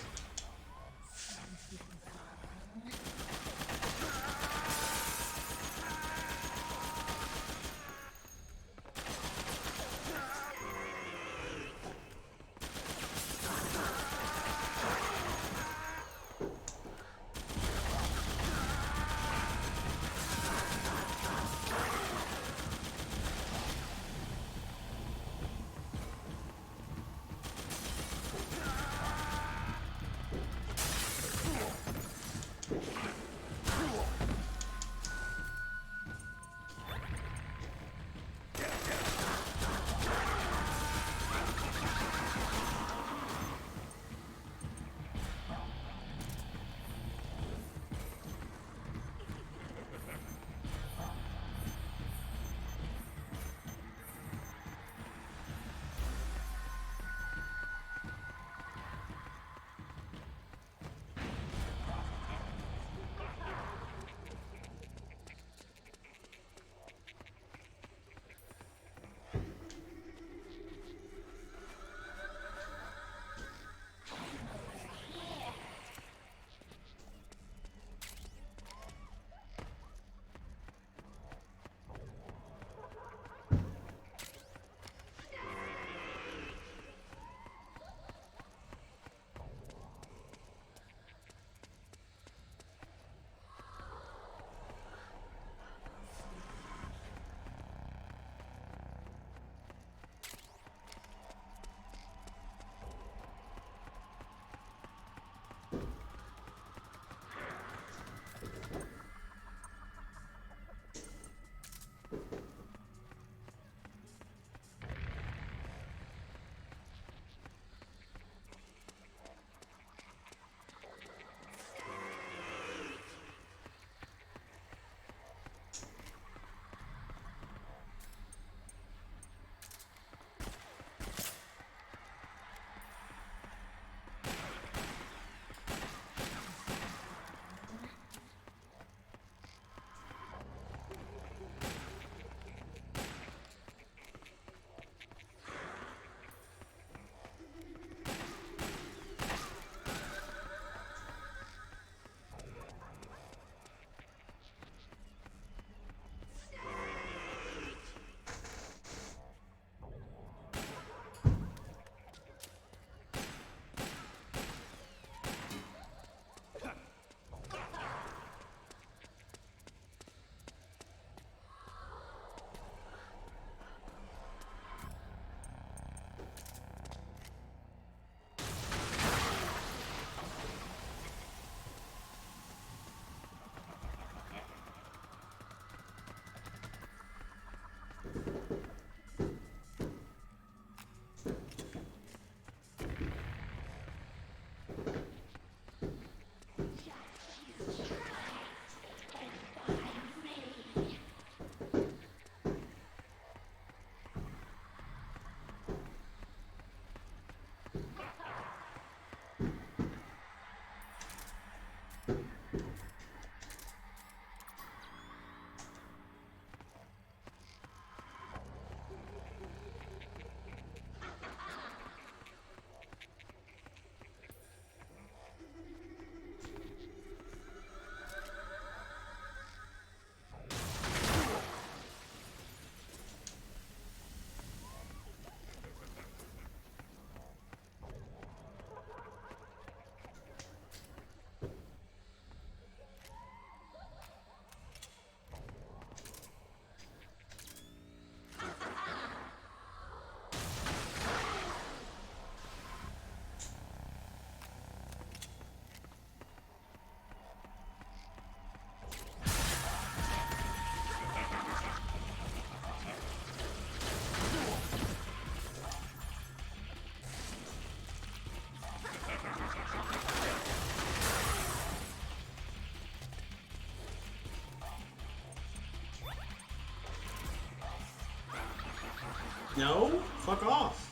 No? Fuck off.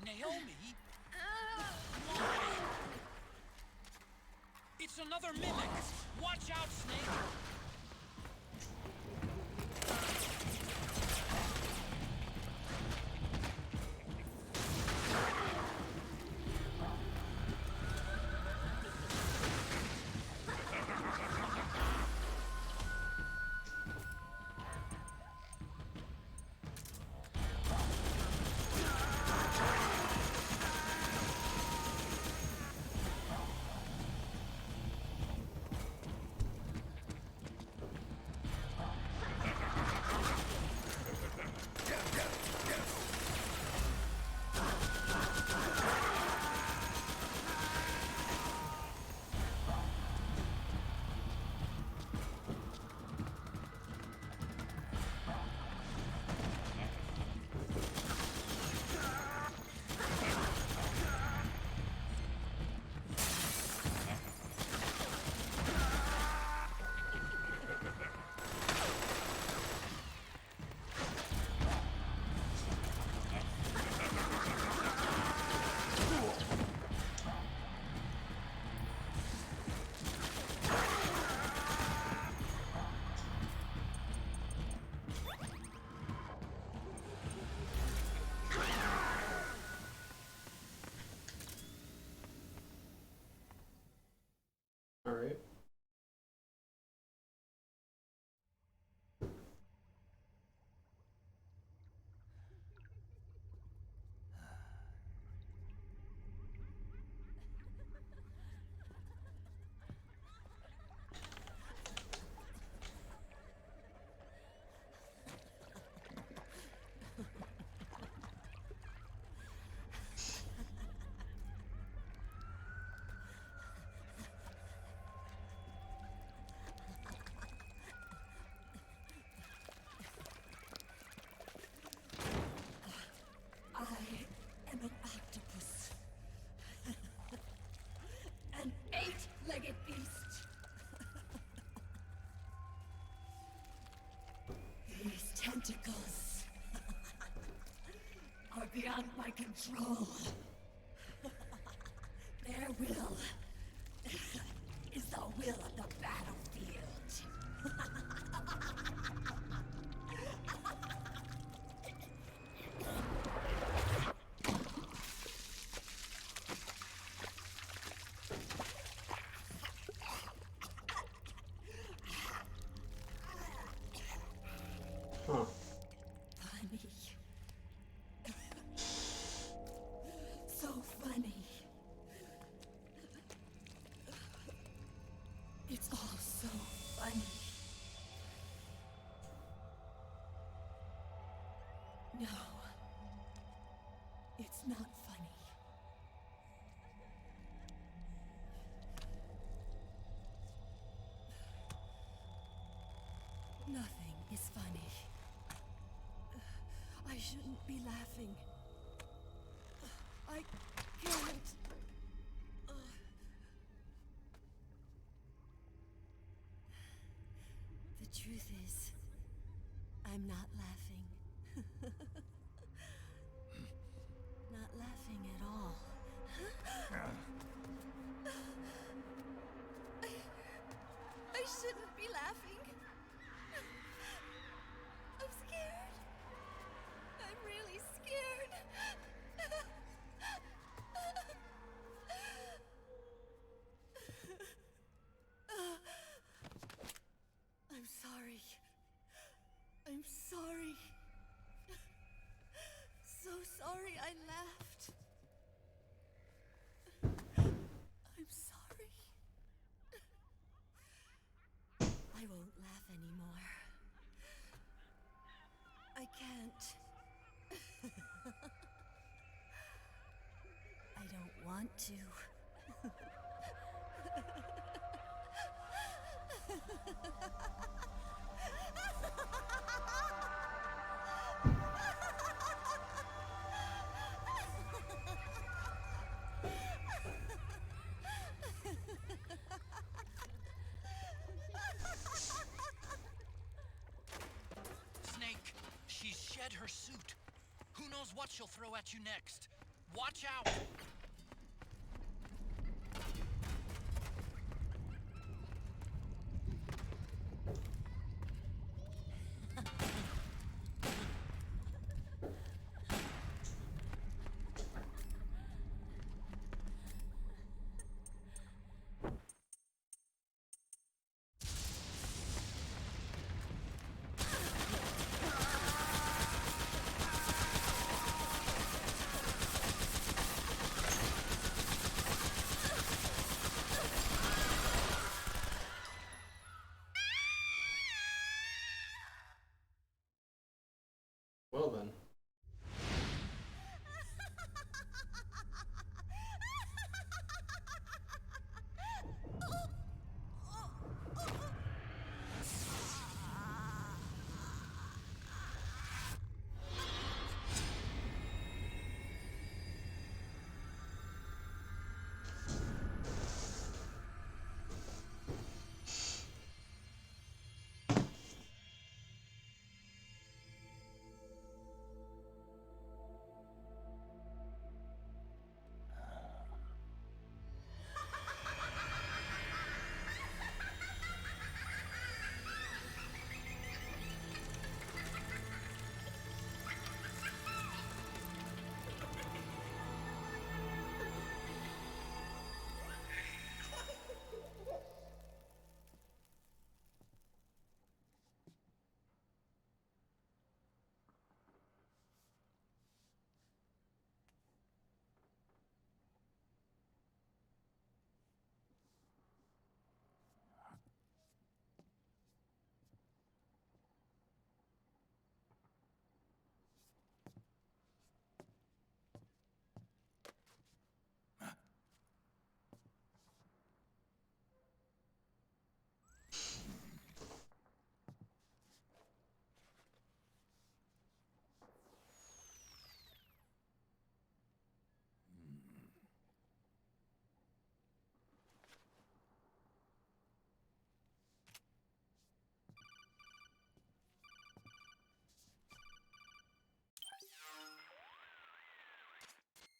Naomi? Why? It's another mimic! Watch out, Snake! Alright. I am an octopus. An eight-legged beast. These tentacles are beyond my control. Their will is the will of the battlefield. Huh. Funny. So funny. It's all so funny. No. It's not funny. Nothing is funny. I shouldn't be laughing. I can't. truth is, I'm not laughing. Not laughing at all. I shouldn't be laughing. I'm scared. I'm really scared. I'm sorry. I'm sorry. So sorry I laughed. I'm sorry. I won't laugh anymore. I can't. I don't want to. Snake, she's shed her suit. Who knows what she'll throw at you next? Watch out! Well then.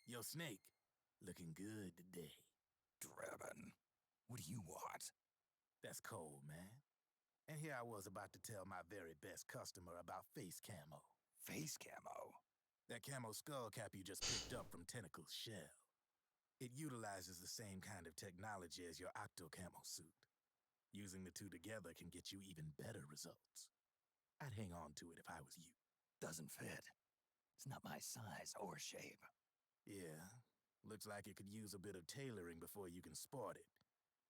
Yo, Snake, looking good today. Drebin, what do you want? That's cold, man. And here I was about to tell my very best customer about face camo. Face camo? That camo skull cap you just picked up from Tentacle's shell. It utilizes the same kind of technology as your Octo camo suit. Using the two together can get you even better results. I'd hang on to it if I was you. Doesn't fit. It's not my size or shape. Yeah, looks like it could use a bit of tailoring before you can sport it.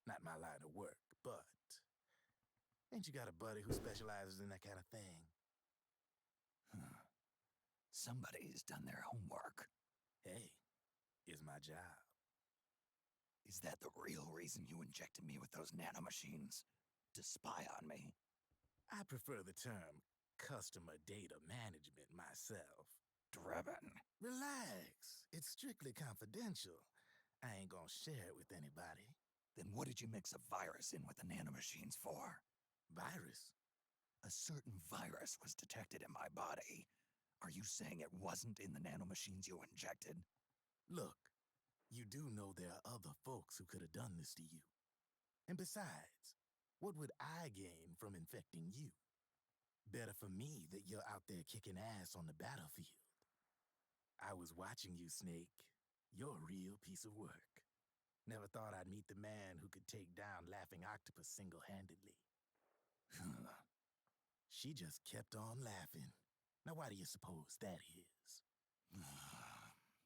Not my line of work, but... Ain't you got a buddy who specializes in that kind of thing? Somebody's done their homework. Hey, it's my job. Is that the real reason you injected me with those nanomachines? To spy on me? I prefer the term customer data management myself. Drebin. Relax. It's strictly confidential. I ain't gonna share it with anybody. Then what did you mix a virus in with the nanomachines for? Virus? A certain virus was detected in my body. Are you saying it wasn't in the nanomachines you injected? Look, you do know there are other folks who could have done this to you. And besides, what would I gain from infecting you? Better for me that you're out there kicking ass on the battlefield. I was watching you, Snake. You're a real piece of work. Never thought I'd meet the man who could take down Laughing Octopus single-handedly. She just kept on laughing. Now why do you suppose that is?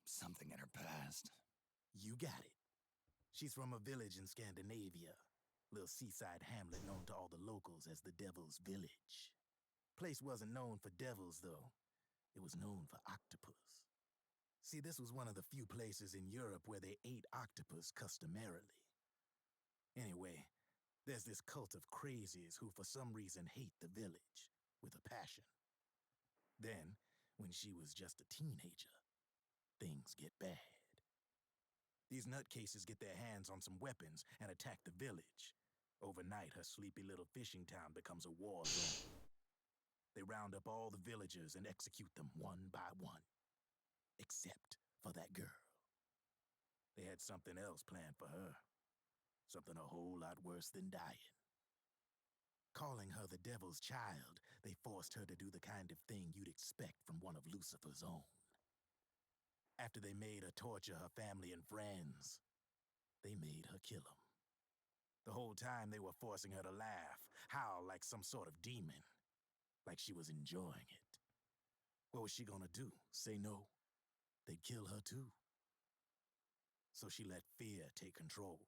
Something in her past. You got it. She's from a village in Scandinavia. Little seaside hamlet known to all the locals as the Devil's Village. Place wasn't known for devils, though. It was known for octopus. See, this was one of the few places in Europe where they ate octopus customarily. Anyway, there's this cult of crazies who for some reason hate the village with a passion. Then, when she was just a teenager, things get bad. These nutcases get their hands on some weapons and attack the village. Overnight, her sleepy little fishing town becomes a war zone. They round up all the villagers and execute them one by one. Except for that girl. They had something else planned for her. Something a whole lot worse than dying. Calling her the Devil's Child, they forced her to do the kind of thing you'd expect from one of Lucifer's own. After they made her torture her family and friends, they made her kill them. The whole time they were forcing her to laugh, howl like some sort of demon. Like she was enjoying it. What was she gonna do? Say no? They'd kill her too. So she let fear take control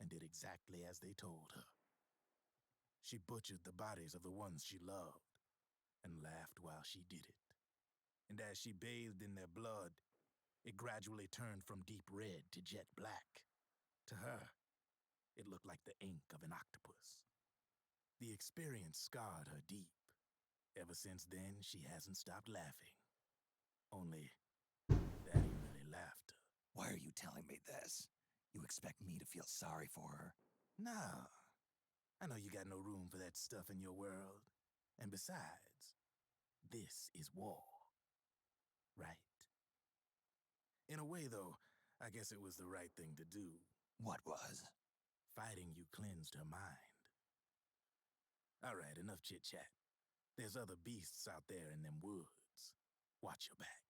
and did exactly as they told her. She butchered the bodies of the ones she loved and laughed while she did it. And as she bathed in their blood, it gradually turned from deep red to jet black. To her, it looked like the ink of an octopus. The experience scarred her deep. Ever since then, she hasn't stopped laughing. Only, that ain't really laughter. Why are you telling me this? You expect me to feel sorry for her? Nah. I know you got no room for that stuff in your world. And besides, this is war. Right? In a way, though, I guess it was the right thing to do. What was? Fighting you cleansed her mind. All right, enough chit-chat. There's other beasts out there in them woods. Watch your back.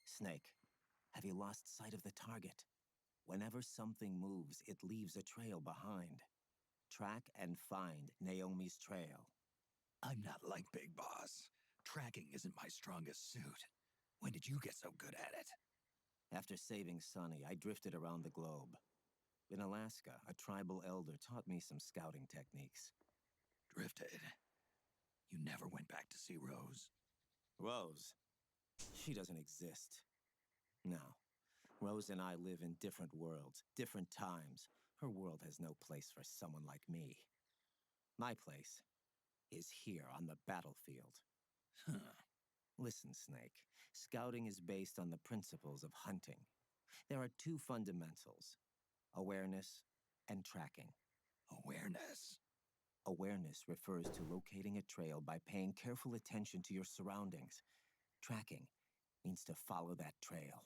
Snake, have you lost sight of the target? Whenever something moves, it leaves a trail behind. Track and find Naomi's trail. I'm not like Big Boss. Tracking isn't my strongest suit. When did you get so good at it? After saving Sonny, I drifted around the globe. In Alaska, a tribal elder taught me some scouting techniques. Drifted? You never went back to see Rose? Rose? She doesn't exist. No. Rose and I live in different worlds, different times. Her world has no place for someone like me. My place is here on the battlefield. Huh. Listen, Snake. Scouting is based on the principles of hunting. There are two fundamentals: awareness and tracking. Awareness? Awareness refers to locating a trail by paying careful attention to your surroundings. Tracking means to follow that trail.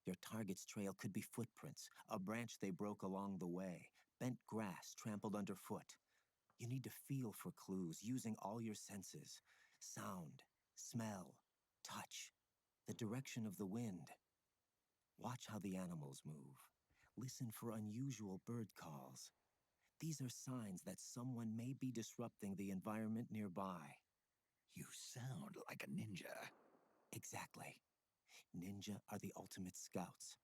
Your target's trail could be footprints, a branch they broke along the way, bent grass trampled underfoot. You need to feel for clues using all your senses: sound, smell, touch, the direction of the wind. Watch how the animals move. Listen for unusual bird calls. These are signs that someone may be disrupting the environment nearby. You sound like a ninja. Exactly. Ninja are the ultimate scouts.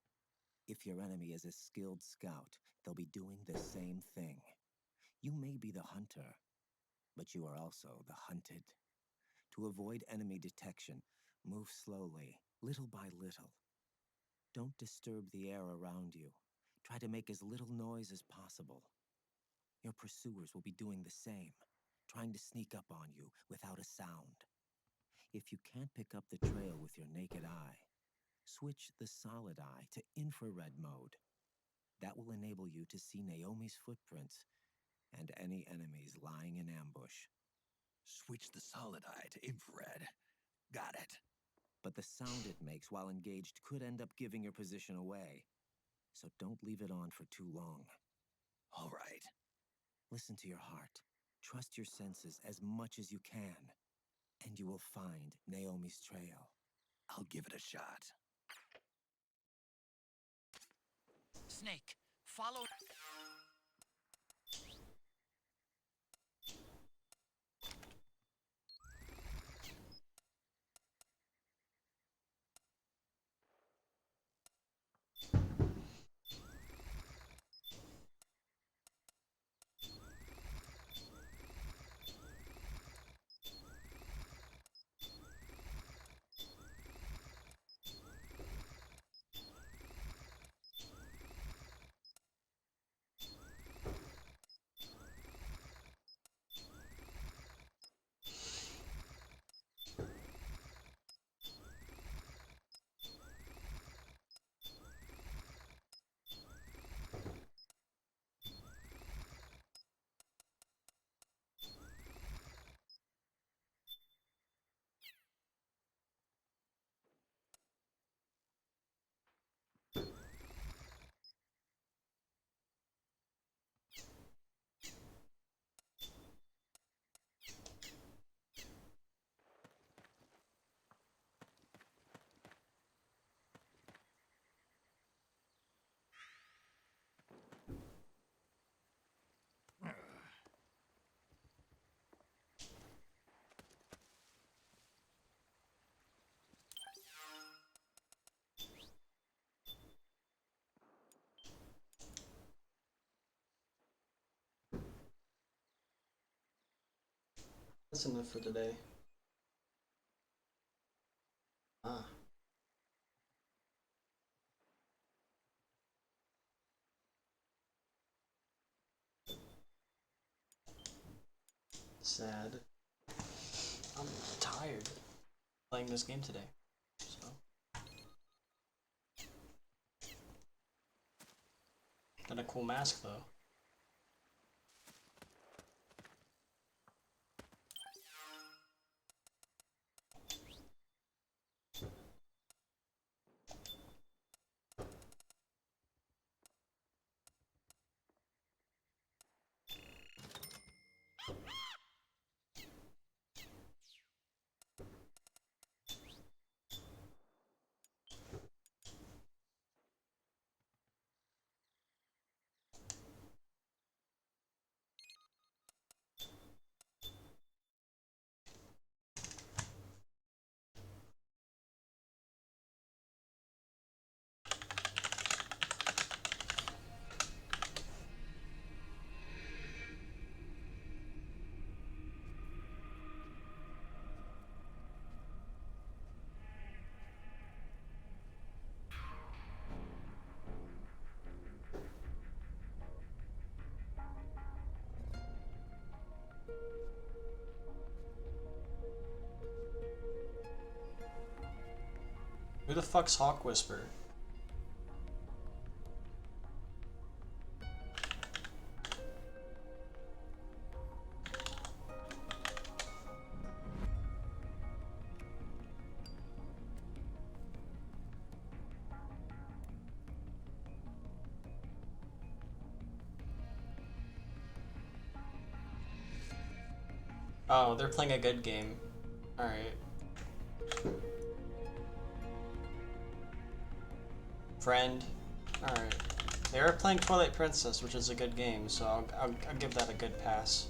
If your enemy is a skilled scout, they'll be doing the same thing. You may be the hunter, but you are also the hunted. To avoid enemy detection, move slowly, little by little. Don't disturb the air around you. Try to make as little noise as possible. Your pursuers will be doing the same, trying to sneak up on you without a sound. If you can't pick up the trail with your naked eye, switch the solid eye to infrared mode. That will enable you to see Naomi's footprints and any enemies lying in ambush. Switch the solid eye to infrared. Got it. But the sound it makes while engaged could end up giving your position away. So don't leave it on for too long. All right. Listen to your heart. Trust your senses as much as you can. And you will find Naomi's trail. I'll give it a shot. Snake, follow... That's enough for today. Ah. Sad. I'm tired playing this game today. So. Got a cool mask though. Who the fuck's Hawk Whisper? Oh, they're playing a good game. Alright. Friend. Alright. They are playing Twilight Princess, which is a good game, so I'll give that a good pass.